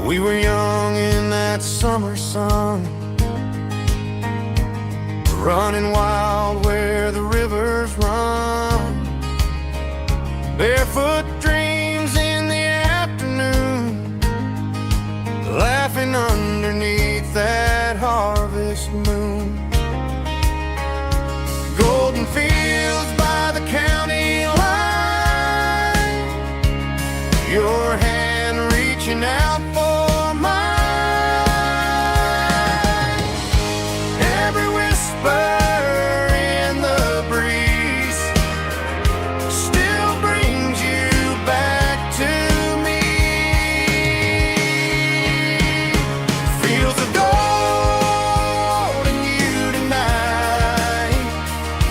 We were young in that summer sun, running wild where the rivers run. Barefoot dreams in the afternoon, laughing underneath that harvest moon. Golden fields by the county line, your hand reaching out for mine. Every whisper in the breeze still brings you back to me. Fields of gold and you tonight,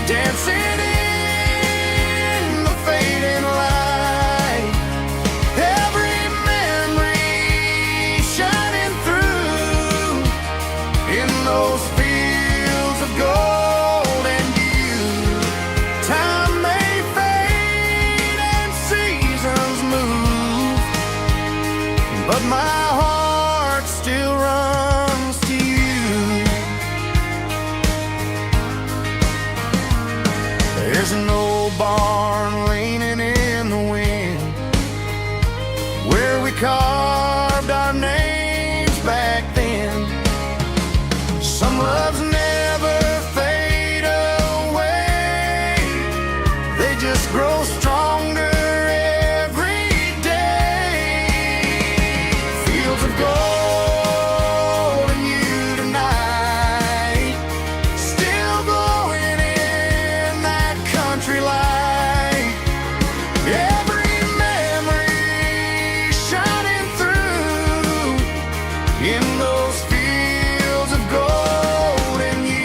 dancing in the fading light. Every memory shining through in those fields of gold and you. Time may fade and seasons move, but my heart still runs to you. There's an old barn leaning in the wind, where we carved our names back then. Some loves never fade away, they just grow stronger every day. Fields of gold and you tonight, still glowing in that country light. Every memory shining through in those fields of gold and you.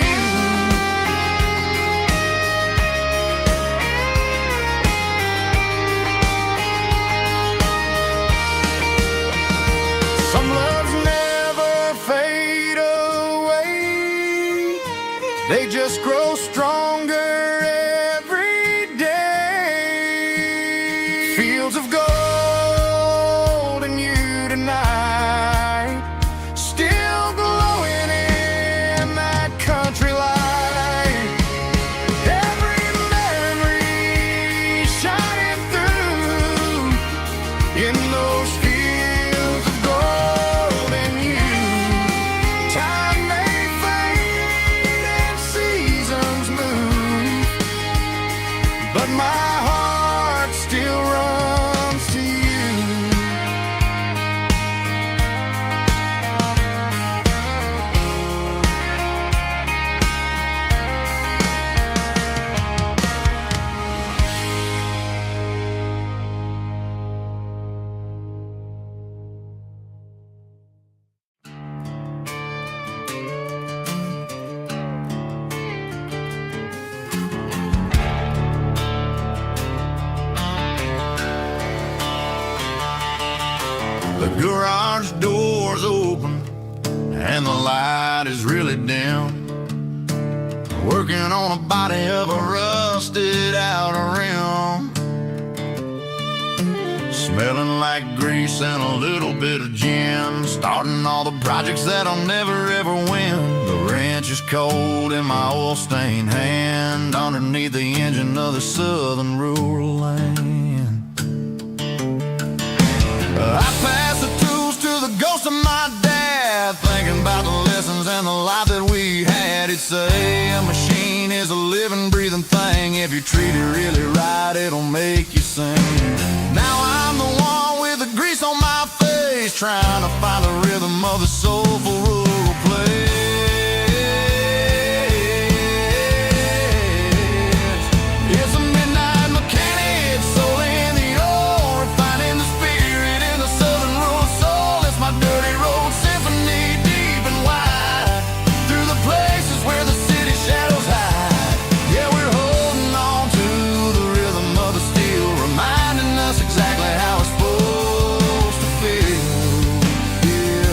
Some loves never fade away, they just grow stronger every day. Fields of gold and you tonight, still glowing in that country light. Every memory shining through in those fields of gold and you. Time may fade and seasons move, but my heart still runs to you. The garage door's open and the light is really dim. Working on a body of a rusted out rim, smelling like grease and a little bit of gin. Starting all the projects that I'll never ever win. The wrench is cold in my oil-stained hand, underneath the engine of the southern rural land. I pass the tools to the ghost of my dad, thinking about the lessons and the life that we had. He'd say a machine is a living, breathing thing. If you treat it really right, it'll make you sing. Now I'm the one with the grease on my face, trying to find the rhythm of the soulful rural place. It's a midnight mechanic, soul in the ore, finding the spirit in the southern rural soul. It's my dirty road symphony, deep and wide, through the places where the city shadows hide. Yeah, we're holding on to the rhythm of the steel, reminding us exactly how it's supposed to feel. Yeah.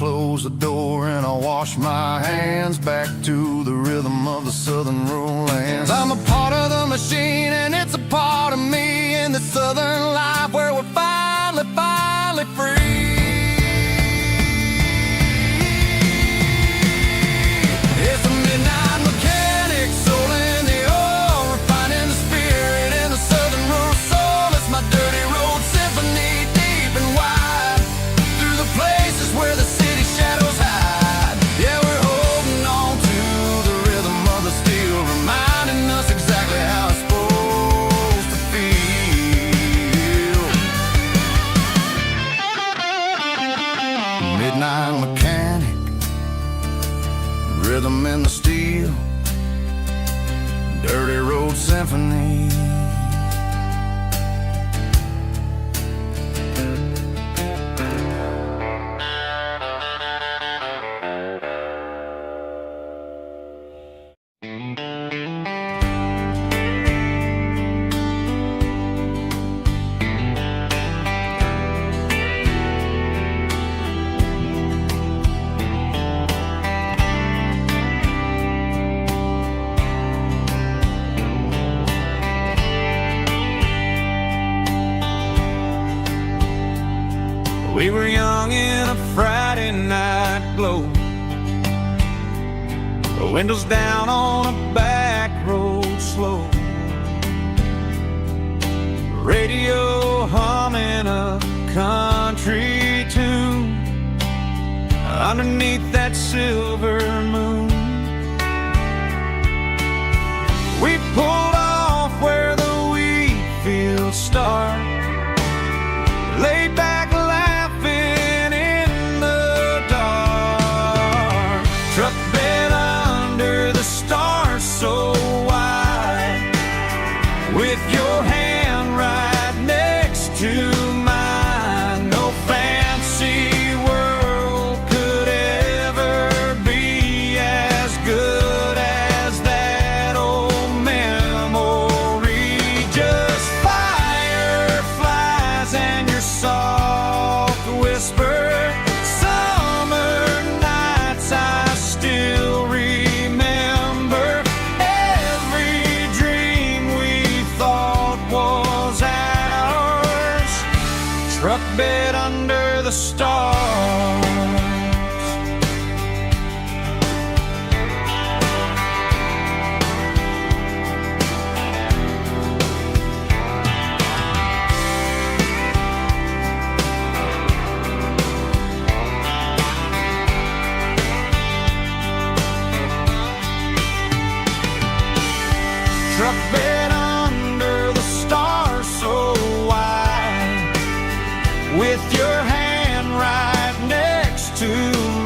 close the door and I wash my hands back to the rhythm of the southern rural lands. I'm a part of the machine and it's a part of me in the southern life where we're finally free. It's a midnight mechanic, soul in the oil, refining the spirit in the southern rural soul. It's my dirty road symphony, deep and wide, through the places where the city shadows hide. Yeah, we're holding on to the rhythm of the steel, reminding us exactly how it's supposed to feel. Midnight mechanic, rhythm in the steel, dirty road symphony. We were young in a Friday night glow, the windows down on a back road slow, radio humming a country tune underneath that silver moon. We pulled off where the wheat fields start, laid back laughing in the dark, truck bed under the stars so wide, with your hand right next to mine. No fancy world could ever be as good as that old memory. Just fireflies and your soft whisper. Summer nights I still remember. Every dream we thought was ours, truck bed under the stars. Truck bed under the stars so wide, with your hand right next to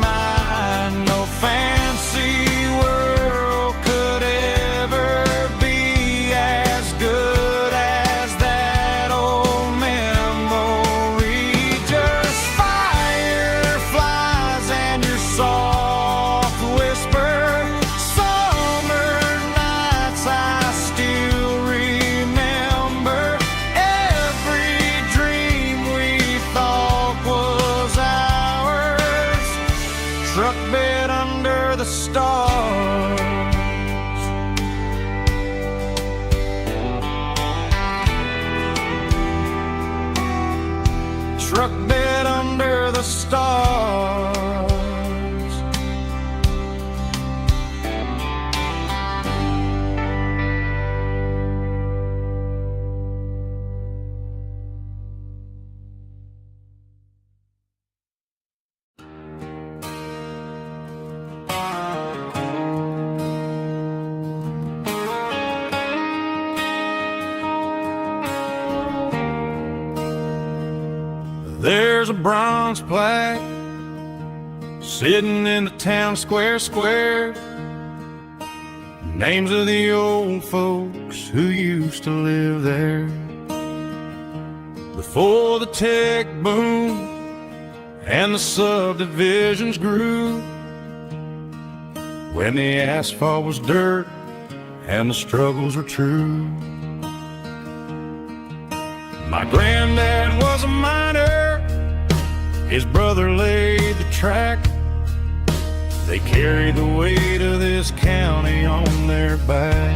mine. No fancy world could ever be as good as that old memory. Just fireflies and your soft whisper. Summer nights I still remember. Every dream we thought was ours, truck bed under the stars. Truck bed under the stars. There's a bronze plaque sitting in the town square. Names of the old folks who used to live there before the tech boom and the subdivisions grew, when the asphalt was dirt and the struggles were true. My granddad was a miner, his brother laid the track. They carry the weight of this county on their back.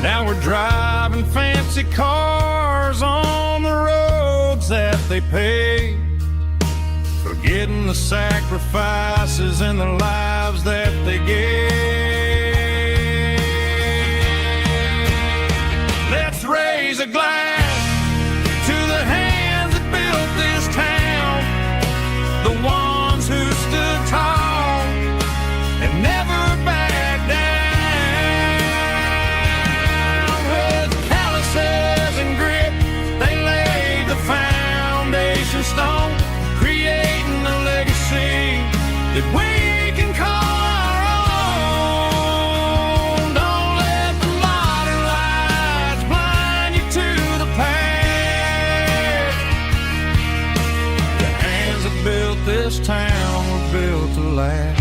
Now we're driving fancy cars on the roads that they paved, forgetting the sacrifices and the lives that they gave. Let's raise a glass to the hands that built this town, the ones who stood tall and never backed down. With calluses and grit, they laid the foundation stone, creating a legacy that we can call our own. Don't let the modern lights blind you to the past. The hands that built this town were built to last.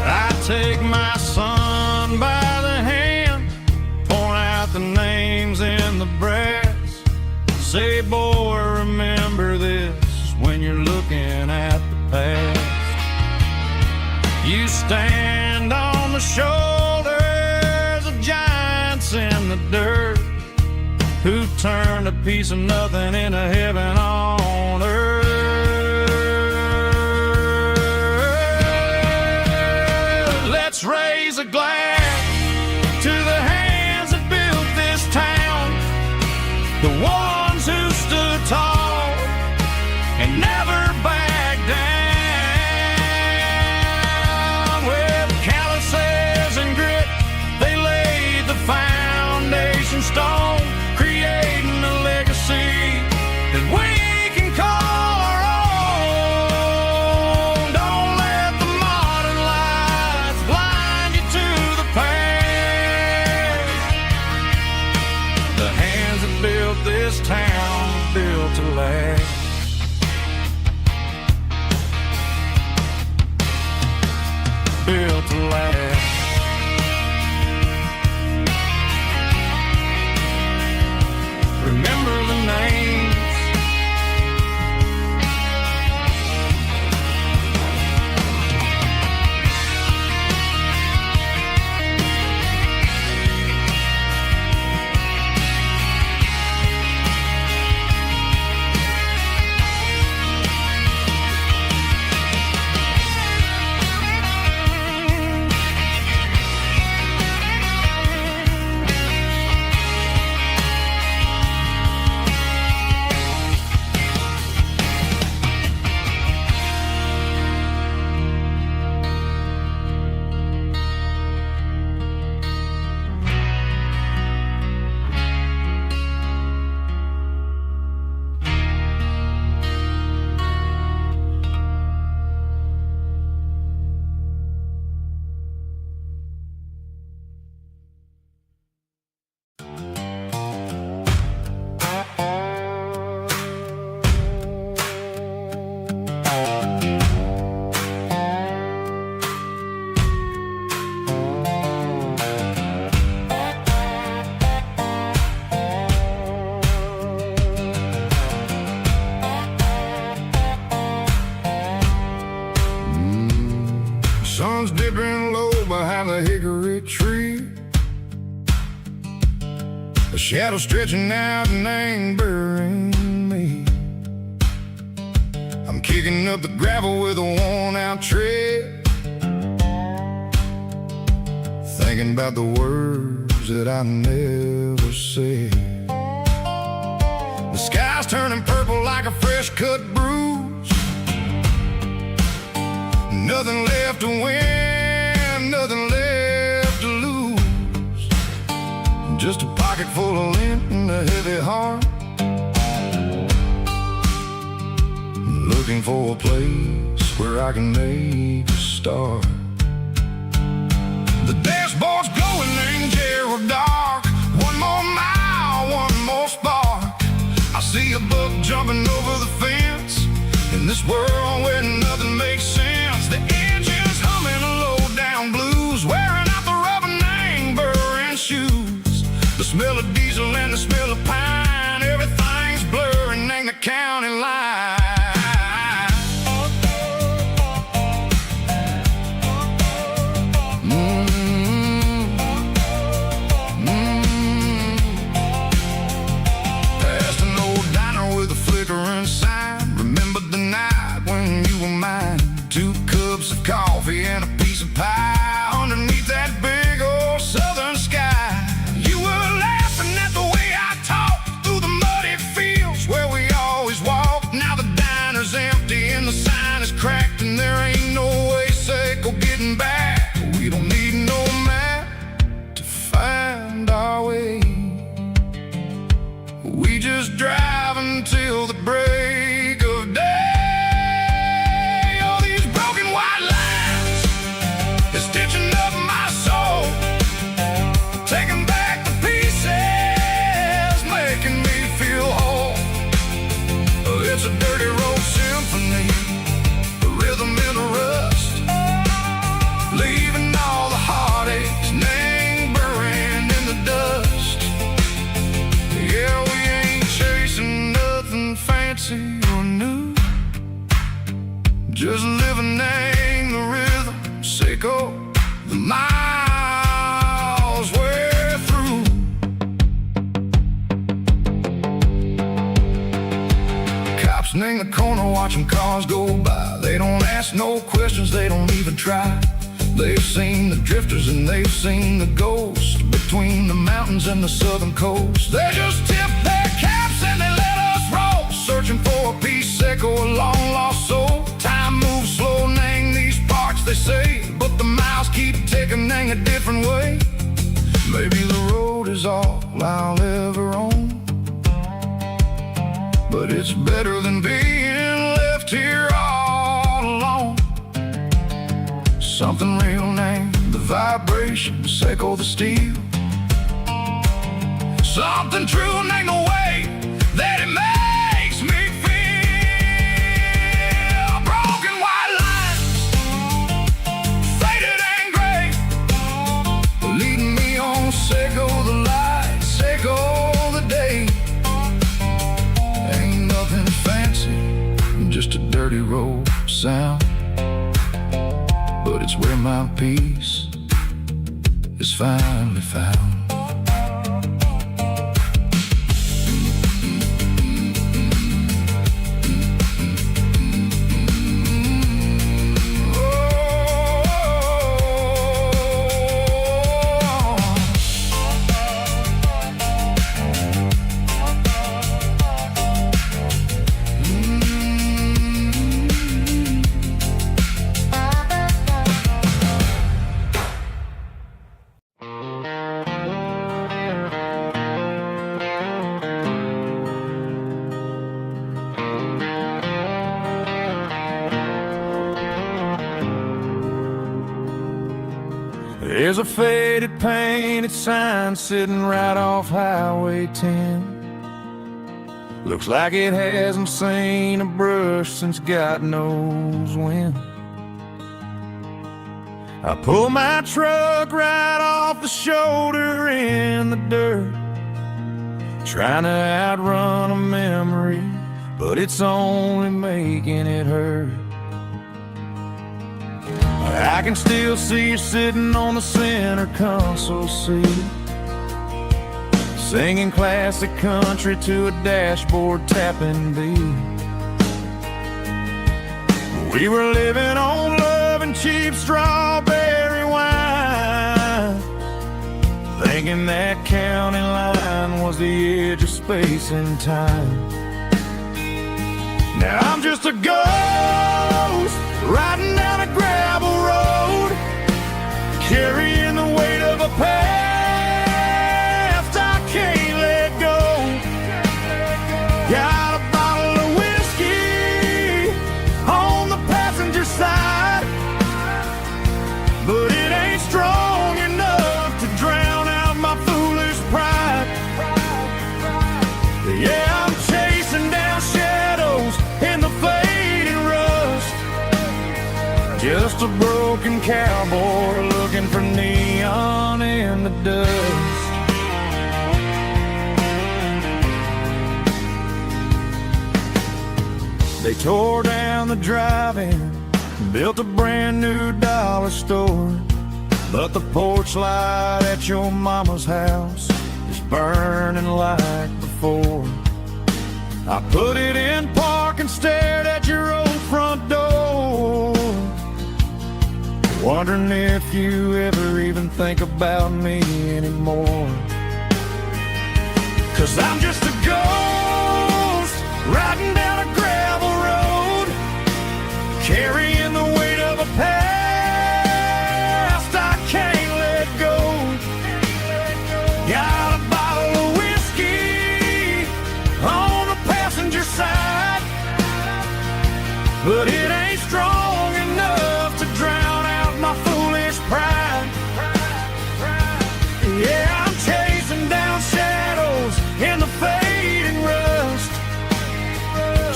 I take my son by the hand, point out the names in the brass. Say, boy, remember this when you're looking at the past. You stand on the shoulders of giants in the dirt, who turned a piece of nothing into heaven on earth. Let's raise a glass to the hands that built this town, the ones who stood tall and never backed down. With calluses and grit, they laid the foundation stone, creating a legacy that we can call our own. Don't let the modern lights blind you to the past. The hands that built this town were built to last. Built to last. Remember the names. Sun's dipping low behind the hickory tree, a shadow stretching out and angering me. I'm kicking up the gravel with a worn-out tread, thinking about the words that I never said. The sky's turning purple like a fresh-cut bruise. Nothing left to win, nothing left to lose. Just a pocket full of lint and a heavy heart, looking for a place where I can make a start. The dashboard's glowing in Gerald dark. One more mile, one more spark. I see a buck jumping over the fence, in this world where nothing makes sense. The engine's humming a low-down blues, wearing out the rubber-name burring shoes. The smell of diesel and the smell of pine, everything's blurring, ain't the until the break of day. All these broken white lines is stitching up my soul, taking back the pieces, making me feel whole. It's a dirty road symphony, a rhythm in the rust, leaving all the heartaches lingering in the dust. Yeah, we ain't chasing nothing fancy or new, just living in the rhythm, sicko, the miles we're through. Cops in the corner watching cars go by. They don't ask no questions, they don't even try. They've seen the drifters and they've seen the ghosts between the mountains and the southern coast. They just tip their caps and they let us roll, searching for a piece echo, a long lost soul. Time moves slow, nang these parts they say, but the miles keep ticking, nang a different way. Maybe the road is all I'll ever own, but it's better than being left here all alone. Something real named the vibrations echo the steel. Something true named the way that it makes me feel. Broken white lines, faded and gray, leading me on, echo the lights, echo the day. Ain't nothing fancy, just a dirty road sound, but it's where my peace is finally found. There's a faded painted sign sitting right off Highway 10. Looks like it hasn't seen a brush since God knows when. I pull my truck right off the shoulder in the dirt, trying to outrun a memory, but it's only making it hurt. I can still see you sitting on the center console seat, singing classic country to a dashboard tapping beat. We were living on love and cheap strawberry wine, thinking that county line was the edge of space and time. Now I'm just a ghost riding down a gravel road, carrying the weight of a past I can't let go. Got a bottle of whiskey on the passenger side, but it ain't strong enough to drown out my foolish pride. Yeah, I'm chasing down shadows in the fading rust, just a broken cowboy looking for neon in the dust. They tore down the drive-in, built a brand new dollar store, but the porch light at your mama's house is burning like before. I put it in park and stared at your old front door, wondering if you ever even think about me anymore. 'Cause I'm just a ghost riding down a gravel road, carrying the weight of a past I can't let go. Got a bottle of whiskey on the passenger but it ain't strong enough to drown out my foolish pride. Yeah, I'm chasing down shadows in the fading rust,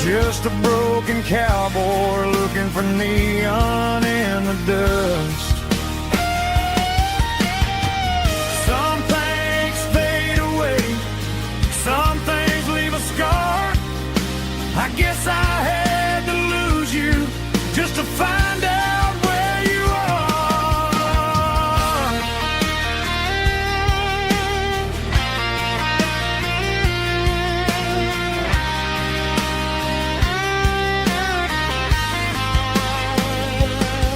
just a broken cowboy looking for neon in the dust. Some things fade away, some things leave a scar. I guess I had to lose you just to find out where you are.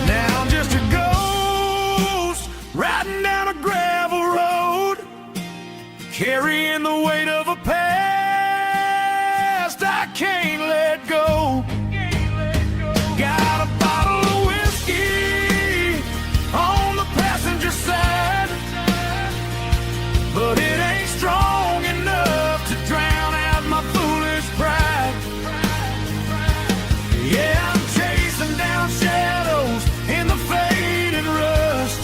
Now I'm just a ghost riding down a gravel road, carrying the weight of a past I can't let go. Got a bottle of whiskey on the passenger side, but it ain't strong enough to drown out my foolish pride. Yeah, I'm chasing down shadows in the faded rust,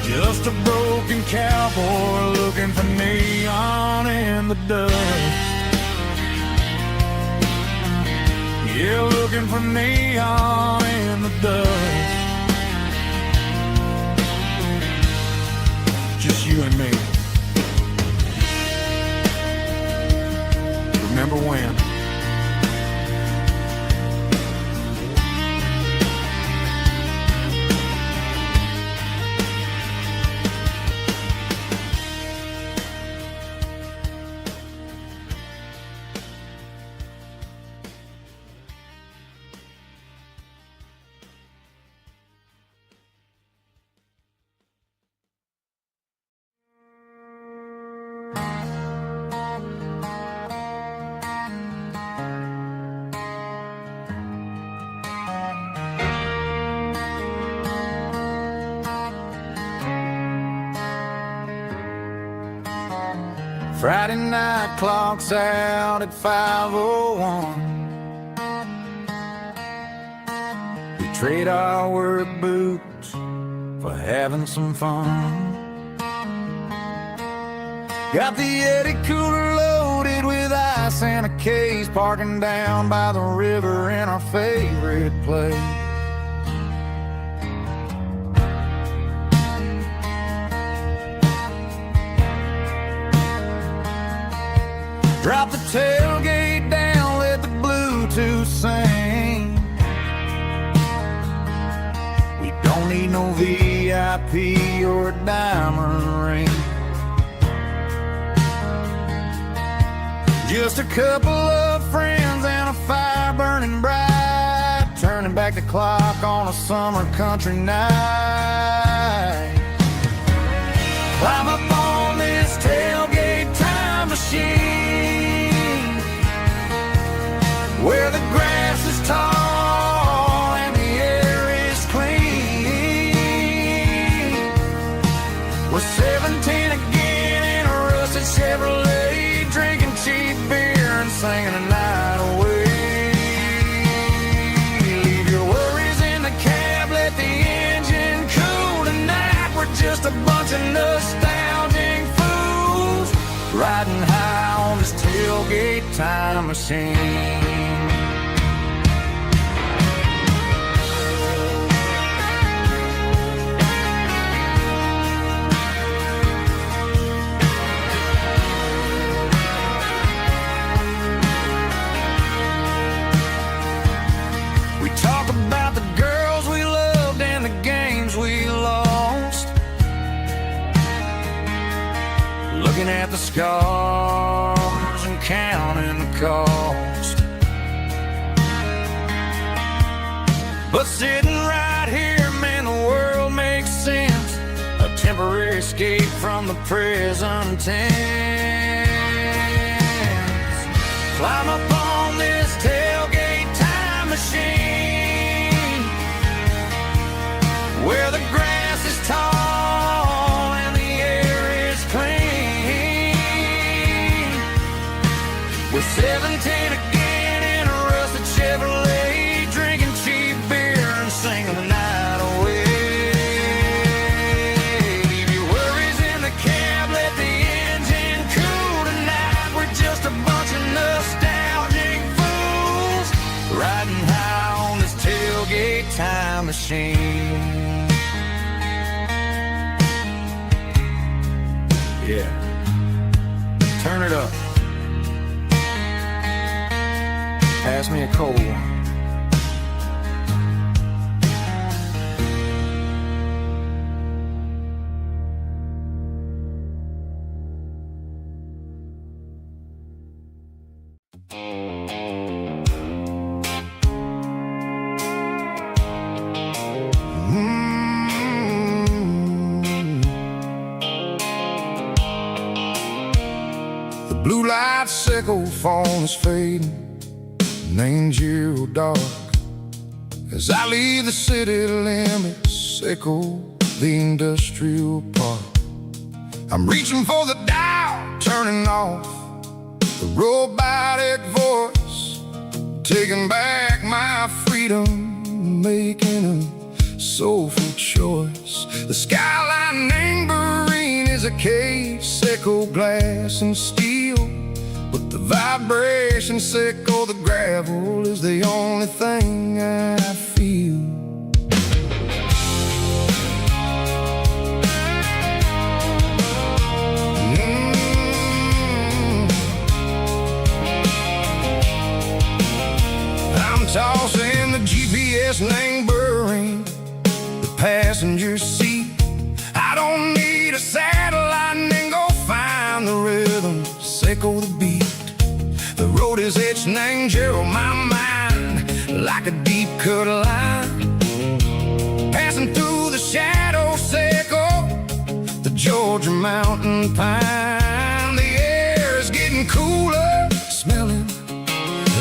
just a broken cowboy looking for neon in the dust. Yeah, looking for neon in the dust. Just you and me. Remember when? Friday night clock's out at 5:01. We trade our work boots for having some fun. Got the Yeti cooler loaded with ice and a case, parking down by the river in our favorite place. Drop the tailgate down, let the Bluetooth sing. We don't need no VIP or a diamond ring. Just a couple of friends and a fire burning bright, turning back the clock on a summer country night. Climb up on this tailgate time machine, where the grass is tall and the air is clean. We're 17 again in a rusted Chevrolet, drinking cheap beer and singing a night away. Leave your worries in the cab, let the engine cool tonight. We're just a bunch of nostalgic fools riding high on this tailgate time machine. We talk about the girls we loved and the games we lost, looking at the scars and counting the cost. But sitting right here, man, the world makes sense. A temporary escape from the present tense. Climb up on this tailgate time machine, where the grass is tall and the air is clean. We're 17 again in a rusted Chevrolet, machine. Yeah, turn it up. Pass me a cold one. The blue light sickle phone is fading, named Giro dark. As I leave the city limits, echo the industrial park. I'm reaching for the dial, turning off the robotic voice, taking back my freedom, making a soulful choice. The skyline neighboring is a case, echo glass and steel, but the vibration sickle, the gravel is the only thing I feel. I'm tossing the GPS neighboring the passenger seat. I don't need a satellite and go find the rhythm, sickle the beat. The road is etched named Gerald my mind, like a deep cut line, passing through the shadow sickle, the Georgia mountain pine. The air is getting cooler, smelling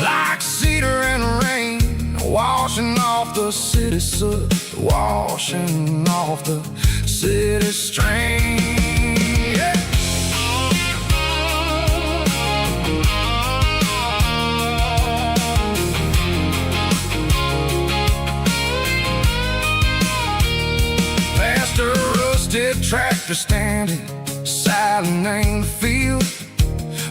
like cedar and rain, washing off the city soot, washing off the city strain. Yeah. Past a rusted tractor standing silent in the field,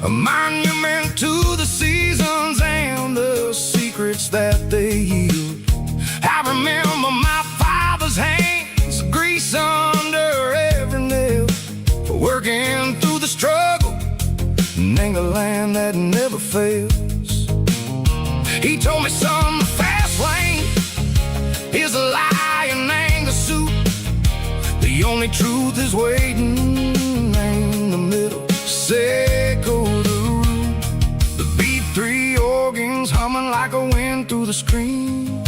a monument to the seasons and the secrets that they yield. I remember my father's hands, grease under every nail, for working through the struggle in the land that never fails. He told me, son, the fast lane is a lion and the suit. The only truth is waiting in the middle, sickle the root. The B3 organs humming like a wind through the screen,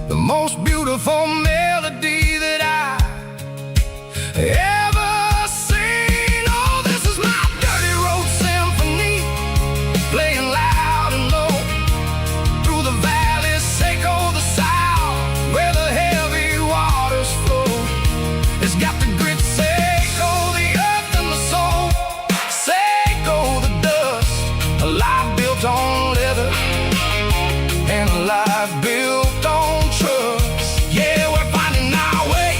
the most beautiful melody that I ever seen. Oh, this is my dirty road symphony, playing loud and low through the valleys, sickle the south, where the heavy waters flow. It's got the grit, sickle the earth and the soul, sickle the dust, a life built on leather and a life built on trust. Yeah, we're finding our way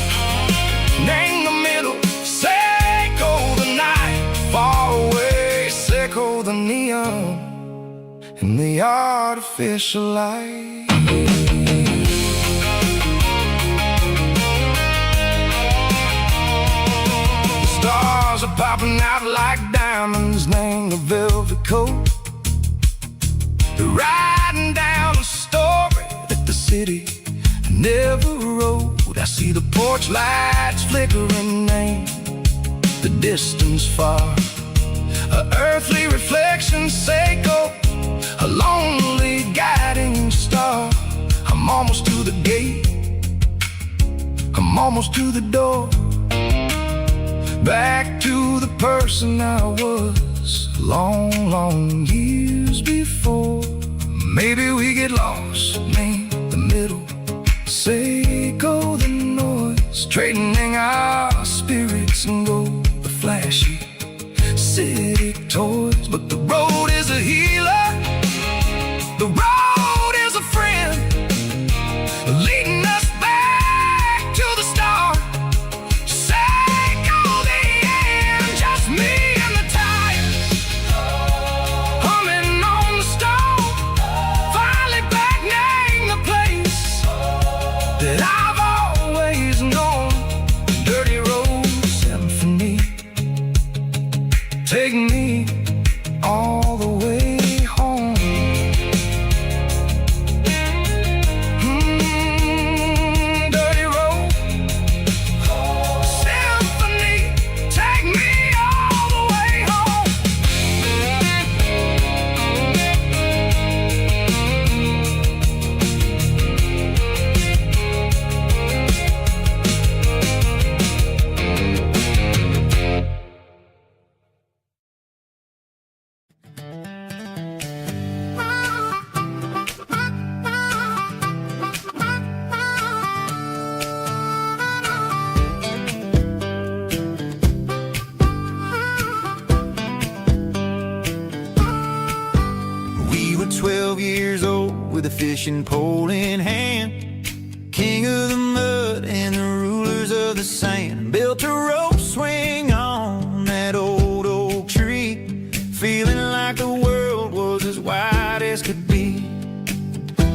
in the middle, sickle the night, far away, sickle the neon and the artificial light. The stars are popping out like diamonds, named the velvet coat. They're riding down a story that the city never wrote. I see the porch lights flickering, name the distance far, a earthly reflection, sickle, a lonely guiding star. I'm almost to the gate, I'm almost to the door, back to the person I was long, long years before. Maybe we get lost in the middle, sickle the noise, trading our spirits and go the flashy city toys. But the road is a healer, the road is a friend, leading us back to the start. Sickle the end, just me and the tires, humming on the stove, finally back now. were 12 years old with a fishing pole in hand. King of the mud and the rulers of the sand. Built a rope swing on that old oak tree, feeling like the world was as wide as could be.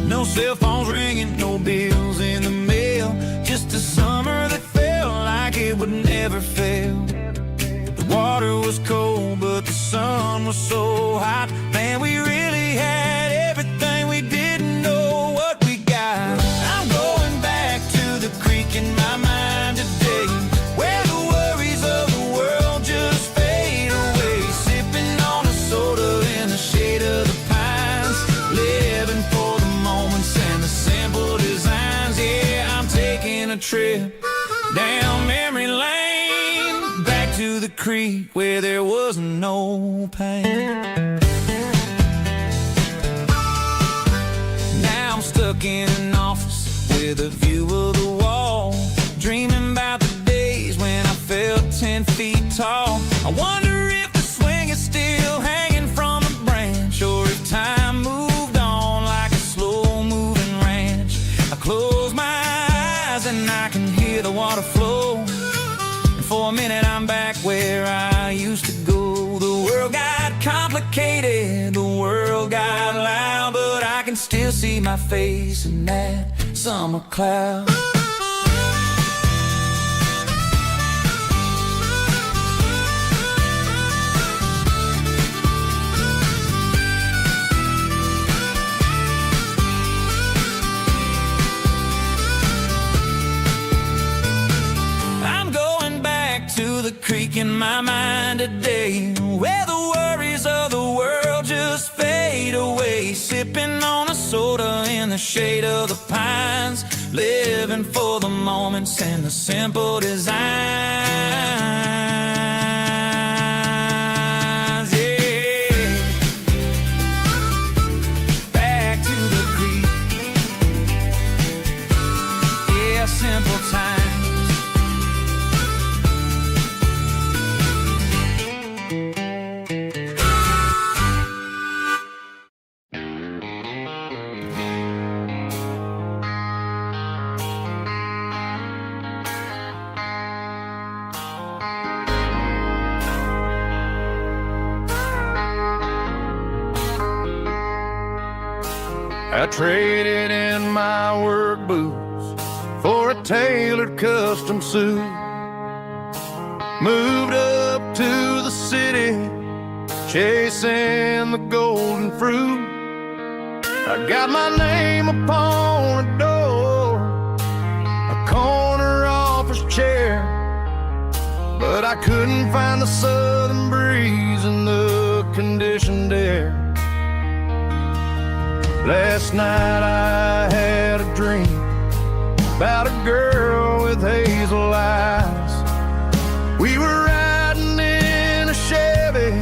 No cell phones ringing, no bills in the mail, just a summer that felt like it would never fail. The water was cold, but the sun was so hot. Man, we really had everything, we didn't know what we got. I'm going back to the creek in my mind today, where the worries of the world just fade away. Sipping on a soda in the shade of the pines, living for the moments and the simple designs. Yeah, I'm taking a trip down memory lane, back to the creek where there was no pain. Now I'm stuck in an office with a view of the wall, dreaming about the days when I felt 10 feet tall. I wonder if the swing is still hanging from a branch, or if time moved on like a slow-moving ranch. I close my eyes and I can hear the water flow, and for a minute I'm back where I used to go. The world got complicated, the world got loud, but I can still see my face in that summer cloud. I'm going back to the creek in my mind today, where the worries of the world just fade away. Sipping on a soda in the shade of the pines, living for the moments and the simple designs. Yeah, back to the creek. Yeah, simple times. I traded in my work boots for a tailored custom suit. Moved up to the city, chasing the golden fruit. I got my name upon a door, a corner office chair, but I couldn't find the southern breeze in the conditioned air. Last night I had a dream about a girl with hazel eyes. We were riding in a Chevy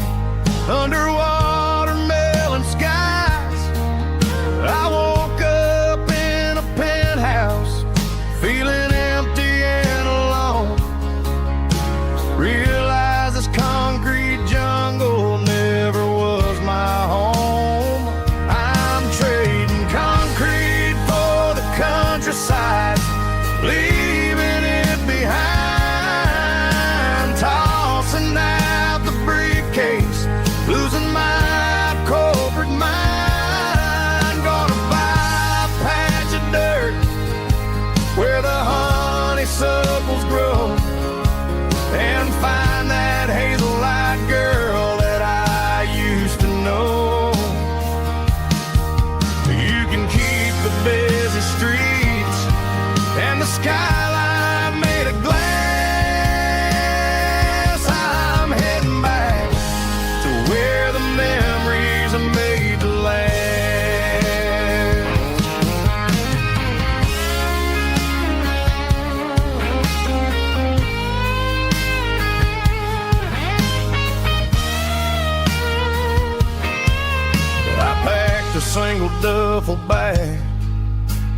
under watermelon skies. I woke up in a penthouse, feeling empty and alone. Realized this concrete jungle never was my home. I'm trading concrete for the countryside, leaving it behind. Tossing out the briefcase, losing my corporate mind. Gonna buy a patch of dirt where the honeysuckles grow, and find that hazel-eyed girl that I used to know. You can keep the busy streets and the skyline made of glass. I'm heading back to where the memories are made to last. I packed a single duffel bag,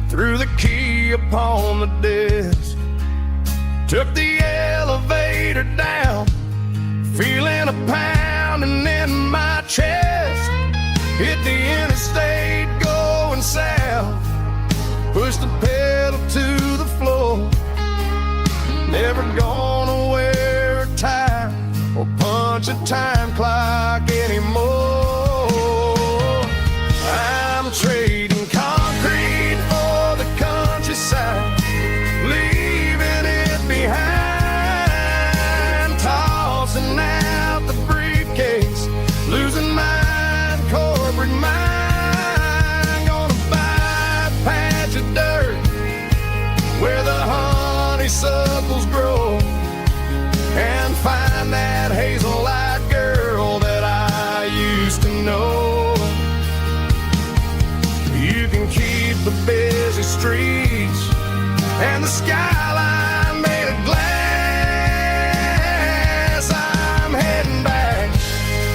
threw the key upon the desk, took the elevator down, feeling a pounding in my chest. Hit the interstate never gonna wear a tie or punch a time clock anymore. I'm trading concrete for the countryside, leaving it behind, tossing out the briefcase, losing my corporate mind. Gonna buy a patch of dirt where the honeysuckles grow and find that hazel-eyed girl that I used to know. You can keep the busy streets and the skyline made of glass. I'm heading back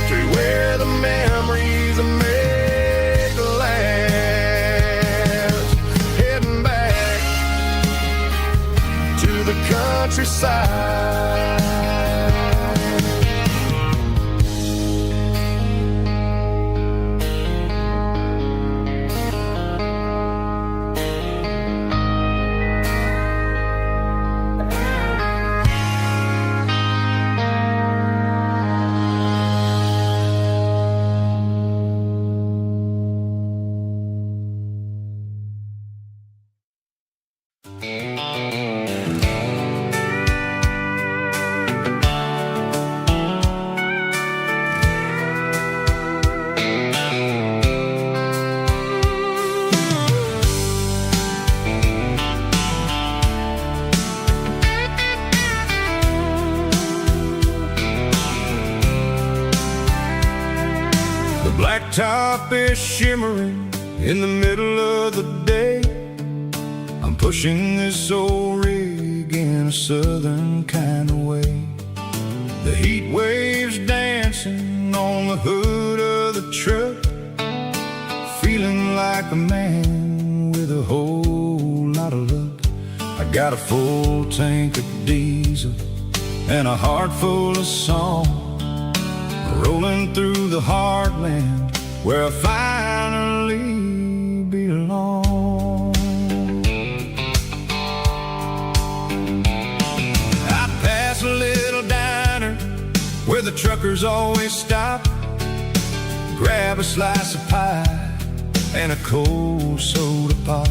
to where the memories are made to last. Heading back to the countryside. Blacktop is shimmering in the middle of the day. I'm pushing this old rig in a southern kind of way. The heat waves dancing on the hood of the truck, feeling like a man with a whole lot of luck. I got a full tank of diesel and a heart full of song, rolling through the heartland where I finally belong. I pass a little diner where the truckers always stop, grab a slice of pie and a cold soda pop.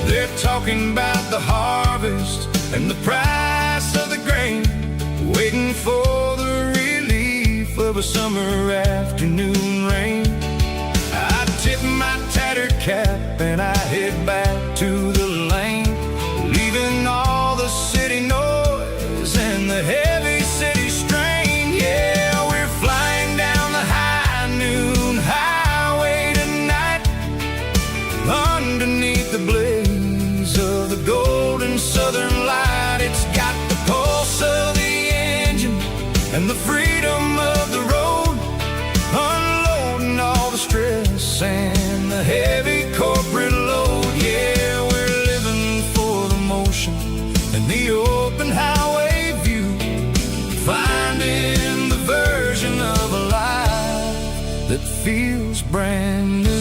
They're talking about the harvest and the price of the grain, waiting for the relief of a summer afternoon rain. I tip my tattered cap and I head back to the lane, leaving all the city noise and the heavy city strain. Yeah, we're flying down the high noon highway tonight, underneath the blaze of the golden southern light. It's got the pulse of the engine and the freedom of the road, unloading all the stress and the heavy corporate load. Yeah, we're living for the motion and the open highway view, finding the version of a life that feels brand new.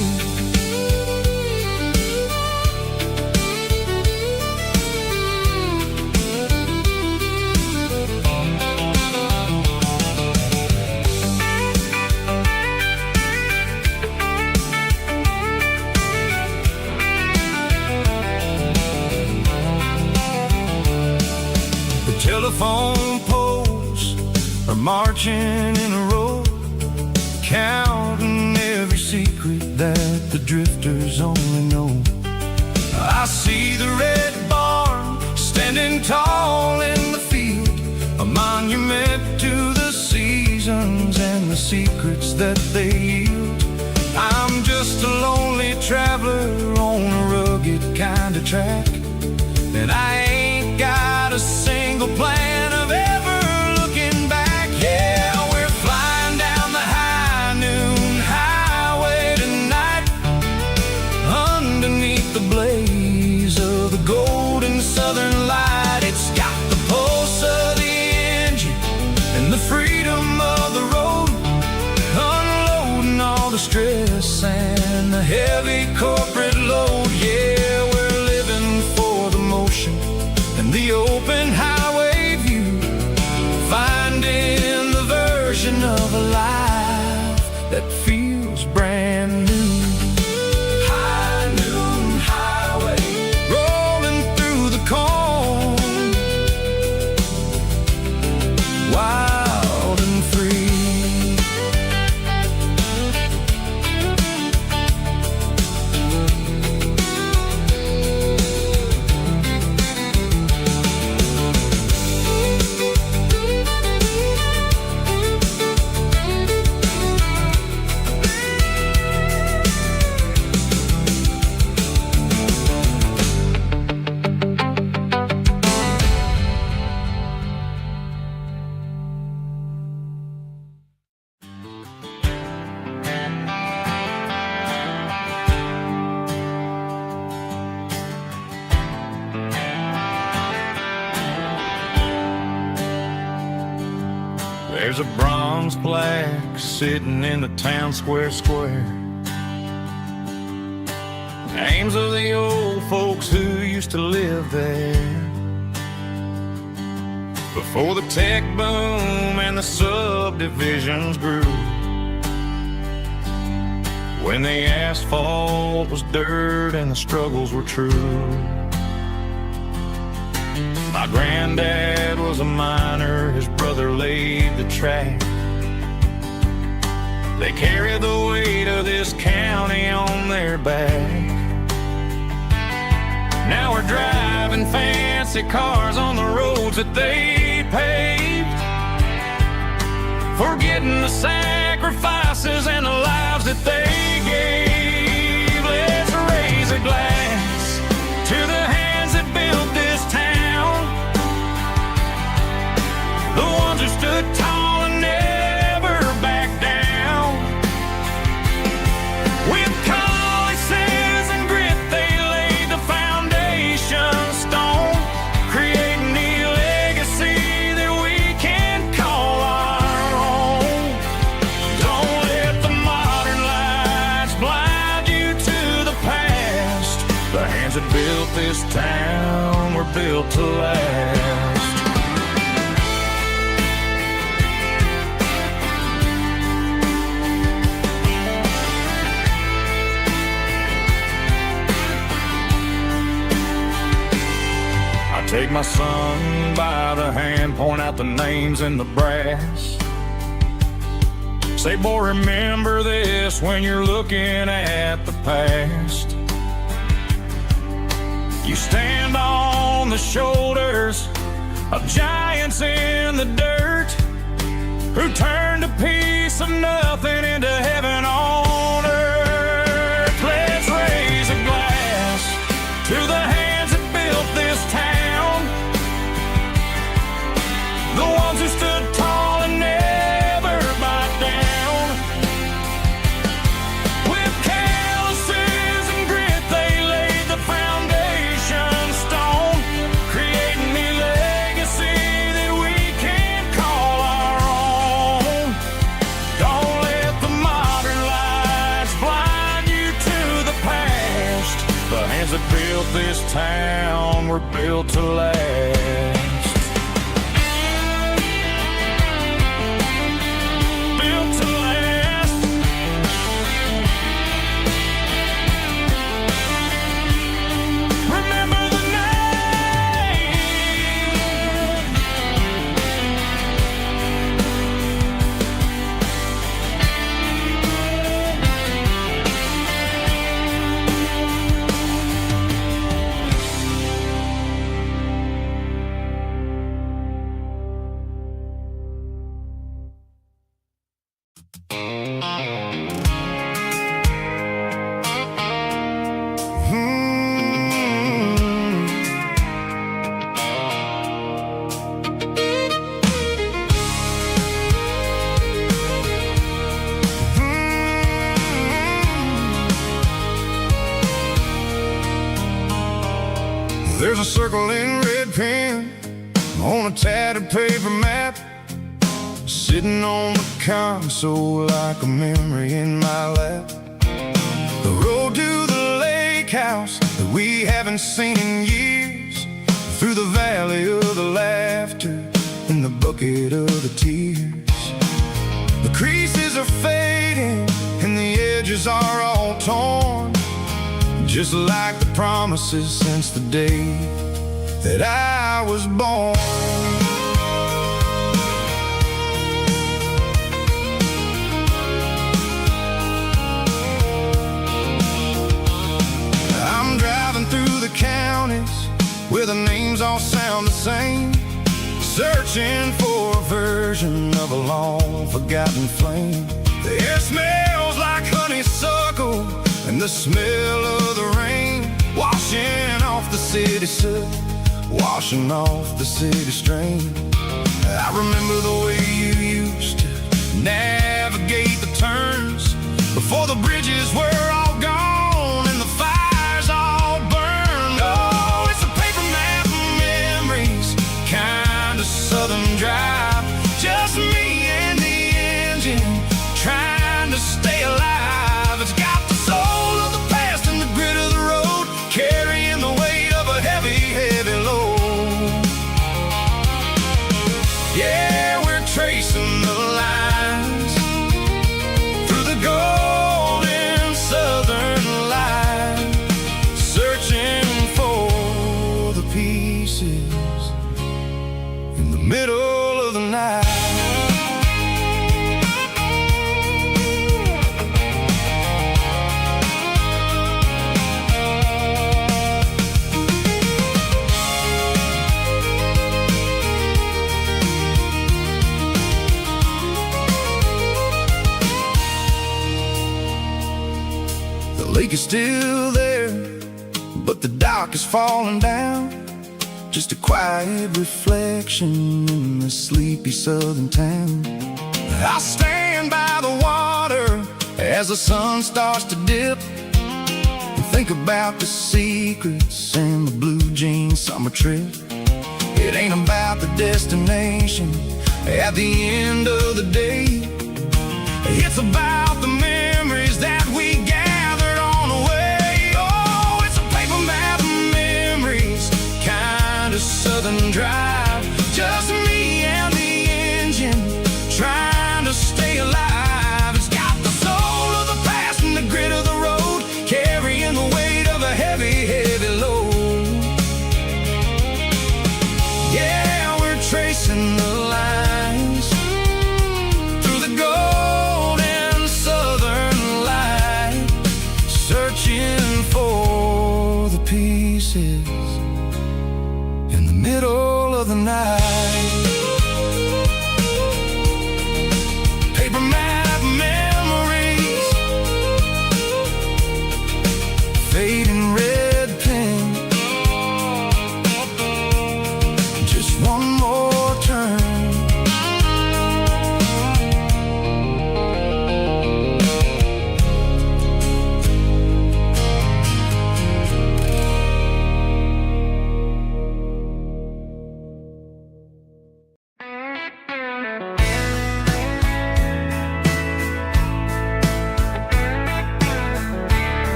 Telephone poles are marching in a row, counting every secret that the drifters only know. I see the red barn standing tall in the field, a monument to the seasons and the secrets that they yield. I'm just a lonely traveler on a rugged kind of track, and I ain't got a single plan of ever looking back. Yeah, we're flying down the high noon highway tonight, underneath the blaze of the golden southern light. It's got the pulse of the engine and the freedom of the road, unloading all the stress and the heavy corporate load. Yeah, we're living for the motion and the open highway There's a bronze plaque sitting in the town square. Names of the old folks who used to live there before the tech boom and the subdivisions grew, when the asphalt was dirt and the struggles were true. My granddad was a miner, his brother laid the track. They carried the weight of this county on their back. Now we're driving fancy cars on the roads that they paved, forgetting the sacrifices and the lives that they gave. Let's raise a glass to the hands that built this town, the ones who stood tall and never backed down. With calluses and grit they laid the foundation stone, creating the legacy that we can call our own. Don't let the modern lights blind you to the past. The hands that built this town were built to last. Take my son by the hand, point out the names in the brass. Say, boy, remember this when you're looking at the past. You stand on the shoulders of giants in the dirt, who turned a piece of nothing into heaven on earth. Let's raise a glass to the hands that built this town, the ones who stood tall and never backed down. With calluses and grit they laid the foundation stone, creating the legacy that we can call our own. Don't let the modern lights blind you to the past. The hands that built this town were built to last. There's a circle in red pen on a tattered paper map, sitting on the console like a memory in my lap. The road to the lake house that we haven't seen in years, through the valley of the laughter and the bucket of the tears. The creases are fading and the edges are all torn, just like the promises since the day that I was born. I'm driving through the counties where the names all sound the same, searching for a version of a long forgotten flame. The air smells like honeysuckle and the smell of the rain, washing off the city soot, washing off the city strain. I remember the way you used to navigate the turns before the bridges were all gone and the fires all burned. Oh, it's a paper map of memories, kind of southern drive, just me and The lake is still there, but the dock is falling down. Just a quiet reflection in the sleepy southern town. I stand by the water as the sun starts to dip, and think about the secrets and the blue jean summer trip. It ain't about the destination at the end of the day. It's about the memories that we gathered on the way. Oh, it's a paper map of memories, kind of southern drive. Just me and the engine, trying to stay alive. It's got the soul of the past and the grit of the road, carrying the weight of a heavy, heavy load. Yeah, we're tracing the lines through the golden southern light, searching for the pieces in the middle of the night. Paper map memories, fading red pen, just one more turn.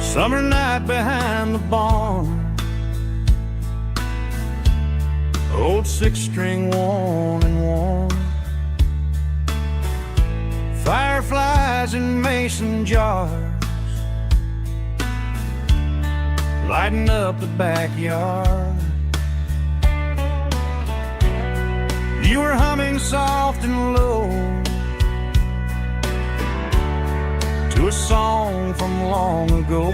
Summer night behind the barn, old six-string worn and worn, fireflies in mason jars, lighting up the backyard. You were humming soft and low to a song from long ago.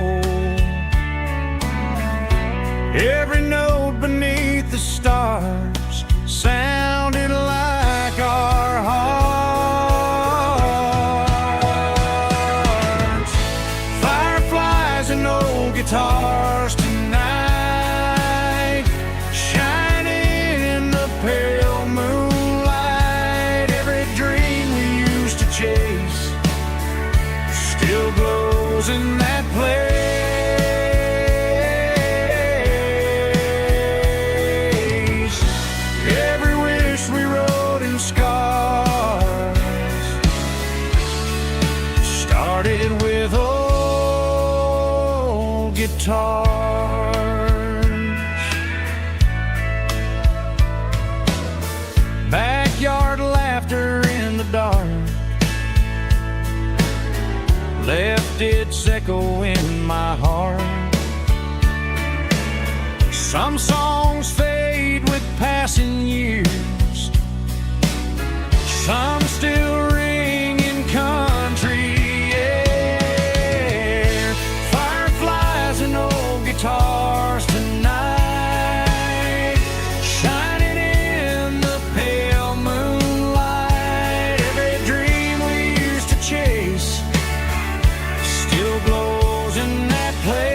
Every note beneath the stars sounded like our hearts. Fireflies and old guitars tonight, shining in the pale moonlight. Every dream we used to chase still glows in that place. Every wish we wrote in scars started with old guitars. Backyard laughter in the dark left its echo in my heart. Some songs fade with passing years, some still ring in country air. Fireflies and old guitars tonight, shining in the pale moonlight. Every dream we used to chase still glows in that place.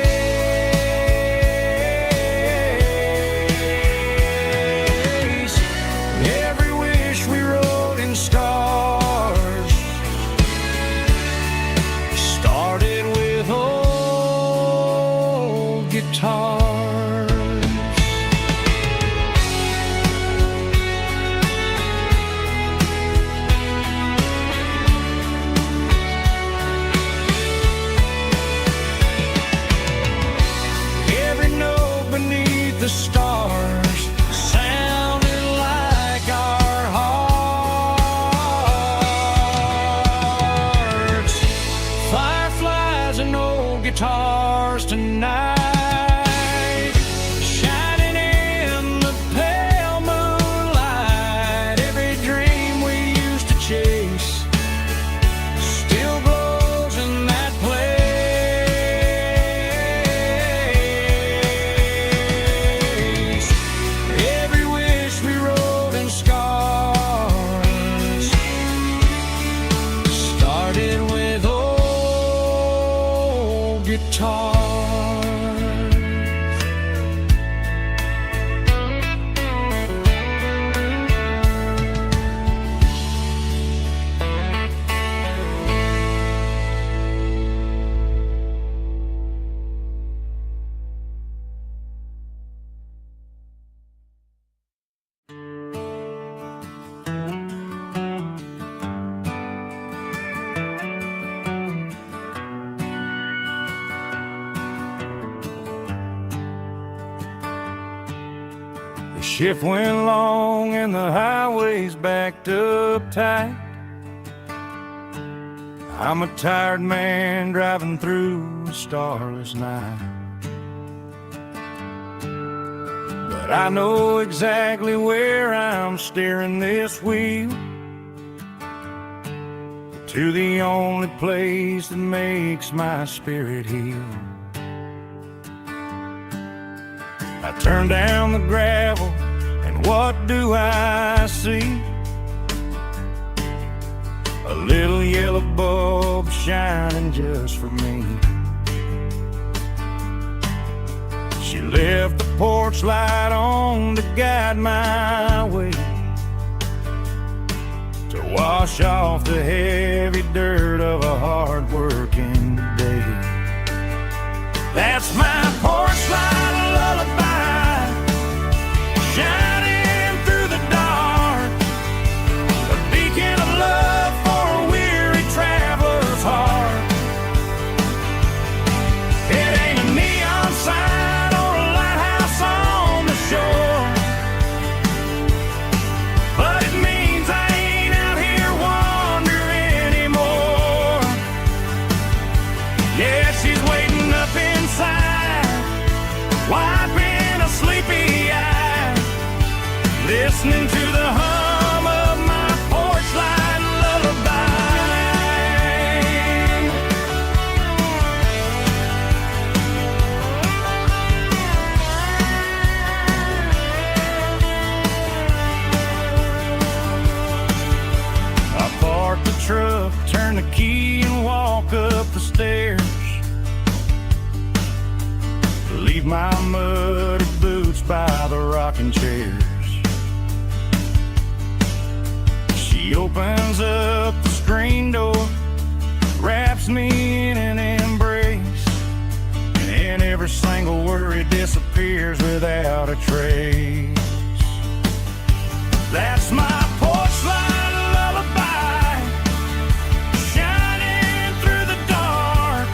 heart. The shift went long and the highway's backed up tight. I'm a tired man driving through a starless night. But I know exactly where I'm steering this wheel, to the only place that makes my spirit heal. I turn down the gravel, and what do I see? A little yellow bulb shining just for me. She left the porch light on to guide my way, to wash off the heavy dirt of a hard-working day. That's my porch light lullaby, shining through the dark, a beacon of love for a weary traveler's heart. It ain't a neon sign or a lighthouse on the shore, but it means I ain't out here wandering anymore. Yeah, she's waiting up inside, wiping a sleepy eye, listening to the hum of my porch light lullaby. I park the truck, turn the key and walk up the stairs, leave my muddy boots by the rocking chairs. She opens up the screen door, wraps me in an embrace, and every single worry disappears without a trace. That's my porch light lullaby, shining through the dark,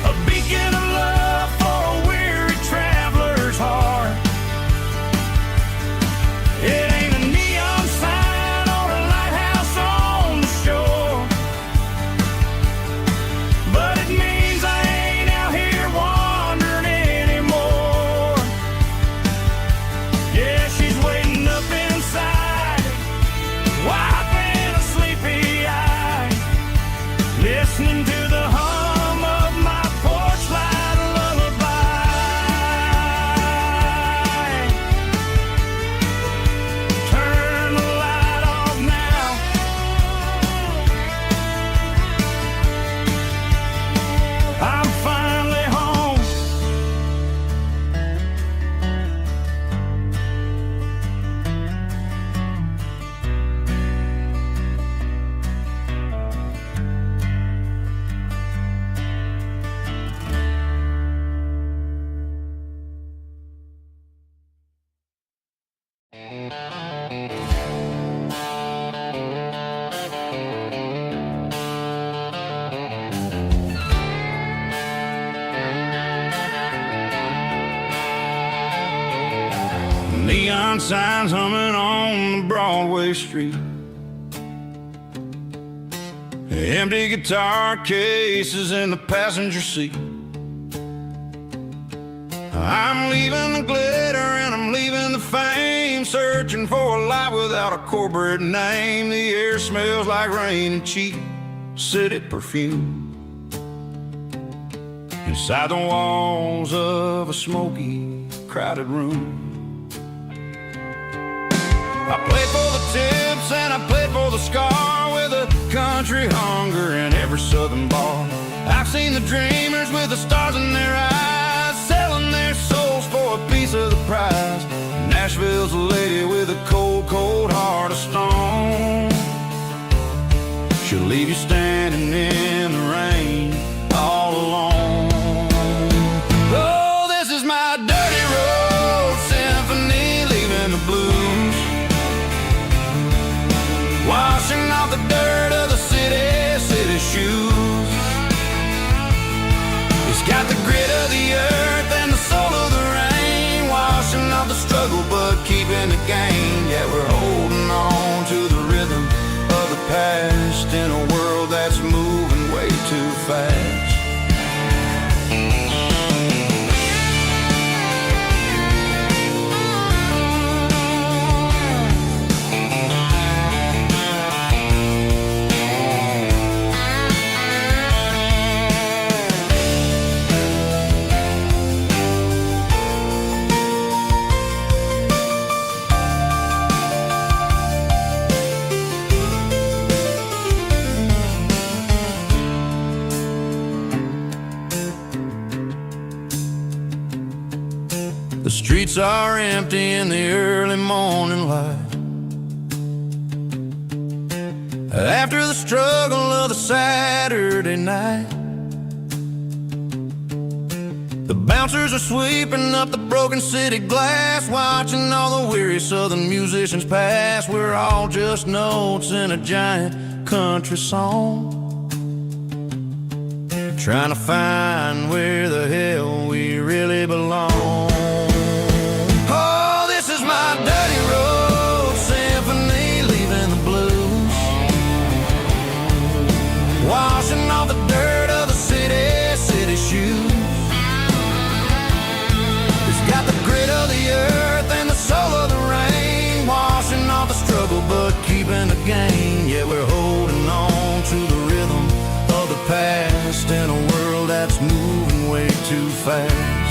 a beacon of love for a weary traveler's heart. It ain't a neon sign or a lighthouse on the shore, but it means I ain't out here wandering anymore. Yeah, she's waiting up inside, wiping a sleepy eye, listening to the hum of my porch light lullaby. Turn the light off now, I'm finally home. Neon signs humming on the Broadway street, empty guitar cases in the passenger seat. I'm leaving the glitter and I'm leaving the fame, searching for a life without a corporate name. The air smells like rain and cheap city perfume, inside the walls of a smoky, crowded room. I played for the tips and I played for the scar, with a country hunger in every southern bar. I've seen the dreamers with the stars leave you standing in the rain all alone. Oh, this is my dirty road symphony, leaving the blues, washing off the dirt of the city shoes. It's got the grit of the earth and the soul of the rain, washing off the struggle but keeping the gain. Yeah, we're holding on to the rhythm of the past in a world that's moving way too fast. The streets are empty in the early morning light, after the struggle of the Saturday night. The bouncers are sweeping up the broken city glass, watching all the weary southern musicians pass. We're all just notes in a giant country song, trying to find where the hell we really belong. Dirty road symphony, leaving the blues, washing off the dirt of the city shoes. It's got the grit of the earth and the soul of the rain, washing off the struggle but keeping the gain. Yeah, we're holding on to the rhythm of the past in a world that's moving way too fast.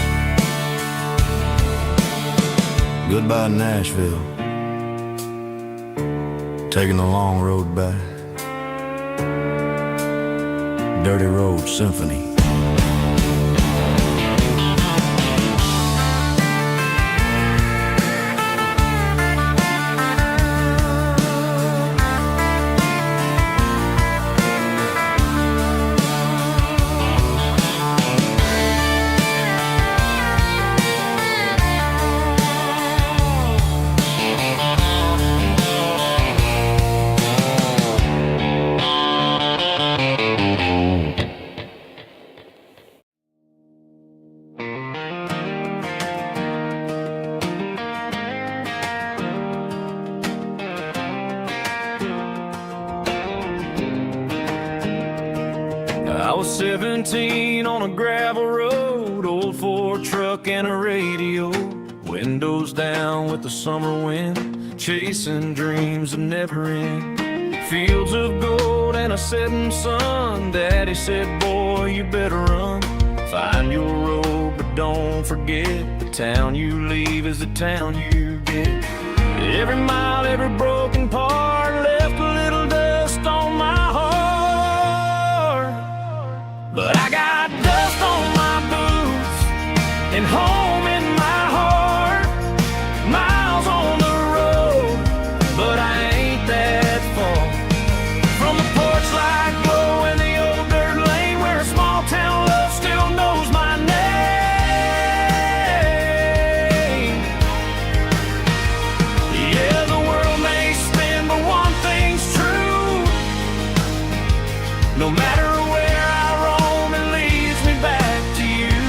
Goodbye, Nashville, taking the long road back. Dirty Road Symphony. I was 17 on a gravel road, old Ford truck and a radio, windows down with the summer wind, chasing dreams that never end. Fields of gold and a setting sun. Daddy said, boy, you better run. Find your road, but don't forget, the town you leave is the town you get. Every mile, every broken part left a little dust on my heart. But I got dust on my boots and home in my heart. Miles on the road, but I ain't that far from the porch light glow and the old dirt lane where a small town love still knows my name. Yeah, the world may spin, but one thing's true. No matter where I roam, it leads me back to you.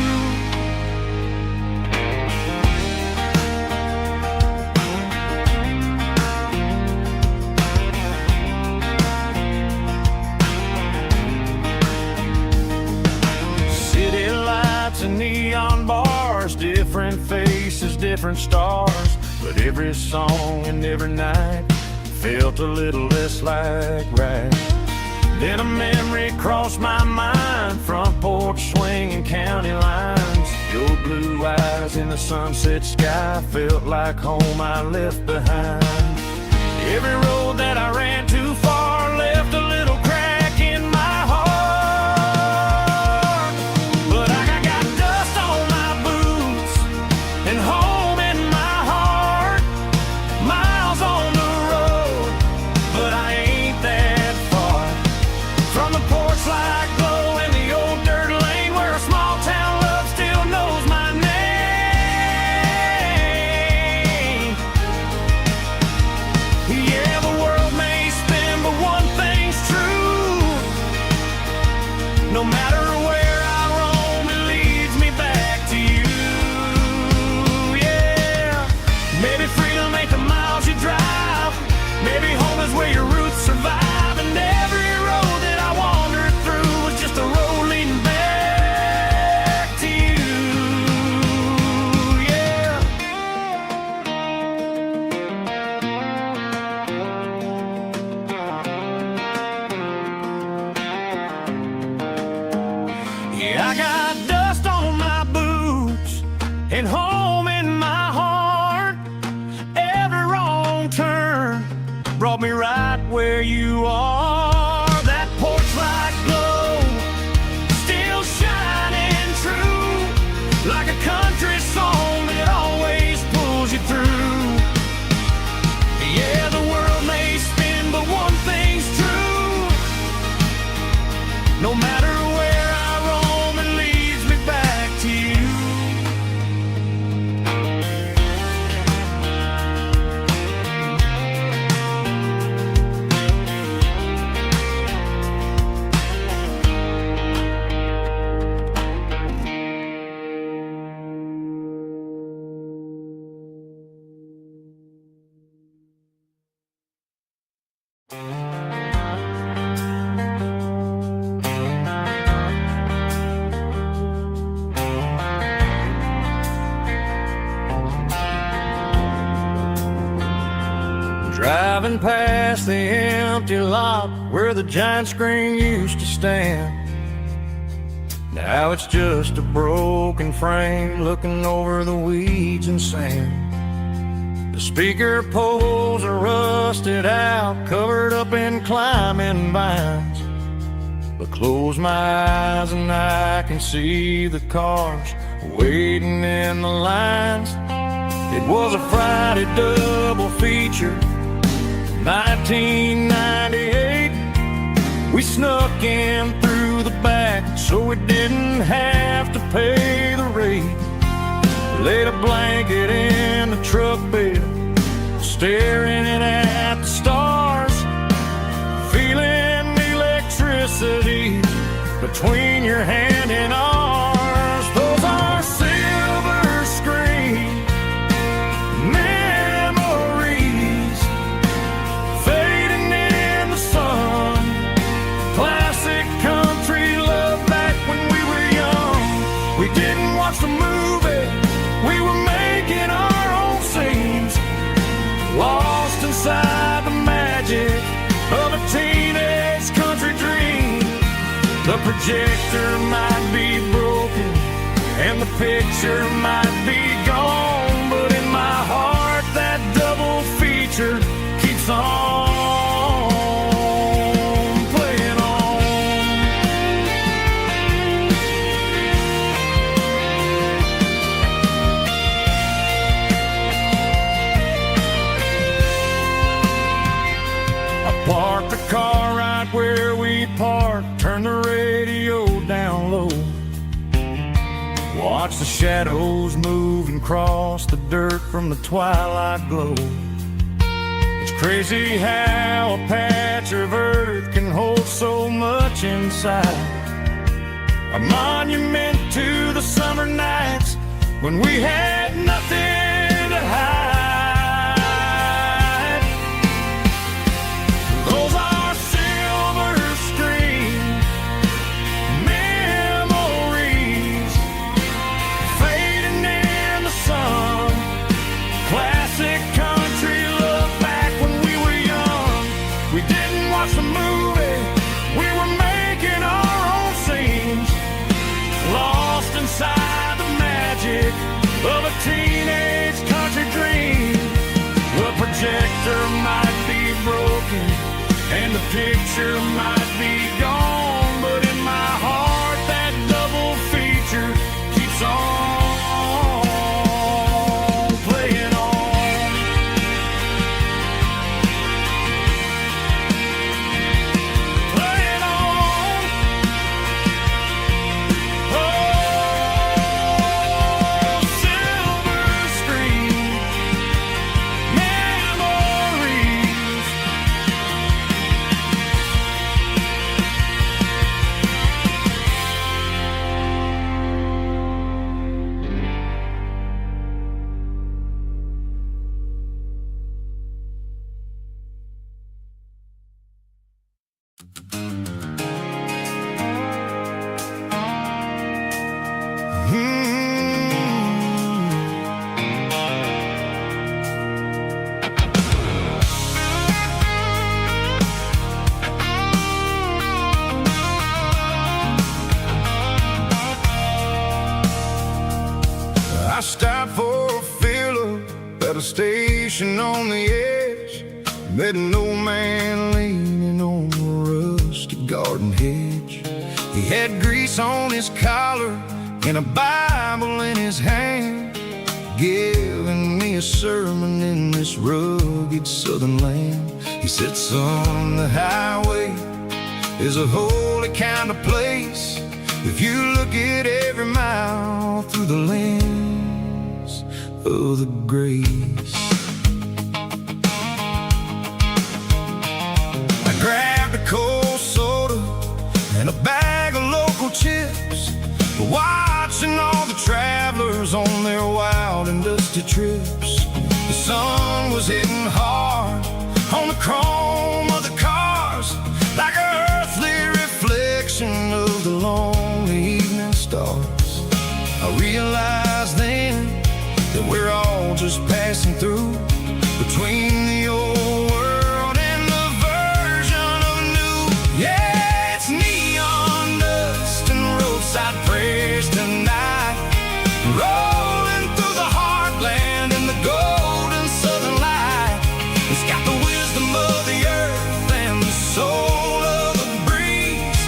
City lights and neon bars, different faces, different stars, but every song and every night felt a little less like right. Then a memory crossed my mind, front porch swinging county lines. Your blue eyes in the sunset sky felt like home I left behind. Every road that I ran too far left a little crack in my heart. But I got dust on my boots and home in my heart. Miles on the road, but I ain't that far you are. That porch light glow, still shining true, like a country song that always pulls you through. Yeah, the world may spin, but one thing's true. No matter where I roam, it leads me back to you. Driving past the empty lot where the giant screen used to stand. Now it's just a broken frame looking over the weeds and sand. The speaker poles are rusted out, covered up in climbing vines. But close my eyes and I can see the cars waiting in the lines. It was a Friday double feature, 1998. We snuck in through the back so we didn't have to pay the rate. Laid a blanket in the truck bed, staring at the stars, feeling the electricity between your hand and ours. Those are silver screen memories, fading in the sun. Classic country love back when we were young. We didn't watch the movie, we were making our own scenes, lost inside the magic of a teenage country dream. The projector might be broken and the picture might be gone, but in my heart that double feature keeps on playing on. I parked the car right where we parked, turned the radio down low, watch the shadows move and cross the dirt from the twilight glow. It's crazy how a patch of earth can hold so much inside. A monument to the summer nights when we had nothing to hide. Those are silver screen memories, fading in the sun. Classic country love back when we were young. We didn't watch the movie, we were making our own scenes, lost inside the magic of a teenage country dream. The projector might be broken and the picture might be gone, but in my heart that double feature keeps on playing on. Playing on. Oh, silver screen memories. I stopped for a fill-up at a station on the edge, met an old man leaning garden hedge. He had grease on his collar and a Bible in his hand, giving me a sermon in this rugged southern land. He said, son, the highway is a holy kind of place if you look at every mile through the lens of the grace. I grabbed a cold soda and a bag of local chips, watching all the travelers on their wild and dusty trips. The sun was hitting hard on the chrome of the cars, like an earthly reflection of the lonely evening stars. I realized then that we're all just passing through between the old world and the version of new. Yeah, it's neon dust and roadside prayers tonight, rolling through the heartland in the golden southern light. It's got the wisdom of the earth and the soul of the breeze,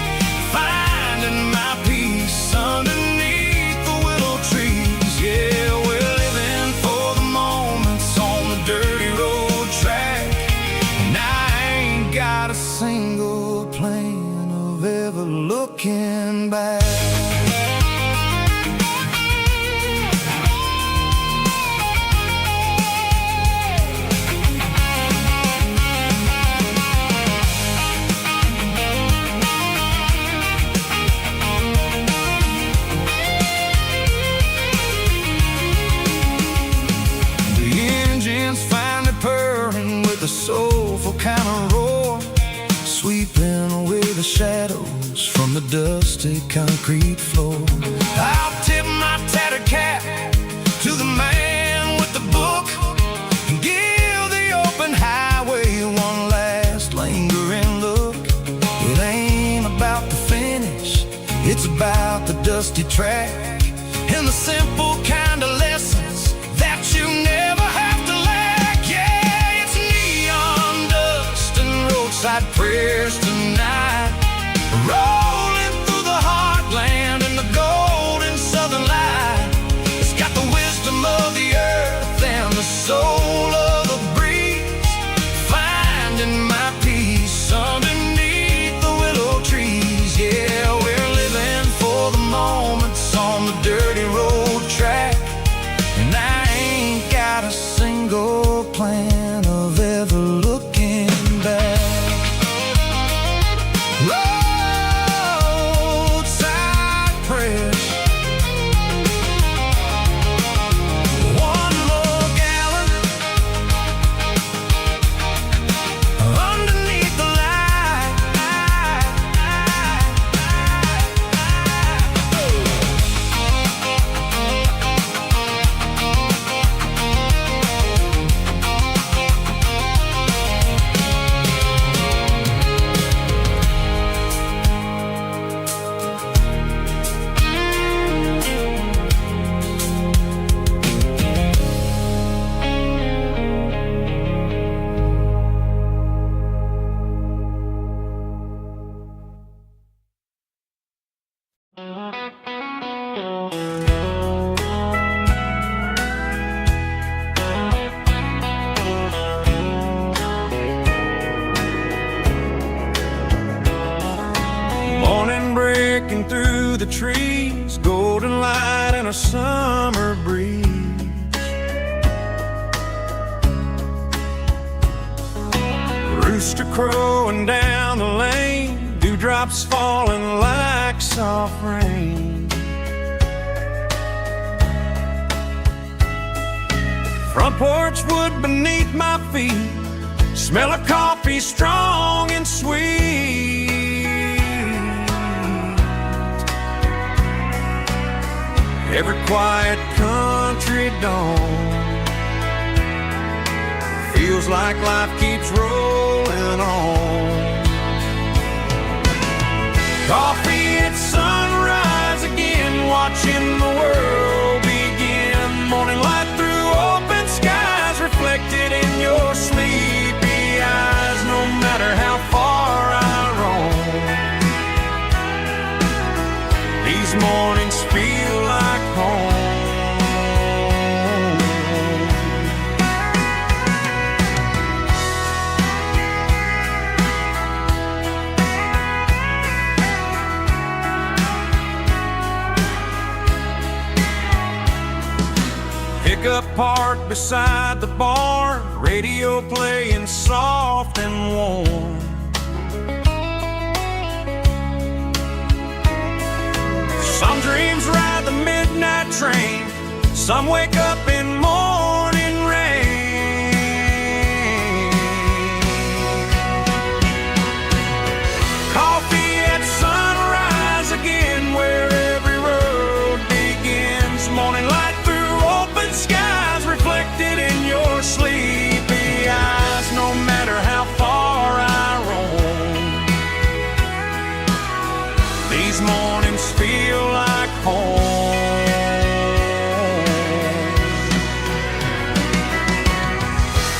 finding my peace underneath the willow trees. Yeah, we're living for the moments on the dirty road track, and I ain't got a single plan of ever looking back. A soulful kind of roar, sweeping away the shadows from the dusty concrete floor. I'll tip my tattered cap to the man with the book and give the open highway one last lingering look. It ain't about the finish, it's about the dusty track and the simple kind of lessons that you never have to lack. Yeah, it's neon dust and roadside prayers tonight, rolling through the heartland in the golden southern light. It's got the wisdom of the earth and the soul of the breeze, finding my peace underneath the willow trees. Yeah, we're living for the moments on the dirty road track, and I ain't got a single plan of ever looking back. Roadside prayers, one more gallon underneath the light. Morning breaking through the trees, golden light and a summer breeze. Rooster crowing down the lane, dewdrops falling like soft rain. Front porch wood beneath my feet, smell of coffee strong and sweet. Every quiet country dawn feels like life keeps rolling on. Coffee at sunrise again, watching the world begin. Morning light through open skies, reflected in your sleepy eyes. No matter how far I roam, pickup parked beside the bar, radio playing soft and warm. Some dreams ride the midnight train, some wake up in morning rain. Coffee at sunrise again, where every road begins. Morning light through open skies, reflected in your sleepy eyes. No matter how far I roam, these mornings feel like home.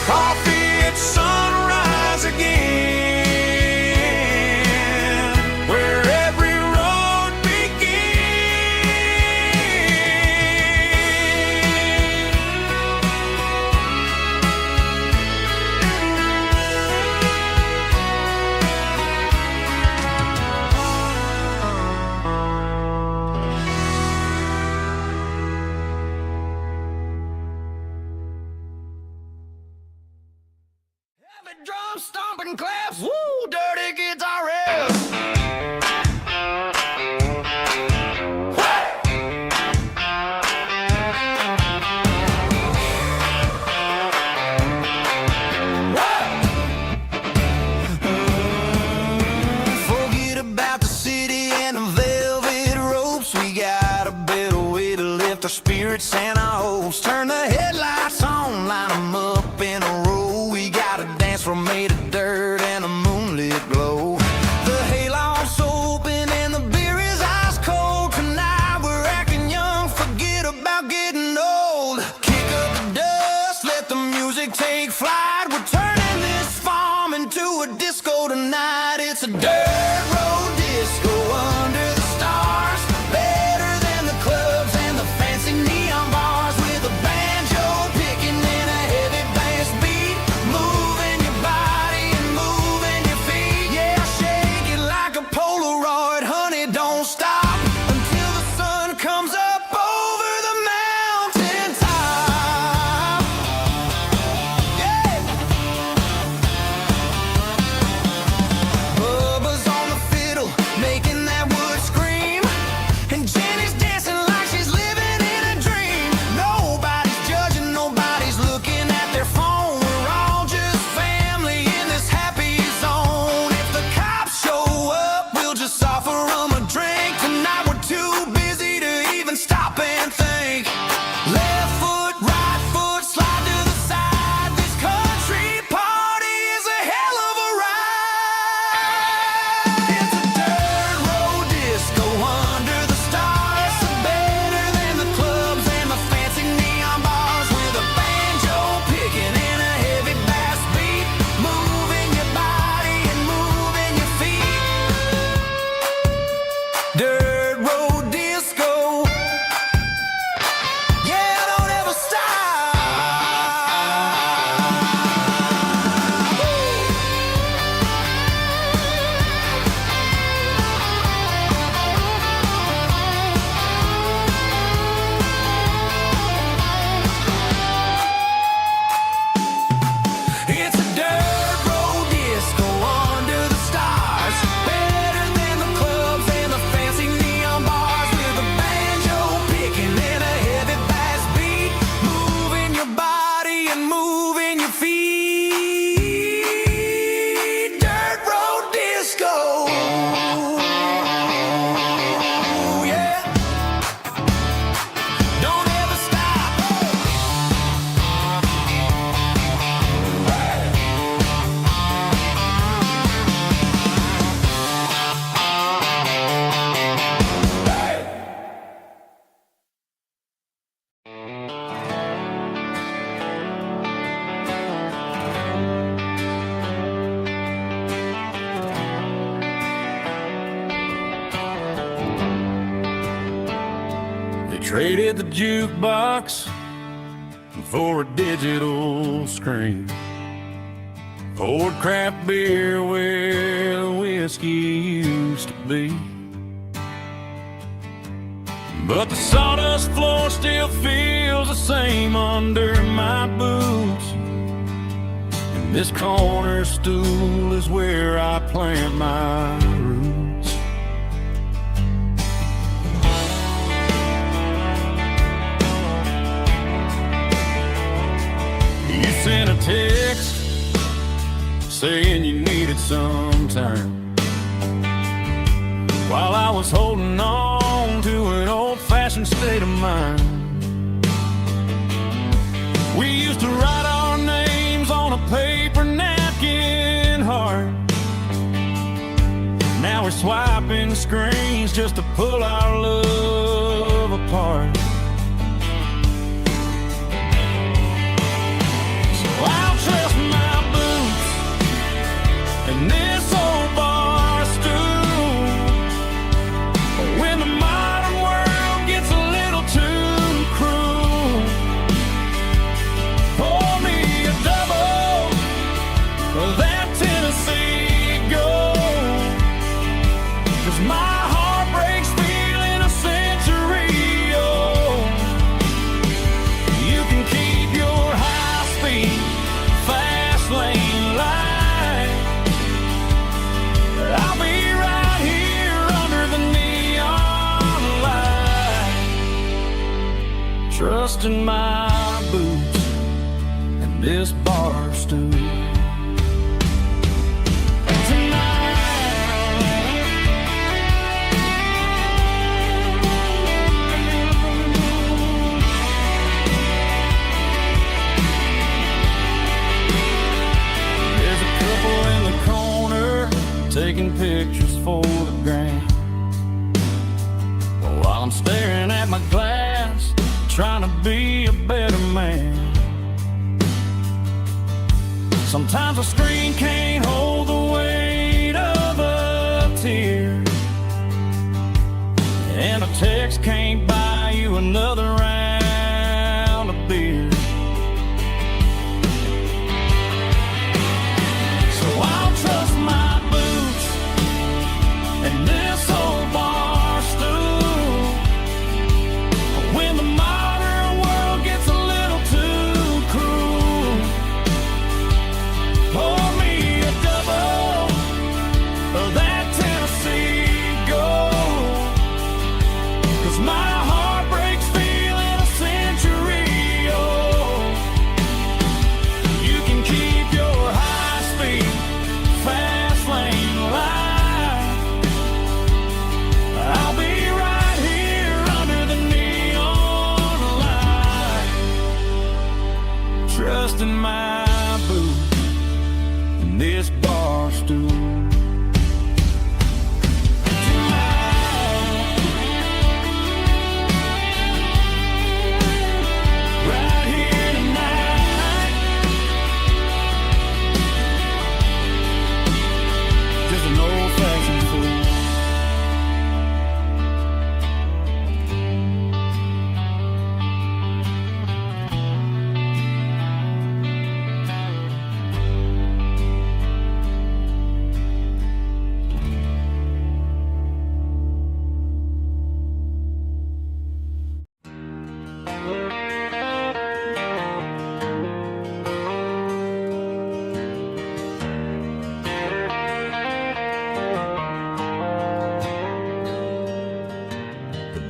Coffee at sunrise again, where every road Heavy drums stomping claps, woo, dirty guitar riffs. Forget about the city and the velvet ropes. We got a better way to lift our spirits and our hopes. Turn the headlights on, line 'em up in a row. We got a dance floor made of dirt and a moonlit glow. The hayloft's open and the beer is ice cold. Tonight we're acting young, forget about getting old. Kick up the dust, let the music take flight. We're turning this farm into a disco tonight. It's a dirt road disco under the stars. Better than the clubs and the fancy neon bars. With a banjo picking in a heavy bass beat. Moving your body and moving your feet. Yeah, shake it like a Polaroid, honey, don't stop until the sun comes up over the mountain top. Yeah. Bubba's on the fiddle, making that wood scream. And Jenny's dancing like she's living in a dream. Nobody's judging, nobody's looking at their phone. We're all just family in this happy zone. If the cops show up, we'll just offer them a drink. Tonight we're too busy to even stop and think. Left foot, right foot, slide to the side. This country party is a hell of a ride. It's a dirt road disco under the stars. Better than the clubs and the fancy neon bars. With a banjo picking in a heavy bass beat. Moving your body and moving your feet. Dirt road disco. Yeah, don't ever stop. It's a dirt road disco under the stars. Better than the clubs and the fancy neon bars. With a banjo picking in a heavy bass beat. Moving your body and moving your feet. Dirt road disco. Yeah. Don't ever stop. They traded the jukebox for a digital screen. Poured craft beer where the whiskey used to be. but the sawdust floor still feels the same under my boots. And this corner stool is where I plant my roots. You sent a text saying you needed some time, while I was holding on to an old-fashioned state of mind. We used to write our names on a paper napkin heart. Now we're swiping screens just to pull our love apart. So I'll trust my boots and this old bar stool. When the modern world gets a little too cruel, pour me a double of that Tennessee Gold, 'cause my heart breaks feeling a century old. You can keep your high-speed, fast lane light, I'll be right here under the neon light, trusting my boots and this bar stool. There's a couple in the corner taking pictures for the gram, while I'm staring at my glass, trying to be a better man. Sometimes a screen can't hold the weight of a tear, and a text can't buy you another round of beer. So I'll trust my boots and this old bar stool. When the modern world gets a little too cruel, pour me a double of that Tennessee Gold, 'cause my heart breaks feeling a century old. You can keep your high-speed, fast lane light, I'll be right here under the neon light, trusting my boots and this bar stool. Right here tonight, just an old-fashioned fool.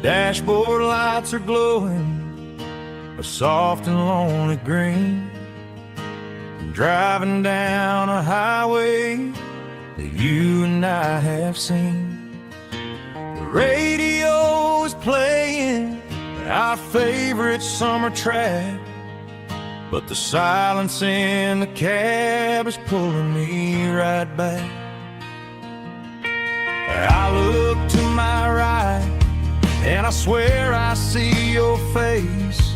Dashboard lights are glowing a soft and lonely green. I'm driving down a highway that you and I have seen. The radio is playing our favorite summer track, but the silence in the cab is pulling me right back. I look to my right and I swear I see your face,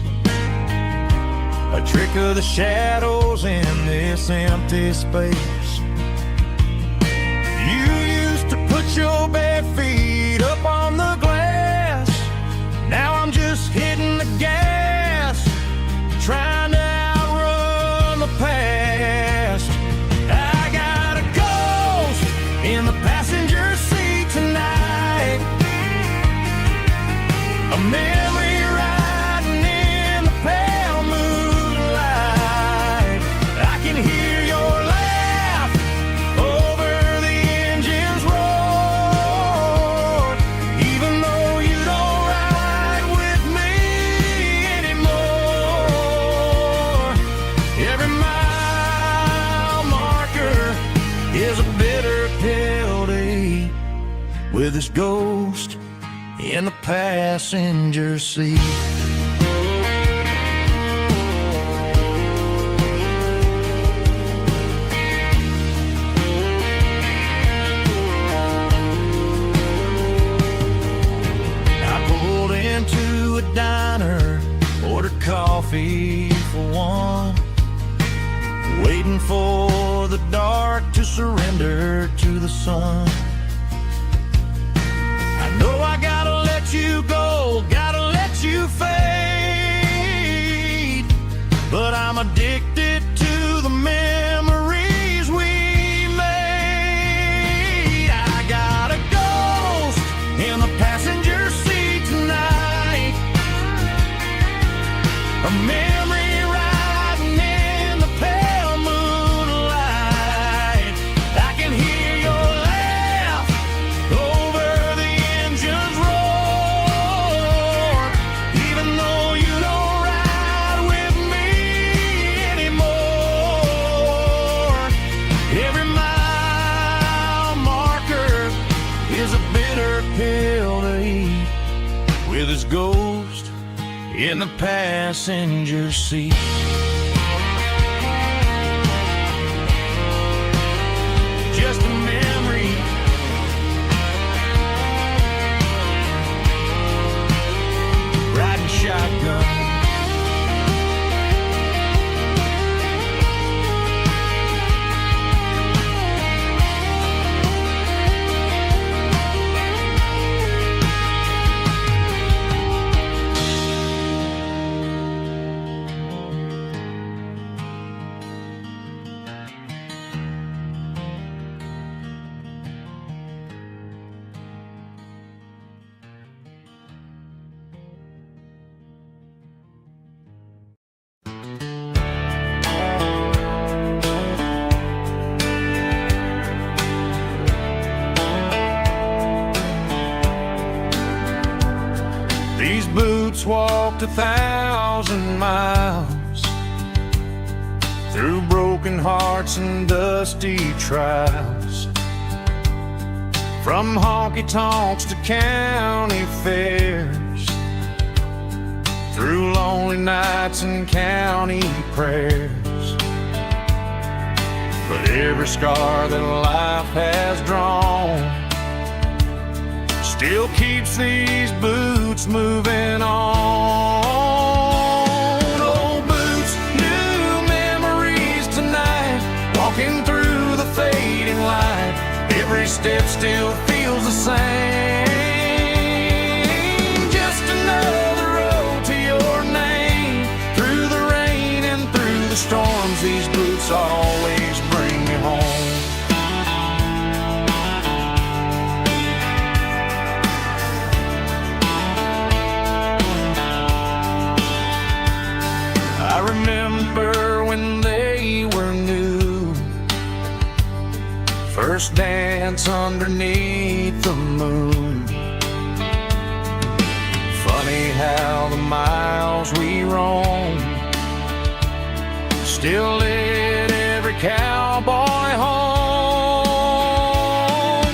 a trick of the shadows in this empty space. You used to put your bare feet up on the glass, now I'm just hitting the gas, trying to outrun the past. I got a ghost in the passenger seat tonight, a with his ghost in the passenger seat. I pulled into a diner, ordered coffee for one, waiting for the dark to surrender to the sun. I know I gotta let you go, gotta let you fade, but I'm addicted to the memories we made. I got a ghost in the passenger seat tonight, a memory riding in the pale moonlight. I can hear your laugh over the engine's roar, even though you don't ride with me anymore. Every mile marker is a bitter pill to eat, with his ghost in the passenger seat. Just a memory, riding shotgun. These boots walked 1,000 miles through broken hearts and dusty trials, from honky-tonks to county fairs, through lonely nights and county prayers. But every scar that life has drawn still keeps these boots moving on. Old boots, new memories tonight, walking through the fading light. Every step still feels the same. Just another road to your name. Through the rain and through the storms, these boots always bring me home. I remember when they were new, first dance underneath the moon. Funny how the miles we roam still lit every cowboy home.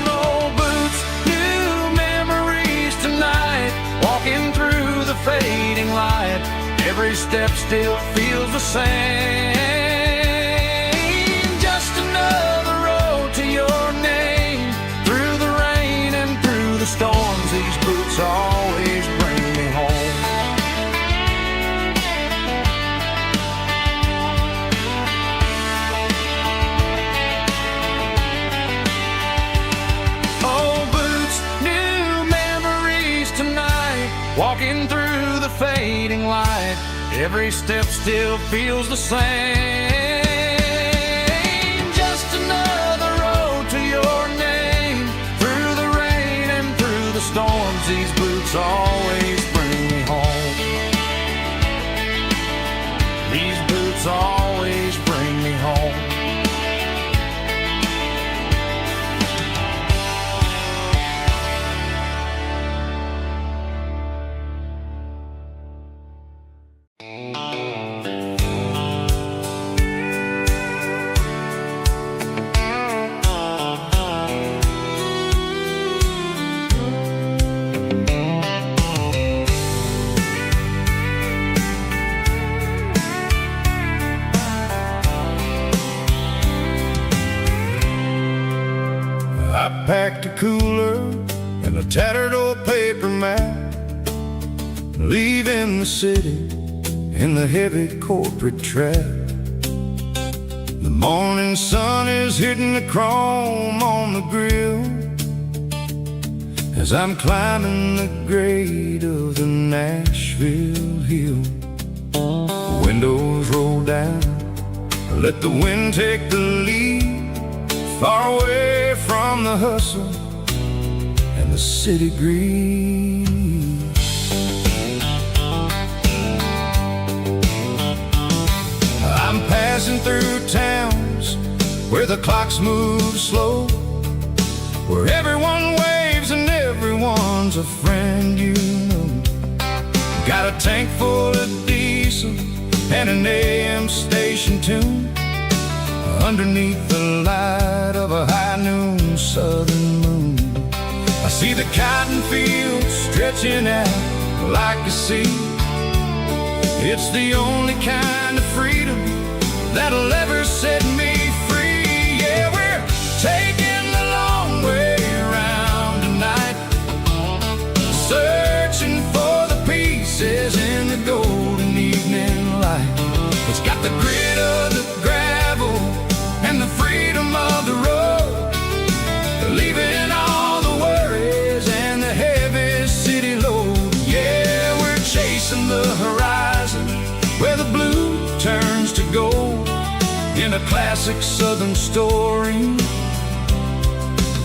Old boots, new memories tonight, walking through the fading light. Every step still feels the same. Just another road to your name. Through the rain and through the storms, these boots always bring me home. Old boots, new memories tonight, walking through the fading light. Every step still feels the same. Just another road to your name. Through the rain and through the storms, these boots always bring me home. These boots always bring me home. cooler and a tattered old paper map, leaving the city in the heavy corporate trap. The morning sun is hitting the chrome on the grill as I'm climbing the grade of the Nashville hill. The windows roll down, let the wind take the lead, far away from the hustle and the city greed. I'm passing through towns where the clocks move slow, where everyone waves and everyone's a friend you know. Got a tank full of diesel and an AM station tune underneath the light of a high noon southern moon. I see the cotton fields stretching out like a sea. It's the only kind of freedom that'll ever set me free. Yeah, we're taking the long way around tonight, searching for the pieces in the golden evening light. It's got the grit of the gravel and the freedom of the road, leaving all the worries and the heavy city load. Yeah, we're chasing the horizon where the blue turns to gold, in a classic southern story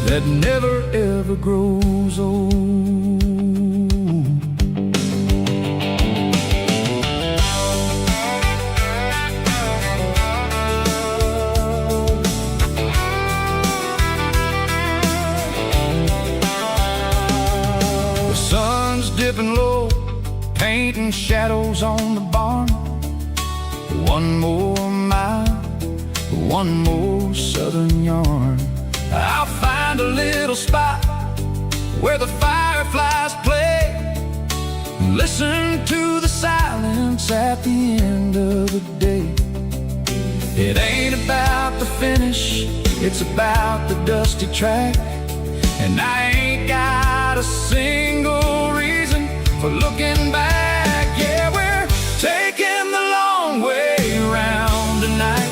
that never ever grows old. The sun's dipping low, painting shadows on the barn. One more mile, one more southern yarn. I'll find a little spot where the fireflies play, listen to the silence at the end of the day. It ain't about the finish, it's about the dusty track. And I ain't got a single reason for looking back. Yeah, we're taking the long way around tonight,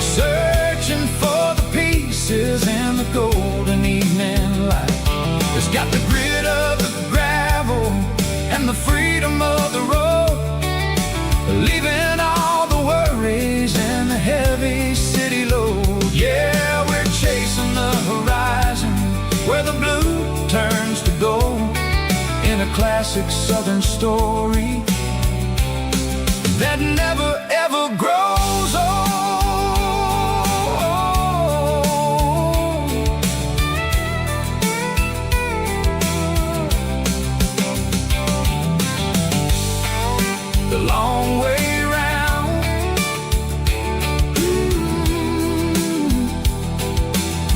searching for the pieces in the golden evening light. It's got the grit of the gravel and the freedom of the road, leaving all the worries and the heavy city load. Yeah, we're chasing the horizon where the blue turns to gold, in a classic southern story that never ever grows old. The long way round,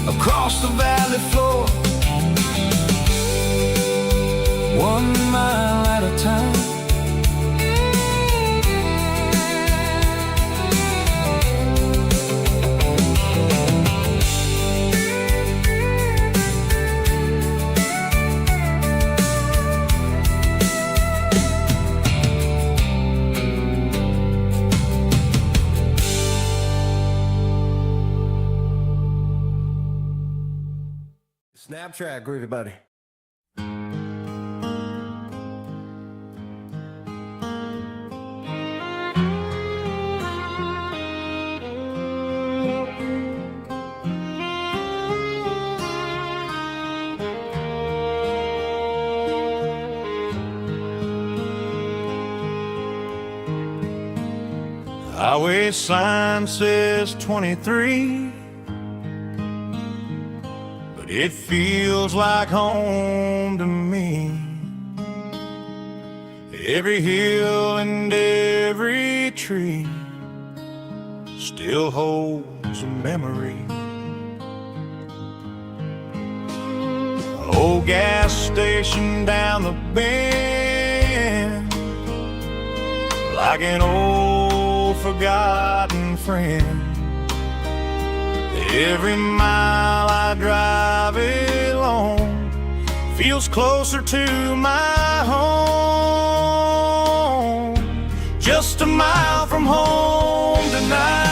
across the valley floor, 1 mile at a time. Snap track, groovy buddy. Highway sign says 23, but it feels like home to me. Every hill and every tree still holds a memory. An old gas station down the bend, like an old forgotten friend. Every mile I drive alone feels closer to my home. Just a mile from home tonight.